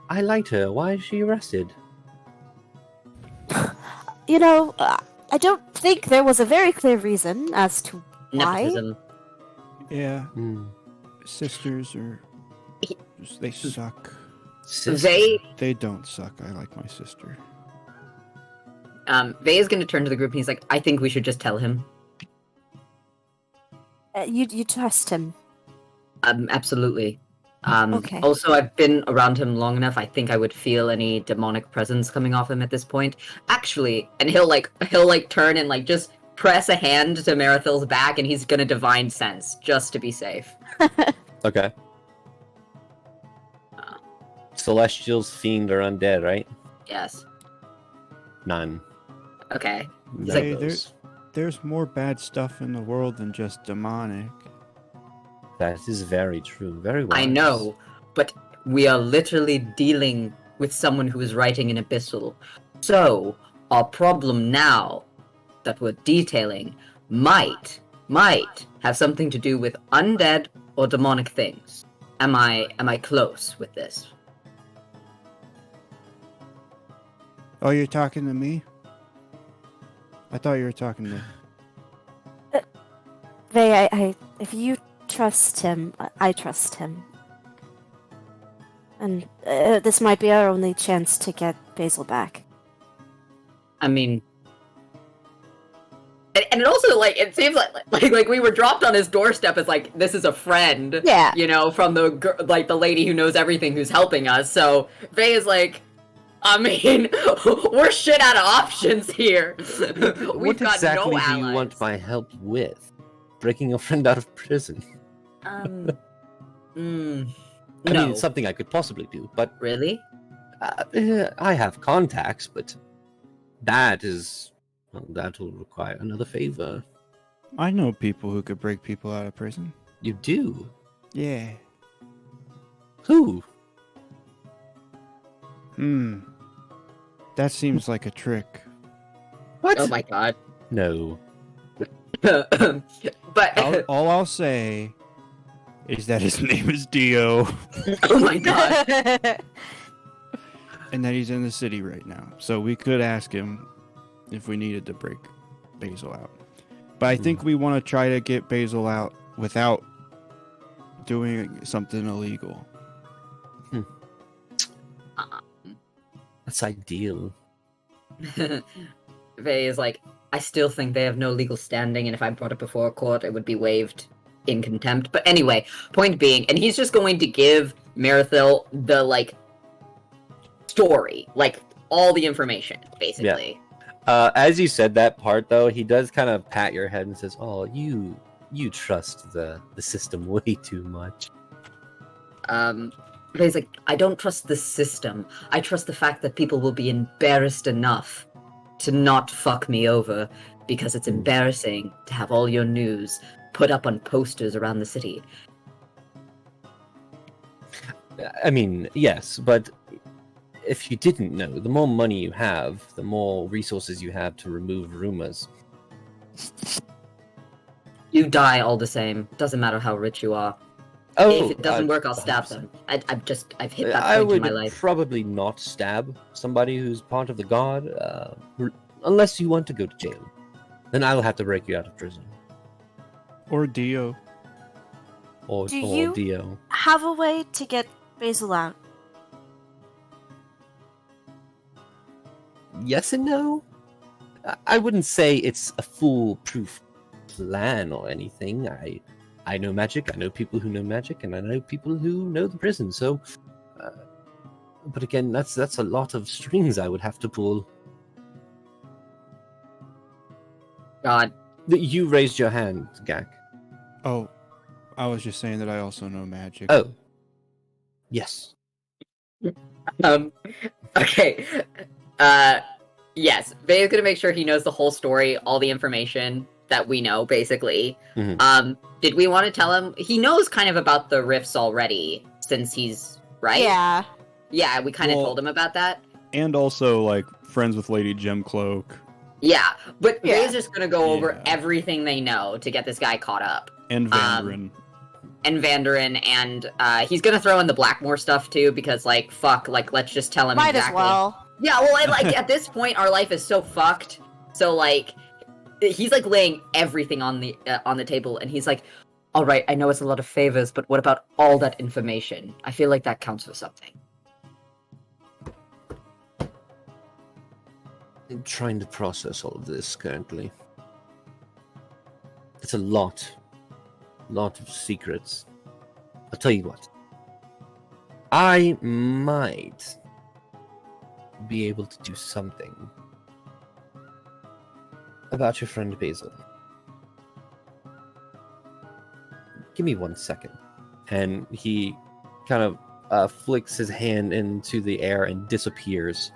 I liked her. Why is she arrested? You know, I don't think there was a very clear reason as to why. Nepotism. Yeah, Hmm. sisters are... They suck. Sister. They don't suck. I like my sister. Vay is gonna turn to the group and he's like, I think we should just tell him. You trust him. Absolutely. Okay. Also, I've been around him long enough. I think I would feel any demonic presence coming off him at this point. Actually, and he'll turn and like just press a hand to Marathil's back, and he's gonna divine sense just to be safe. Okay. Celestials, fiend, or undead, right? Yes. None. Okay. None Hey, of those. There's more bad stuff in the world than just demonic. That is very true. Very well. I know, but we are literally dealing with someone who is writing an abyssal. So, our problem now that we're detailing might have something to do with undead or demonic things. Am I close with this? Oh, you're talking to me? I thought you were talking to... Vay, if you trust him, I trust him. And this might be our only chance to get Basil back. I mean, and it also like it seems like we were dropped on his doorstep as like this is a friend, Yeah. you know, from the lady who knows everything who's helping us. So Vay is like, I mean, we're shit out of options here. We've What got exactly no do allies. you want my help with? Breaking a friend out of prison? No. I mean, it's something I could possibly do, but Really? I have contacts, but that will require another favor. I know people who could break people out of prison. You do? Yeah. Who? That seems like a trick. What? Oh my god. No. But All I'll say is that his name is Dio, oh my god. and that he's in the city right now. So we could ask him if we needed to break Basil out. But I think we want to try to get Basil out without doing something illegal. That's ideal. Vey is like, I still think they have no legal standing, and if I brought it before a court, it would be waived in contempt. But anyway, point being, and he's just going to give Marithil the, like, story. Like, all the information, basically. As you said that part, though, he does kind of pat your head and says, "Oh, you trust the system way too much." But he's like, I don't trust the system. I trust the fact that people will be embarrassed enough to not fuck me over, because it's embarrassing to have all your news put up on posters around the city. I mean, yes, but if you didn't know, the more money you have, the more resources you have to remove rumors. You die all the same. Doesn't matter how rich you are. Oh, If it doesn't work, I'll stab them. I've hit that I point would in my life. probably not stab somebody who's part of the guard, unless you want to go to jail. Then I'll have to break you out of prison. Or Dio. Or Do you- Dio. Have a way to get Basil out. Yes and no. I wouldn't say it's a foolproof plan or anything. I know magic, I know people who know magic, and I know people who know the prison, so... but again, that's a lot of strings I would have to pull. God. You raised your hand, Gak. Oh, I was just saying that I also know magic. Oh. Yes. Okay. Yes. Vey is gonna make sure he knows the whole story, all the information that we know, basically. Mhm. Did we want to tell him? He knows kind of about the rifts already, since he's, right? Yeah. Yeah, we kind of Well- told him about that. And also, like, friends with Lady Gemcloak. Yeah, but Yeah. Vey's just gonna go over Yeah. everything they know to get this guy caught up. And Vandarin. And Vandarin, and he's gonna throw in the Blackmore stuff too, because, like, fuck, like, let's just tell him Might exactly. as well. Yeah, well, and, like, at this point, our life is so fucked. So, like, he's, like, laying everything on the table, and he's like, all right, I know it's a lot of favors, but what about all that information? I feel like that counts for something. I'm trying to process all of this currently. It's a lot of secrets. I'll tell you what. I might be able to do something about your friend Basil. Give me 1 second. And he kind of flicks his hand into the air and disappears.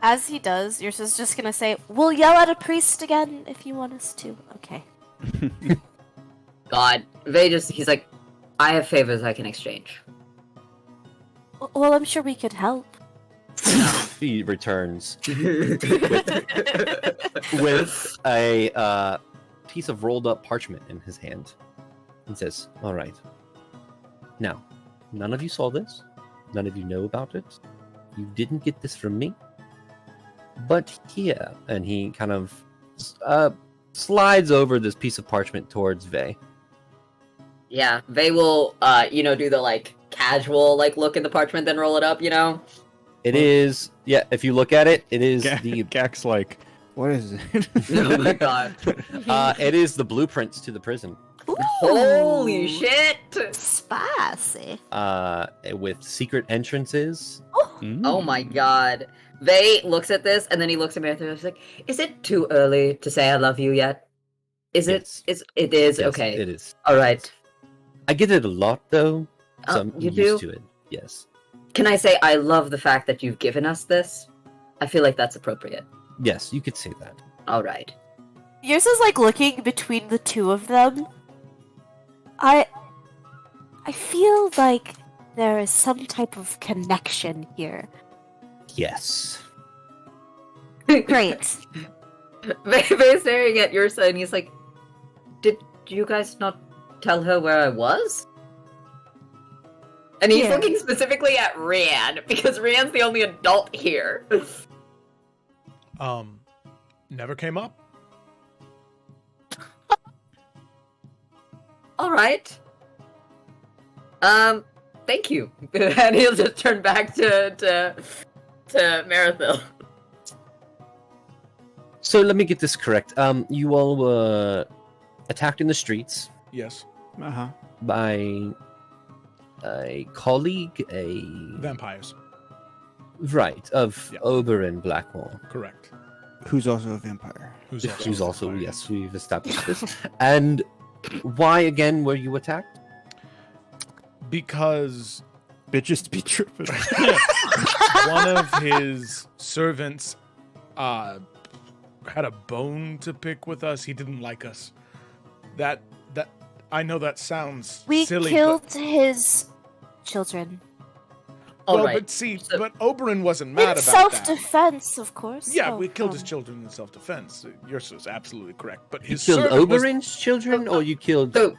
As he does, Yrsa's just gonna say, we'll yell at a priest again if you want us to. Okay. God, he's like, I have favors I can exchange. Well, I'm sure we could help. He returns with a piece of rolled up parchment in his hand and says, all right, now, none of you saw this, none of you know about it, you didn't get this from me, but here, and he kind of slides over this piece of parchment towards Vey. Yeah, Vey will, do the, like, casual, like, look in the parchment, then roll it up, you know? It is, yeah, if you look at it, it is Gak's like, What is it? Oh my god. it is the blueprints to the prison. Holy Ooh, shit! Spicy. With secret entrances. Oh my god. Vay looks at this, and then he looks at Marathon and he's like, is it too early to say I love you yet? Is it? Yes. It is? Yes, Okay. it is. Alright. I get it a lot though, so I'm You used do? to it. Yes. Can I say I love the fact that you've given us this? I feel like that's appropriate. Yes, you could say that. Alright. Yours is like looking between the two of them. I feel like there is some type of connection here. Yes. Great. Vay's staring at your son, and he's like, did you guys not tell her where I was? And he's Yeah. looking specifically at Rand, because Rand's the only adult here. Never came up. Alright. Thank you. And he'll just turn back to Marathil. So let me get this correct. You all were attacked in the streets Yes. Uh-huh. by a colleague, Vampires. right, of Yeah. Oberyn Blackwall. Correct. Who's also a vampire. Who's also, yes, we've established this. And why again were you attacked? Because Bitches be tripping. one of his servants had a bone to pick with us. He didn't like us. That I know that sounds We silly. killed his children. Well, Alright. but see, So- but Oberyn wasn't In mad about that. self-defense, of course. Yeah, Oh, we killed his come. children in self-defense. Yours is absolutely correct. But You his killed servant was- Oberyn's children, or you killed... So,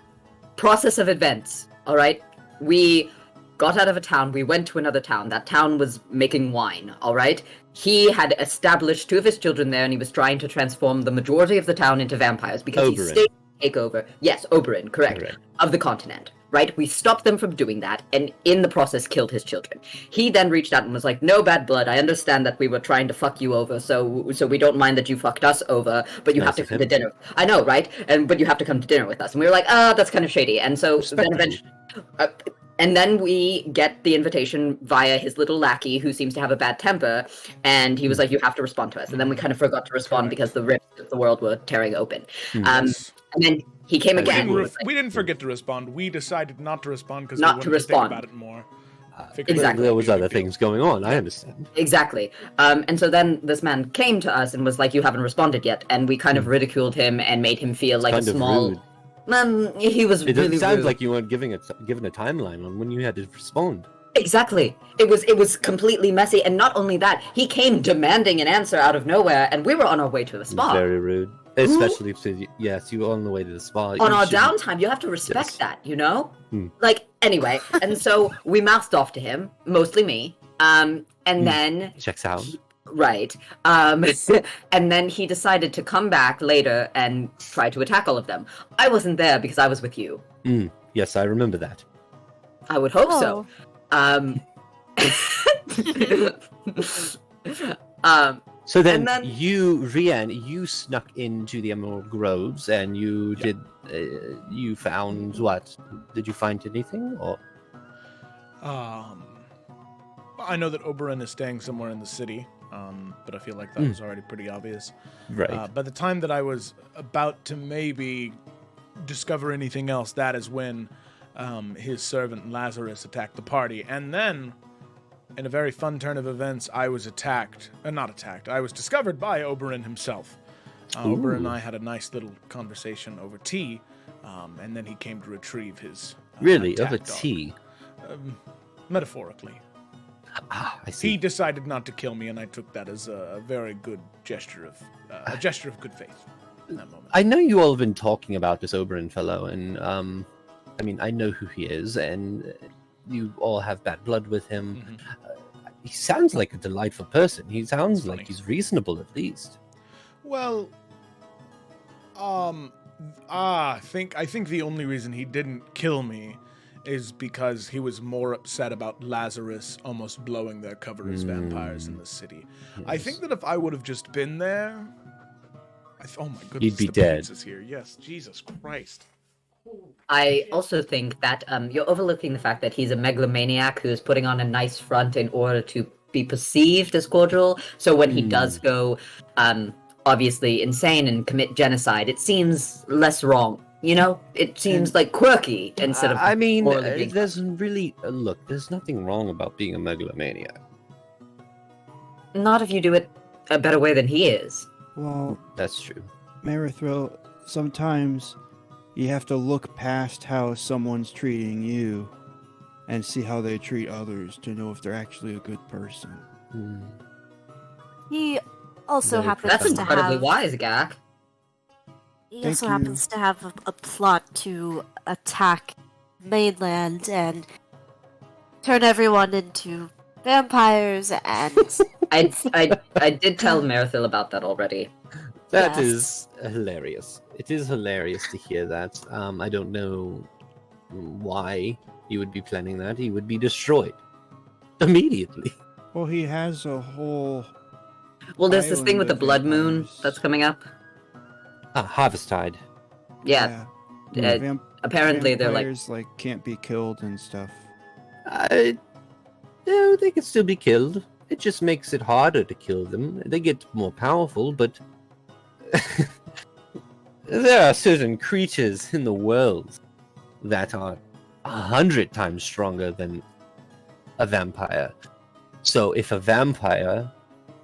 process of events, alright? We got out of a town, we went to another town. That town was making wine, alright? He had established 2 of his children there, and he was trying to transform the majority of the town into vampires because he Oberyn. stayed to take over. Yes, Oberyn, correct. Correct. Of the continent, right? We stopped them from doing that, and in the process killed his children. He then reached out and was like, no bad blood, I understand that we were trying to fuck you over, so we don't mind that you fucked us over, but you Nice have to of come to him. dinner. I know, right? But you have to come to dinner with us. And we were like, that's kind of shady. And so then Respectable. eventually... and then we get the invitation via his little lackey, who seems to have a bad temper, and he was like, you have to respond to us. And then we kind of forgot to respond because the rifts of the world were tearing open. Yes. And then he came We We again. didn't, He re- was like, we didn't forget to respond. We decided not to respond because Not we to wanted to think respond. about it more. Exactly. There was other things going on, I understand. Exactly. And so then this man came to us and was like, you haven't responded yet. And we kind of ridiculed him and made him feel like kind a of small... rude. He was It really sounds rude. like you weren't given a timeline on when you had to respond. Exactly. It was completely messy. And not only that, he came demanding an answer out of nowhere, and we were on our way to the spa. Very rude. Especially since, yes, you were on the way to the spa. On You our shouldn't- downtime, you have to respect Yes. that, you know? Hmm. Like, anyway, and so we mouthed off to him, mostly me. And Hmm. then Checks out. Right. And then he decided to come back later and try to attack all of them. I wasn't there because I was with you. Yes, I remember that. I would hope Oh. so. So then, And then- Rian, you snuck into the Emerald Groves and you did, you found what? Did you find anything? Or I know that Oberyn is staying somewhere in the city, but I feel like that was already pretty obvious. Right. By the time that I was about to maybe discover anything else, that is when his servant Lazarus attacked the party. And then, in a very fun turn of events, I was attacked. Not attacked. I was discovered by Oberyn himself. Oberyn and I had a nice little conversation over tea, and then he came to retrieve his Really? attack Over dog. tea? Metaphorically. Ah, I see. He decided not to kill me, and I took that as a very good gesture of good faith in that moment. I know you all have been talking about this Oberyn fellow, and I mean, I know who he is, and you all have bad blood with him. Mhm. He sounds like a delightful person. He sounds Funny. like he's reasonable, at least. Well, I think the only reason he didn't kill me is because he was more upset about Lazarus almost blowing their cover as vampires in the city. I Yes. think that if I would have just been there, oh my goodness, You'd be the dead. prince is here. Yes, Jesus Christ. I also think that you're overlooking the fact that he's a megalomaniac who is putting on a nice front in order to be perceived as cordial. So when he does go, obviously insane and commit genocide, it seems less wrong. You know, it seems like quirky instead of. I mean, morally being there's really look. There's nothing wrong about being a megalomaniac. not if you do it a better way than he is. Well, That's true. Merithril, sometimes you have to look past how someone's treating you and see how they treat others to know if they're actually a good person. Hmm. He also Very happens That's to incredibly have. wise, Gak. He Thank also you. happens to have a plot to attack mainland and turn everyone into vampires and I did tell Marathil about that already. That Yes. is hilarious. It is hilarious to hear that. I don't know why he would be planning that. He would be destroyed immediately. Well, he has a whole. Well, there's this thing Island with the of blood moon vampires. that's coming up. Harvesttide. Yeah, apparently they're like. vampires, can't be killed and stuff. No, they can still be killed. It just makes it harder to kill them. They get more powerful, but there are certain creatures in the world that are 100 times stronger than a vampire. So if a vampire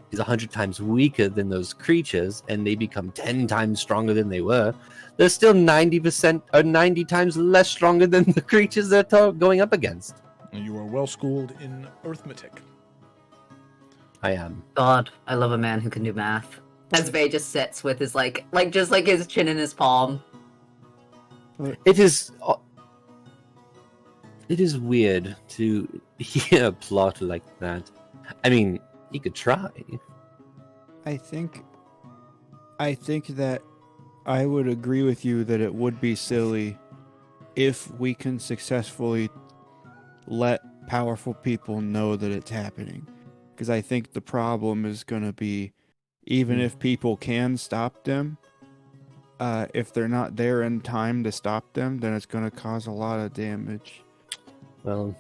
is 100 times weaker than those creatures and they become 10 times stronger than they were, they're still 90% or 90 times less stronger than the creatures they're going up against. You are well schooled in arithmetic. I am. God, I love a man who can do math. As Vay just sits with his just like his chin in his palm. It is weird to hear a plot like that. I mean, he could try. I think that I would agree with you that it would be silly if we can successfully let powerful people know that it's happening. Because I think the problem is going to be, even if people can stop them, if they're not there in time to stop them, then it's going to cause a lot of damage. Well,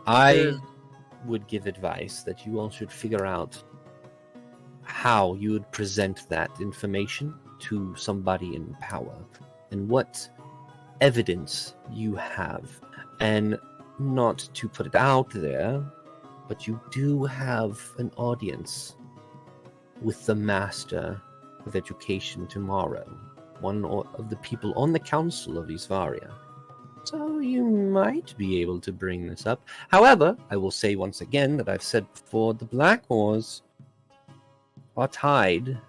I would give advice that you all should figure out how you would present that information to somebody in power and what evidence you have. And not to put it out there, but you do have an audience with the Master of Education tomorrow, one of the people on the Council of Isvaria. So you might be able to bring this up. However, I will say once again that I've said before, the Black Wars are tied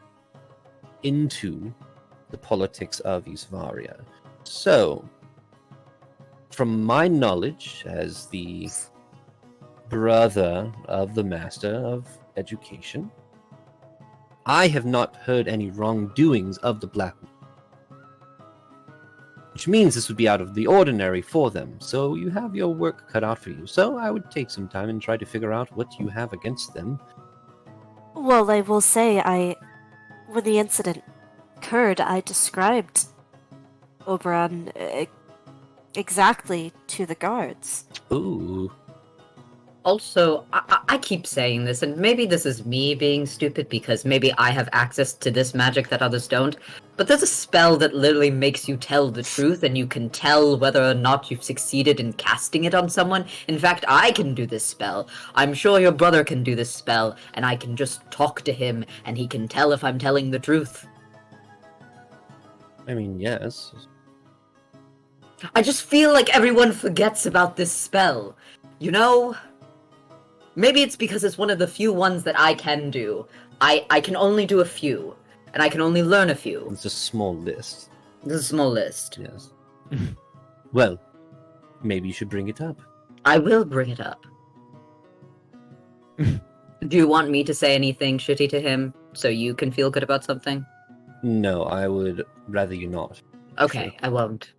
into the politics of Isvaria. So, from my knowledge as the brother of the Master of Education, I have not heard any wrongdoings of the Black Wars. Which means this would be out of the ordinary for them. So you have your work cut out for you. So I would take some time and try to figure out what you have against them. Well, I will say, when the incident occurred, I described Oberon exactly to the guards. Ooh. Also, I keep saying this, and maybe this is me being stupid because maybe I have access to this magic that others don't, but there's a spell that literally makes you tell the truth, and you can tell whether or not you've succeeded in casting it on someone. In fact, I can do this spell. I'm sure your brother can do this spell, and I can just talk to him, and he can tell if I'm telling the truth. I mean, yes. I just feel like everyone forgets about this spell. You know? Maybe it's because it's one of the few ones that I can do. I can only do a few, and I can only learn a few. It's a small list. It's a small list. Yes. Well, maybe you should bring it up. I will bring it up. Do you want me to say anything shitty to him so you can feel good about something? No, I would rather you not. Okay, Sure. I won't.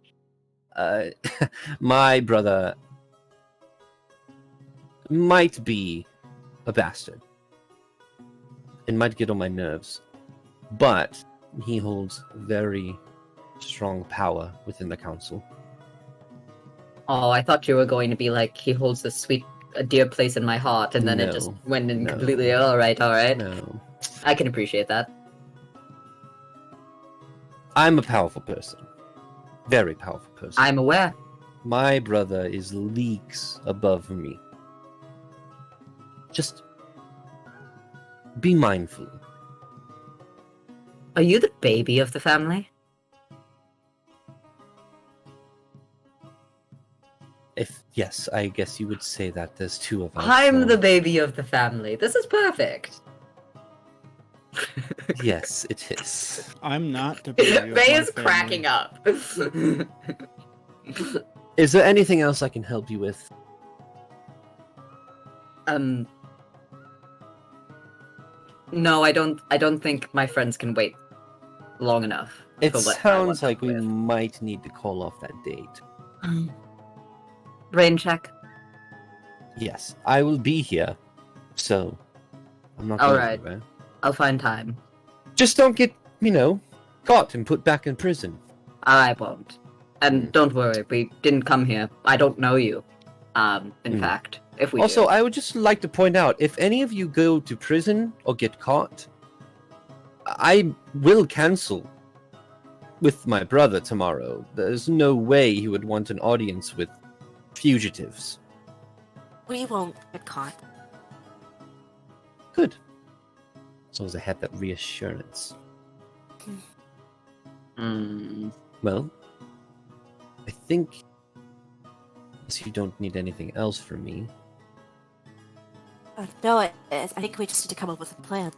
My brother might be a bastard. It might get on my nerves. But he holds very, strong power within the council. Oh, I thought you were going to be like, he holds a dear place in my heart, and then it just No, went in no. completely, alright. No. I can appreciate that. I'm a powerful person. Very powerful person. I'm aware. My brother is leagues above me. Just be mindful. Are you the baby of the family? Yes, I guess you would say that. There's two of us. I'm so- the baby of the family. This is perfect. Yes, it is. I'm not the baby of May my is family. cracking up. Is there anything else I can help you with? No, I don't think my friends can wait long enough. It for what I sounds want like we with. might need to call off that date. Rain check. Yes, I will be here, so I'm not All going right. anywhere. I'll find time. Just don't get, caught and put back in prison. I won't. And don't worry, we didn't come here. I don't know you. In fact, if we Also, do. I would just like to point out, if any of you go to prison or get caught, I will cancel with my brother tomorrow. There's no way he would want an audience with fugitives. We won't get caught. Good. As long as I had that reassurance. Well, I think, unless you don't need anything else from me, No, I think we just need to come up with a plan.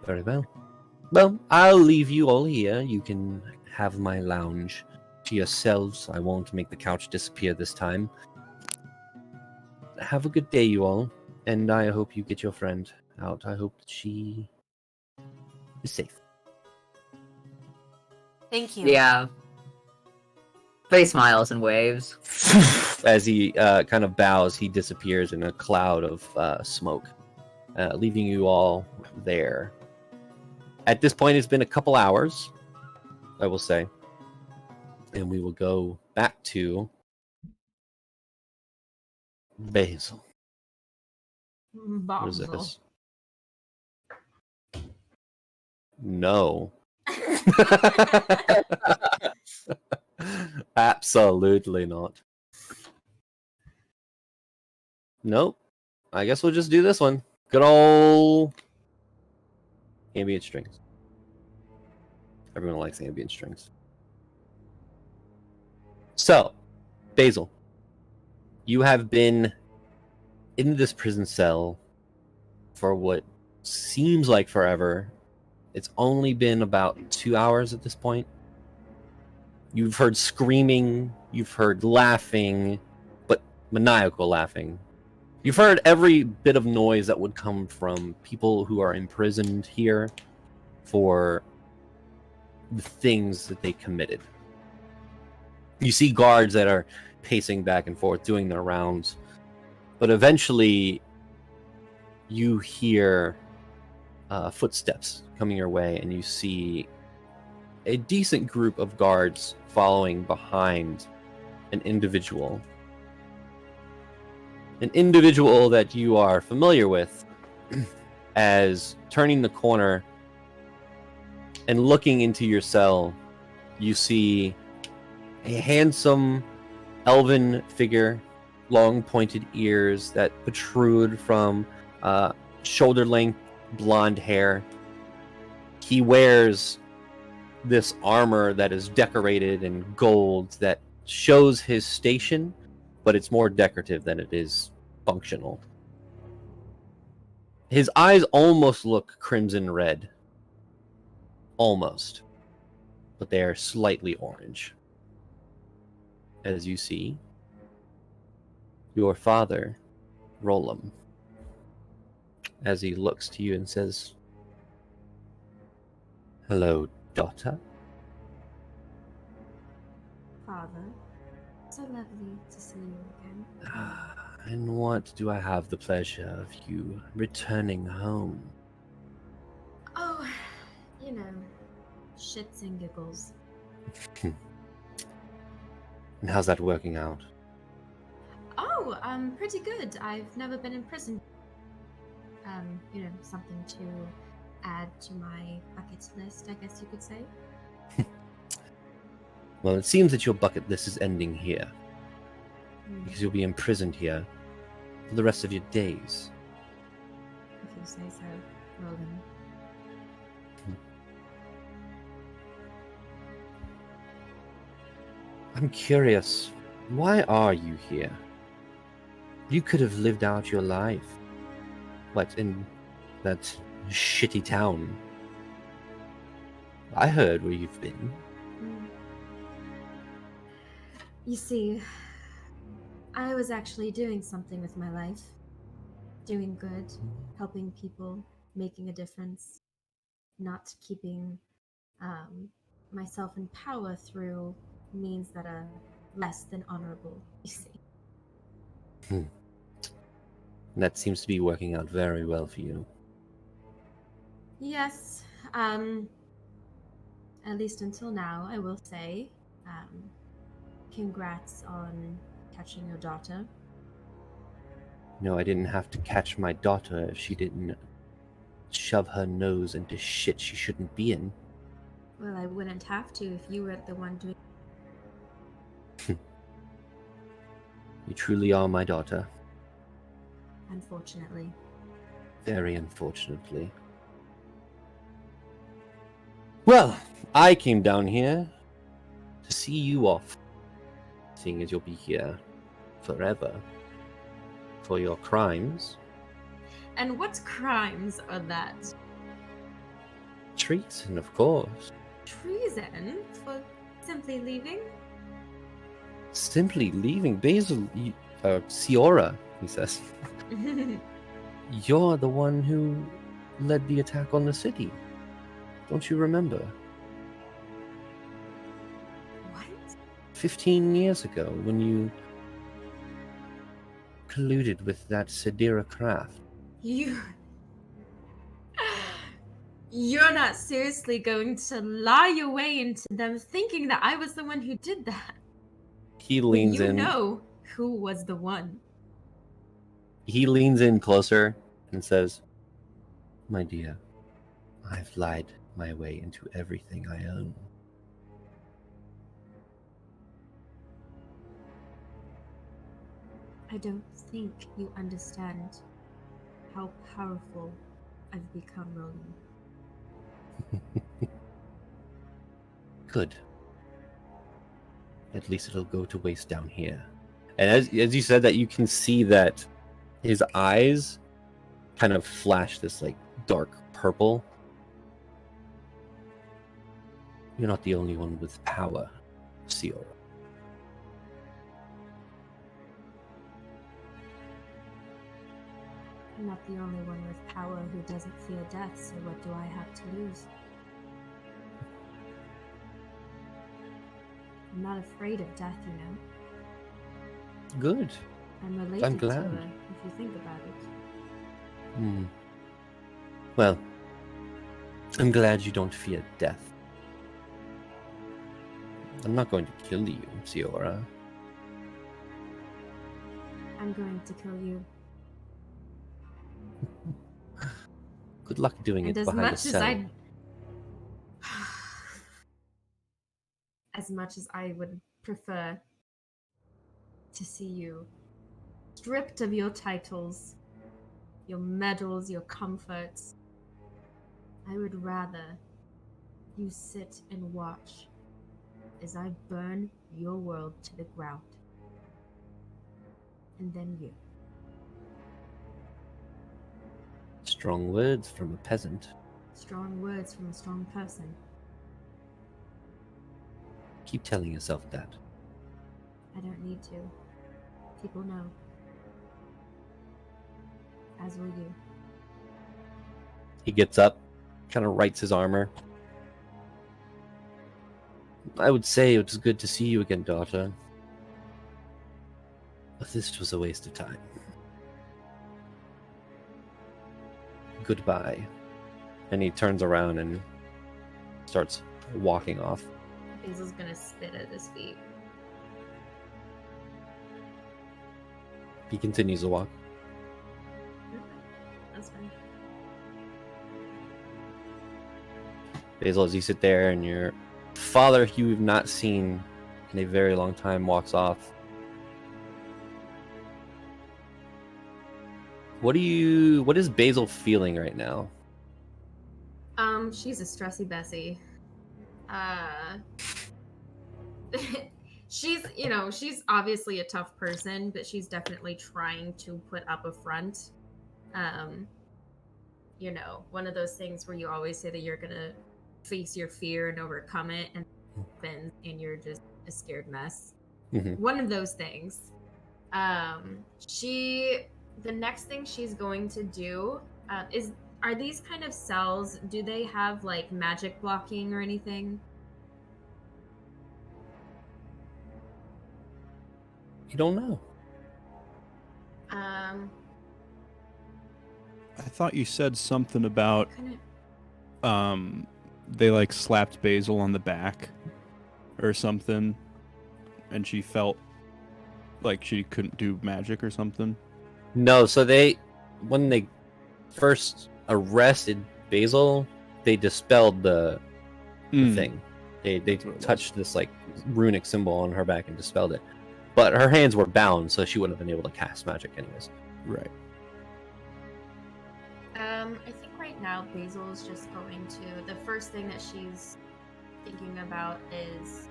very well. Well, I'll leave you all here. You can have my lounge to yourselves. I won't make the couch disappear this time. Have a good day, you all, and I hope you get your friend out. I hope that she is safe. Thank you. Yeah. Faye smiles and waves. As he kind of bows, he disappears in a cloud of smoke, leaving you all there. At this point, it's been a couple hours, I will say, and we will go back to Basil. What is this? No. Absolutely not. Nope. I guess we'll just do this one. Good old ambient strings. Everyone likes ambient strings. So, Basil, you have been in this prison cell for what seems like forever. It's only been about 2 hours at this point. You've heard screaming, you've heard laughing, but maniacal laughing. You've heard every bit of noise that would come from people who are imprisoned here for the things that they committed. You see guards that are pacing back and forth, doing their rounds. But eventually, you hear footsteps coming your way, and you see a decent group of guards following behind an individual. An individual that you are familiar with, as turning the corner and looking into your cell, you see a handsome elven figure, long pointed ears that protrude from shoulder-length blonde hair. He wears this armor that is decorated in gold that shows his station, but it's more decorative than it is functional. His eyes almost look crimson red. Almost. But they are slightly orange. As you see, your father, Rohrman, as he looks to you and says, "Hello, daughter." Father, so lovely to see you again. And what do I have the pleasure of you returning home? Oh, you know, shits and giggles. And how's that working out? Oh, pretty good. I've never been in prison. Something to add to my bucket list, I guess you could say. Well, it seems that your bucket list is ending here, Hmm, because you'll be imprisoned here for the rest of your days. if you say so, Roland. I'm curious, why are you here? You could have lived out your life. What, in that shitty town? I heard where you've been. Mm. You see, I was actually doing something with my life. Doing good, helping people, making a difference, not keeping myself in power through means that are less than honorable, you see. That seems to be working out very well for you. Yes, at least until now, I will say. Congrats on catching your daughter. No, I didn't have to catch my daughter if she didn't shove her nose into shit she shouldn't be in. Well, I wouldn't have to if you weren't the one doing. You truly are my daughter. Unfortunately. Very unfortunately. Well, I came down here to see you off, seeing as you'll be here forever for your crimes. And what crimes are that? Treason, of course. Treason for simply leaving? Simply leaving Basil, Ciora, he says. You're the one who led the attack on the city. Don't you remember? What? 15 years ago, when you colluded with that Sidira craft. You're not seriously going to lie your way into them thinking that I was the one who did that. He leans You in. know who was the one. He leans in closer and says, "My dear, I've lied my way into everything I own." I don't think you understand how powerful I've become, Roland. Good. At least it'll go to waste down here. And as you said that, you can see that his eyes kind of flash this like dark purple. You're not the only one with power, Ciora. I'm not the only one with power who doesn't fear death, so what do I have to lose? I'm not afraid of death, you know. Good. I'm related I'm glad. to her, if you think about it. Hmm. Well, I'm glad you don't fear death. I'm not going to kill you, Ciora. I'm going to kill you. Good luck doing And it as behind a much as cell. I... As much as I would prefer to see you stripped of your titles, your medals, your comforts, I would rather you sit and watch as I burn your world to the ground. And then you. Strong words from a peasant. Strong words from a strong person. Keep telling yourself that. I don't need to. People know. As will you. He gets up, kind of rights his armor. I would say it was good to see you again, daughter. But this was a waste of time. Goodbye. And he turns around and starts walking off. Basil's gonna spit at his feet. He continues to walk. That's fine. Basil, as you sit there and your father, who you've not seen in a very long time, walks off. What is Basil feeling right now? She's a stressy Bessie. She's obviously a tough person, but she's definitely trying to put up a front. One of those things where you always say that you're gonna face your fear and overcome it, and you're just a scared mess. Mm-hmm. One of those things. The next thing she's going to do are these kind of cells, do they have like magic blocking or anything? You don't know. I thought you said something about they like slapped Basil on the back or something, and she felt like she couldn't do magic or something. No, so when they first arrested Basil, they dispelled the thing. They touched this like runic symbol on her back and dispelled it. But her hands were bound, so she wouldn't have been able to cast magic anyways. Right. I think right now Basil is just going to, the first thing that she's thinking about is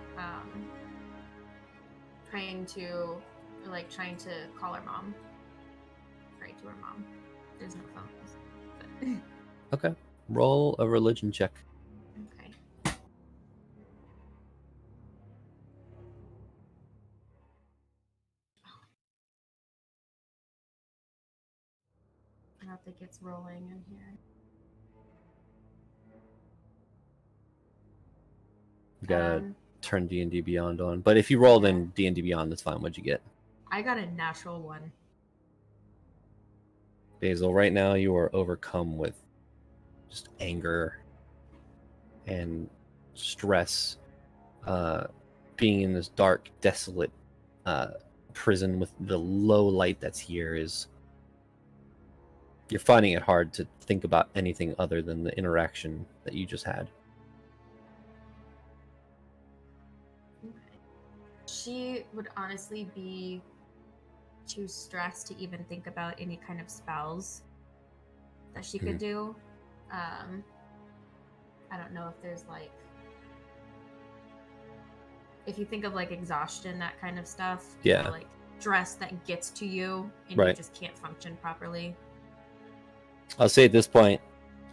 trying to call her mom. Pray to her mom. There's no phones. But... Okay. Roll a religion check. Okay. I don't think it's rolling in here. You gotta turn D&D Beyond on. But if you rolled in D&D Beyond, that's fine. What'd you get? I got a natural 1. Basil, right now you are overcome with just anger and stress. Being in this dark, desolate prison with the low light that's here is... You're finding it hard to think about anything other than the interaction that you just had. She would honestly be too stressed to even think about any kind of spells that she could do. I don't know if there's like... If you think of like exhaustion, that kind of stuff. Yeah. Like stress that gets to you and Right. you just can't function properly. I'll say at this point,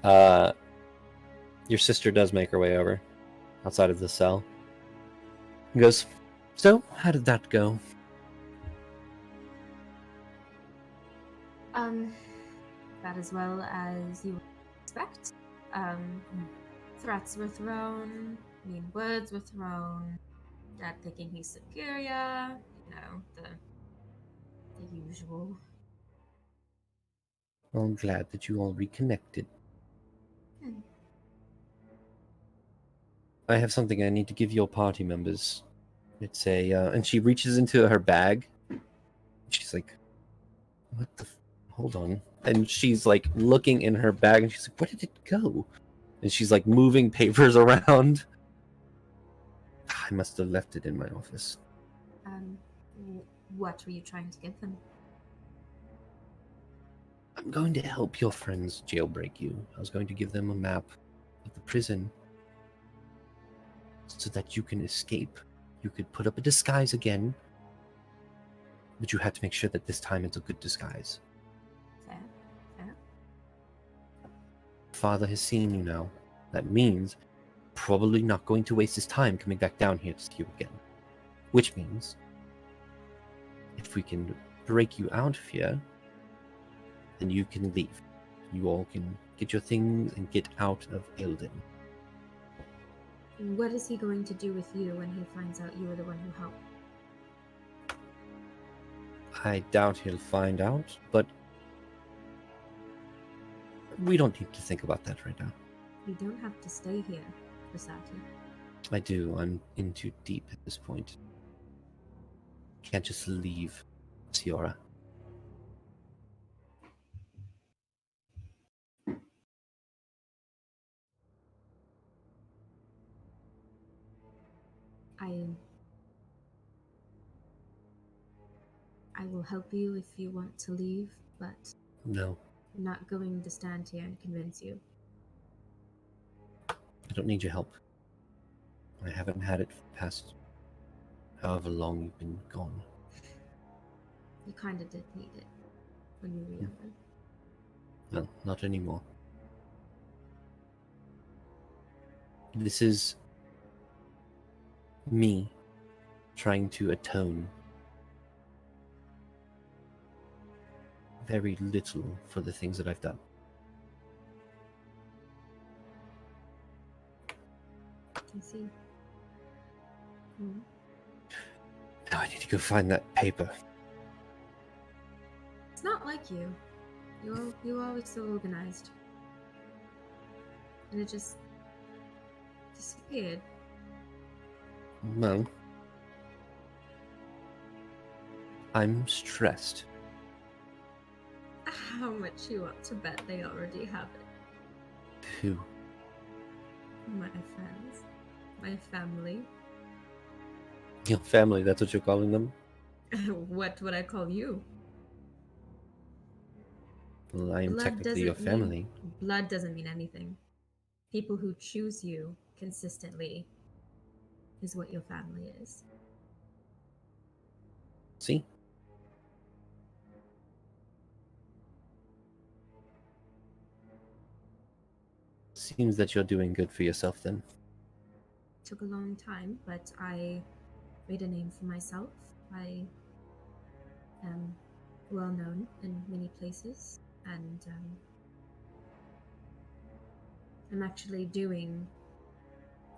your sister does make her way over outside of the cell. He goes, "So, how did that go?" About as well as you would expect. Threats were thrown, mean words were thrown, Dad thinking he's superior, the usual. Well, I'm glad that you all reconnected. I have something I need to give your party members. It's a, and she reaches into her bag. She's like, what the, hold on. And she's like looking in her bag and she's like, where did it go? And she's like moving papers around. I must have left it in my office. What were you trying to give them? I'm going to help your friends jailbreak you. I was going to give them a map of the prison so that you can escape. You could put up a disguise again, but you have to make sure that this time it's a good disguise. Fair. Father has seen you now. That means probably not going to waste his time coming back down here to see you again. Which means, if we can break you out of here, then you can leave. You all can get your things and get out of Ilden. What is he going to do with you when he finds out you were the one who helped? I doubt he'll find out, but we don't need to think about that right now. You don't have to stay here, Rasati. I do. I'm in too deep at this point. Can't just leave, Ciora. I will help you if you want to leave, but No, I'm not going to stand here and convince you. I don't need your help. I haven't had it for the past however long you've been gone. You kind of did need it when you were younger. Well, not anymore. This is me trying to atone very little for the things that I've done. I see. Hmm. Now I need to go find that paper. It's not like you. You're always so organized. And it just disappeared. Well, I'm stressed. How much you want to bet they already have it? Who? My friends. My family. Your family, that's what you're calling them? What would I call you? Well, I am Blood technically your doesn't family. mean- blood doesn't mean anything. People who choose you consistently is what your family is. See? Seems that you're doing good for yourself then. Took a long time, but I made a name for myself. I am well known in many places, and I'm actually doing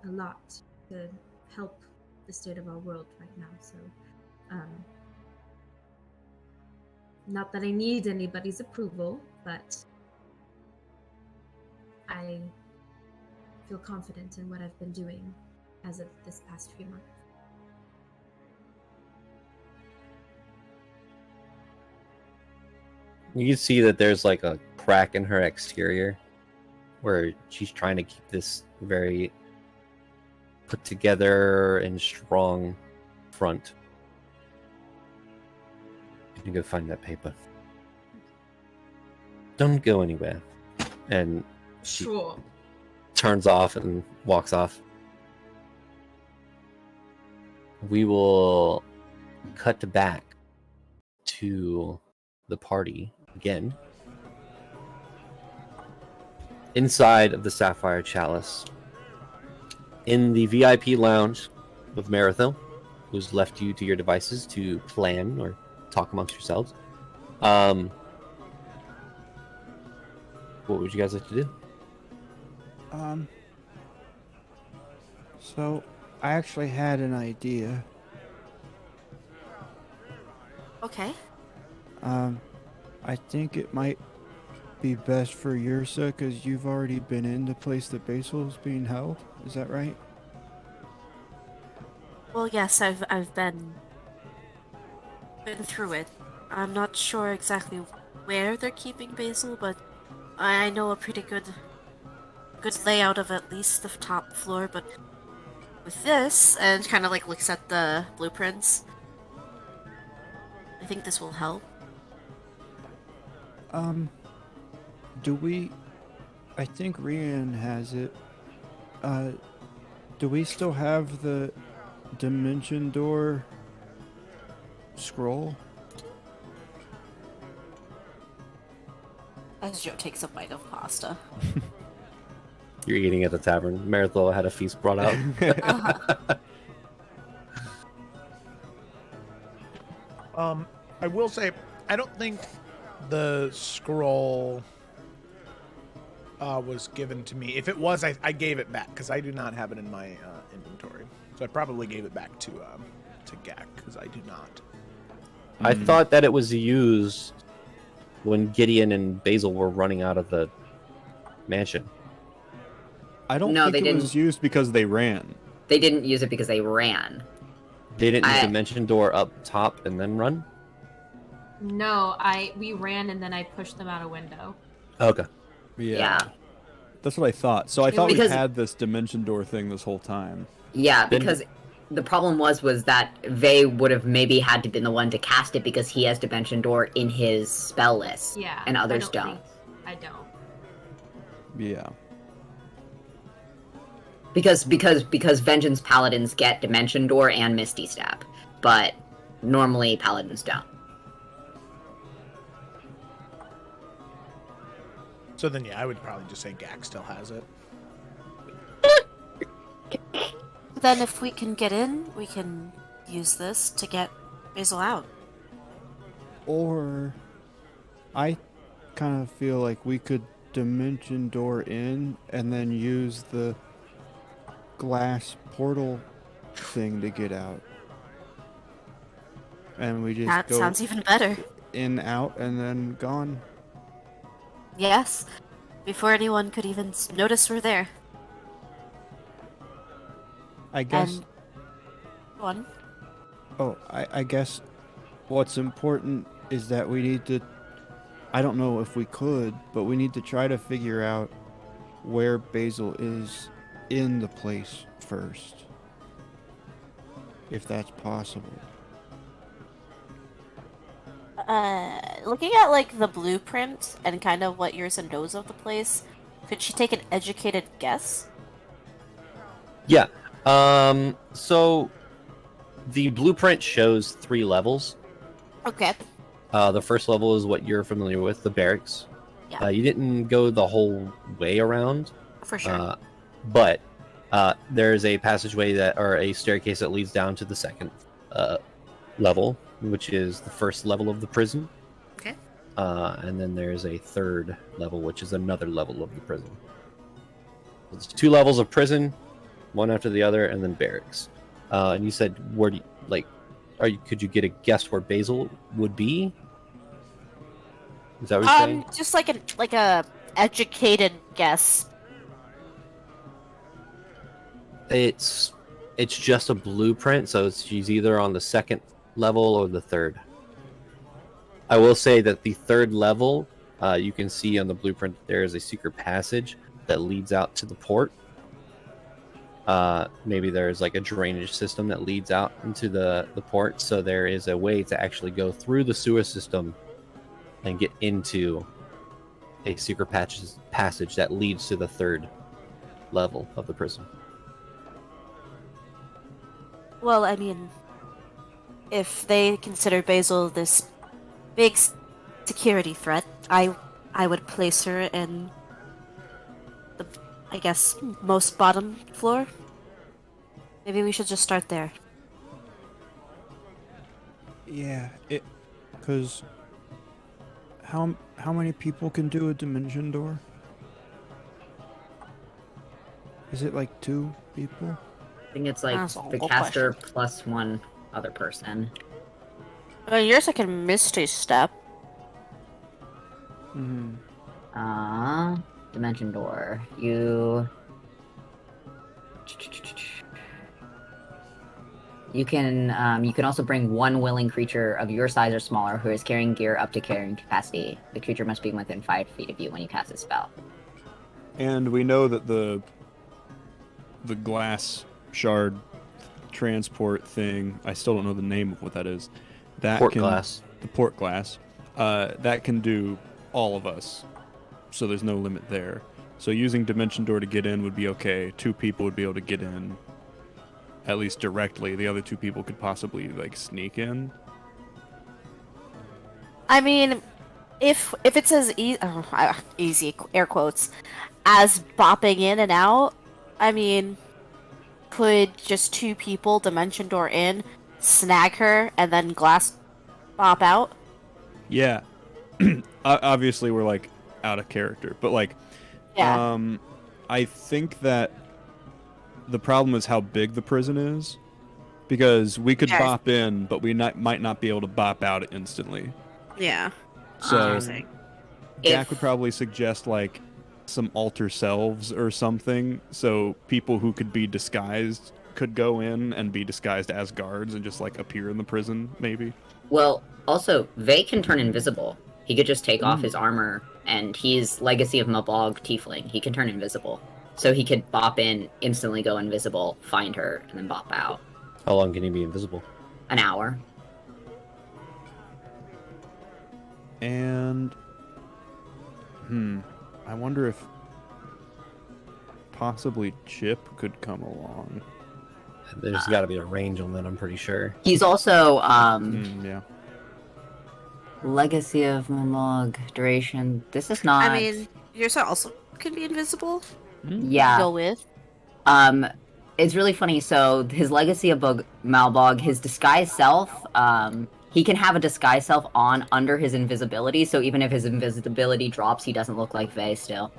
a lot to help the state of our world right now. So, not that I need anybody's approval, but I feel confident in what I've been doing as of this past few months. You can see that there's like a crack in her exterior where she's trying to keep this very put together and strong front. You can go find that paper. Don't go anywhere. And she Sure. turns off and walks off. We will cut back to the party again. Inside of the Sapphire Chalice. In the VIP lounge of Marathon, who's left you to your devices to plan or talk amongst yourselves. What would you guys like to do? So I actually had an idea. Okay. I think it might be best for Yursa because you've already been in the place that Basil's being held. Is that right? Well, yes, I've been through it. I'm not sure exactly where they're keeping Basil, but I know a pretty good layout of at least the top floor. But with this, and kind of like looks at the blueprints, I think this will help. I think Rian has it. Do we still have the Dimension Door scroll? As Joe takes a bite of pasta. You're eating at the tavern. Marathon had a feast brought out. I will say, I don't think the scroll was given to me. If it was, I gave it back because I do not have it in my inventory. So I probably gave it back to Gak because I do not. I thought that it was used when Gideon and Basil were running out of the mansion. I don't No, think they it was didn't. used because they ran. They didn't use it because they ran. They didn't use dimension door up top and then run? No, we ran and then I pushed them out a window. Okay. Yeah. That's what I thought. So I thought we Because- had this dimension door thing this whole time. Yeah, Then- because the problem was that Vey would have maybe had to been the one to cast it because he has Dimension Door in his spell list. Yeah. And others I don't. I don't. Yeah. Because Vengeance Paladins get Dimension Door and Misty Step, but normally Paladins don't. So then, yeah, I would probably just say Gak still has it. Then if we can get in, we can use this to get Basil out. Or I kind of feel like we could dimension door in and then use the glass portal thing to get out. And we just That go sounds even better. in, out, and then gone. Yes. Before anyone could even notice we're there. I guess. And one. Oh, I guess what's important is that we need to. I don't know if we could, but we need to try to figure out where Basil is in the place first. If that's possible. Looking at like the blueprint and kind of what Yrsa knows of the place, could she take an educated guess? Yeah. So the blueprint shows 3 levels. Okay. The first level is what you're familiar with, the barracks. Yeah. You didn't go the whole way around, For sure. but there's a passageway or a staircase that leads down to the second level, which is the first level of the prison. Okay. And then there's a third level, which is another level of the prison. It's 2 levels of prison, one after the other, and then barracks. And you said, where do you, like, could you get a guess where Basil would be? Is that what you're saying? Just like a educated guess. It's just a blueprint, so she's either on the second level or the third. I will say that the third level, you can see on the blueprint there is a secret passage that leads out to the port. Maybe there's like a drainage system that leads out into the port, so there is a way to actually go through the sewer system and get into a secret passage that leads to the third level of the prison. Well, I mean, if they consider Basil this big security threat, I would place her in the, I guess, most bottom floor. Maybe we should just start there. Yeah, because how many people can do a dimension door? Is it like 2 people? I think it's like That's a the good caster plus 1 other person. Yours I can Misty Step. Mm-hmm. Dimension Door. You can also bring 1 willing creature of your size or smaller who is carrying gear up to carrying capacity. The creature must be within 5 feet of you when you cast a spell. And we know that the glass shard transport thing, I still don't know the name of what that is. Port glass. The port glass. That can do all of us. So there's no limit there. So using Dimension Door to get in would be okay. 2 people would be able to get in, at least directly. The other 2 people could possibly like sneak in. I mean, if it's as easy air quotes as bopping in and out, I mean, could just 2 people Dimension Door in, snag her, and then glass bop out? Yeah. Obviously we're like out of character, but like Yeah. I think that the problem is how big the prison is, because we could Yeah. bop in, but we might not be able to bop out instantly. Yeah. So Interesting. Jack would probably suggest like some alter selves or something, so people who could be disguised could go in and be disguised as guards and just like appear in the prison, maybe. Well, also, Vey can turn invisible. He could just take off his armor, and he's Legacy of Mabog Tiefling. He can turn invisible. So he could bop in, instantly go invisible, find her, and then bop out. How long can he be invisible? An hour. And I wonder if possibly Chip could come along. There's got to be a range on that, I'm pretty sure. He's also, Yeah. Legacy of Mabog duration. This is not... I mean, yours also could be invisible. Yeah. Go with. It's really funny. So his Legacy of Malbog, his disguise self, he can have a disguise self on under his invisibility. So even if his invisibility drops, he doesn't look like Vey still,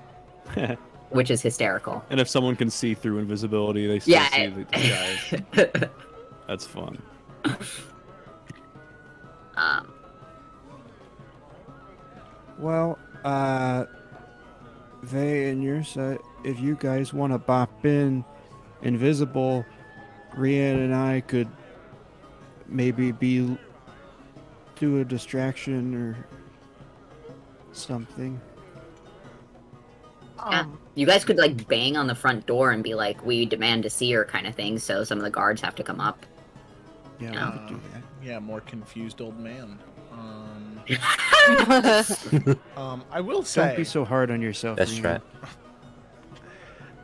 which is hysterical. And if someone can see through invisibility, they still see the guys. That's fun. Well, Vey and your side, if you guys want to bop in invisible, Rian and I could maybe do a distraction or something. Yeah. You guys could like bang on the front door and be like, "We demand to see her," kind of thing. So some of the guards have to come up. Yeah, we could do that. Yeah, more confused old man. I will say. Don't be so hard on yourself. That's Rian. right.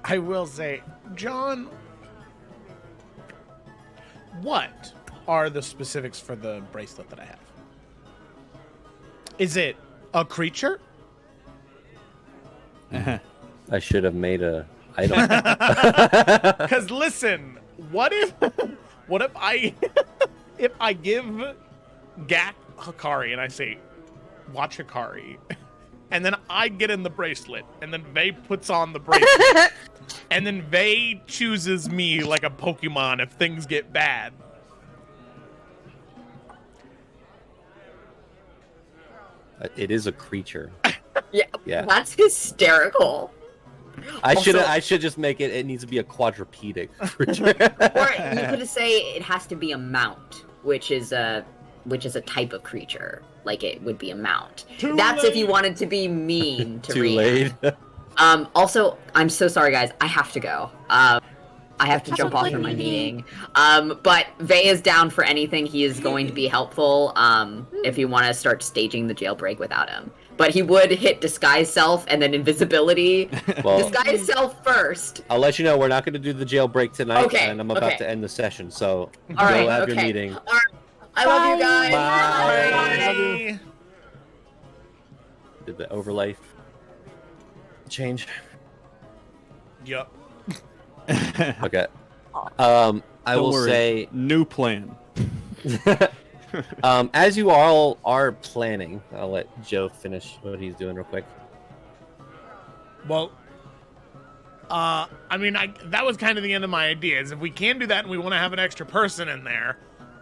I will say, John, what are the specifics for the bracelet that I have? Is it a creature? I should have made a item. Because listen, what if I give Gak Hikari and I say, watch Hikari, and then I get in the bracelet, and then Vey puts on the bracelet, and then Vey chooses me like a Pokemon if things get bad. It is a creature. Yeah. That's hysterical. I Also- should just make it. It needs to be a quadrupedic creature. Or you could say it has to be a mount, which is a type of creature. Like it would be a mount. That's if you wanted to be mean to Too Rian. late. Also, I'm so sorry, guys. I have to go. I have to jump off from my meeting. But Vey is down for anything. He is going to be helpful. If you want to start staging the jailbreak without him. But he would hit disguise self and then invisibility. Well, Disguise self first. I'll let you know we're not going to do the jailbreak tonight, Okay, and I'm about okay. to end the session. So All go right, have your okay. meeting. All right. I love you guys. Bye. Did the overlay change? Yup. Okay. I Don't will worry. say, New plan. as you all are planning, I'll let Joe finish what he's doing real quick. Well, I mean, that was kind of the end of my idea. Is if we can do that and we want to have an extra person in there,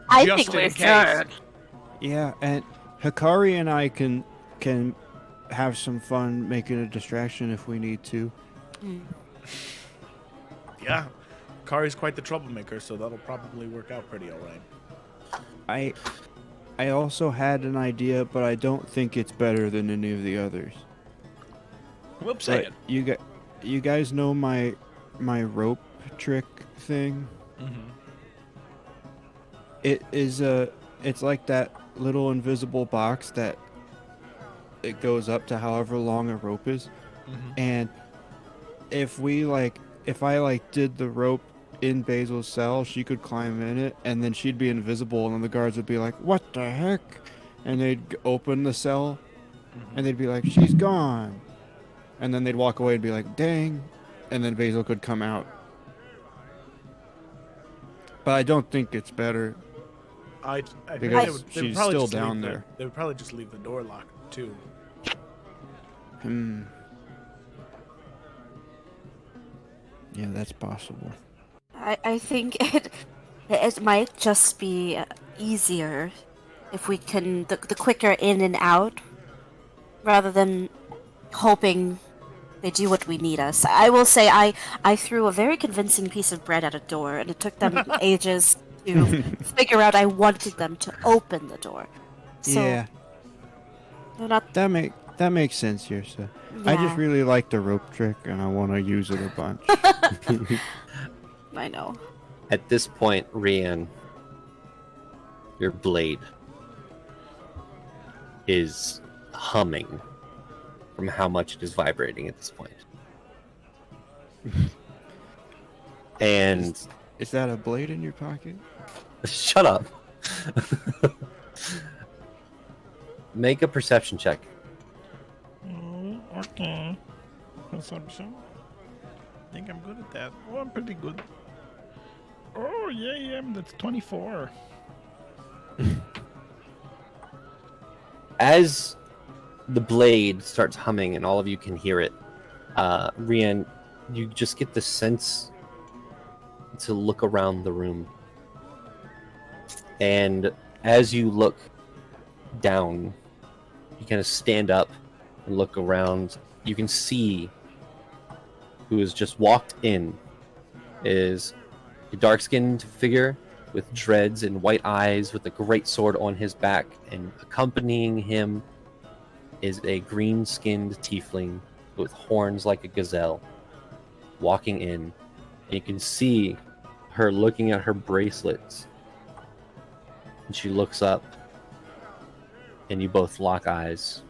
I just think in we're case. good. Yeah, and Hikari and I can have some fun making a distraction if we need to. Yeah, Kari's quite the troublemaker, so that'll probably work out pretty all right. I also had an idea, but I don't think it's better than any of the others. Whoop, say But it. you guys know my rope trick thing? Mm-hmm. It's like that little invisible box that it goes up to however long a rope is. Mm-hmm. And if I did the rope in Basil's cell, she could climb in it, and then she'd be invisible, and then the guards would be like, "What the heck?" And they'd open the cell, and they'd be like, "She's gone," and then they'd walk away and be like, "Dang," and then Basil could come out. But I don't think it's better. I think Because they would she's probably still just down leave there. They would probably just leave the door locked too. Yeah, that's possible. I think it might just be easier if we can the quicker in and out rather than hoping do what we need us. I will say I threw a very convincing piece of bread at a door, and it took them ages to figure out I wanted them to open the door. So Yeah, they're not. that makes sense, Yersa. I just Yeah. really like the rope trick, and I want to use it a bunch. I know. At this point, Rian, your blade is humming from how much it is vibrating at this point. And Is that a blade in your pocket? shut up. Make a perception check. Okay. Perception. I think I'm good at that. Oh, I'm pretty good. Oh, yeah, that's 24. As the blade starts humming and all of you can hear it, Rian, you just get the sense to look around the room. And as you look down, you kind of stand up and look around. You can see who has just walked in is a dark-skinned figure with dreads and white eyes with a great sword on his back, and accompanying him is a green-skinned tiefling with horns like a gazelle walking in. And you can see her looking at her bracelets, and she looks up and you both lock eyes,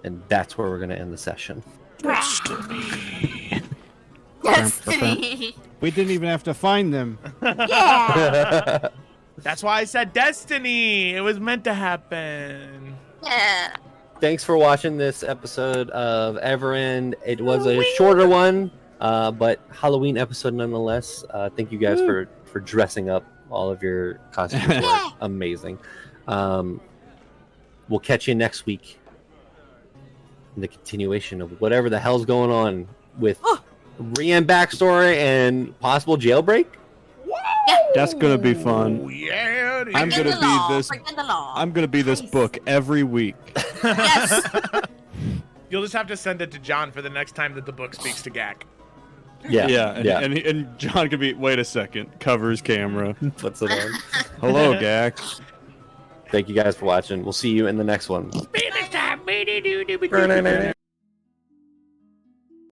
and that's where we're going to end the session. Destiny. We didn't even have to find them. Yeah. That's why I said destiny. It was meant to happen. Yeah. Thanks for watching this episode of Evrand. It was a shorter one, but Halloween episode nonetheless. Thank you guys for dressing up. All of your costumes were amazing. We'll catch you next week in the continuation of whatever the hell's going on with Rian backstory and possible jailbreak. That's gonna be fun. Oh, yeah. I'm Bring in gonna the be law, this. bring in the law. I'm gonna be this book every week. Yes. You'll just have to send it to John for the next time that the book speaks to Gak. Yeah, And John could be. Wait a second. Covers camera. Puts it on. Hello, Gak. Thank you guys for watching. We'll see you in the next one.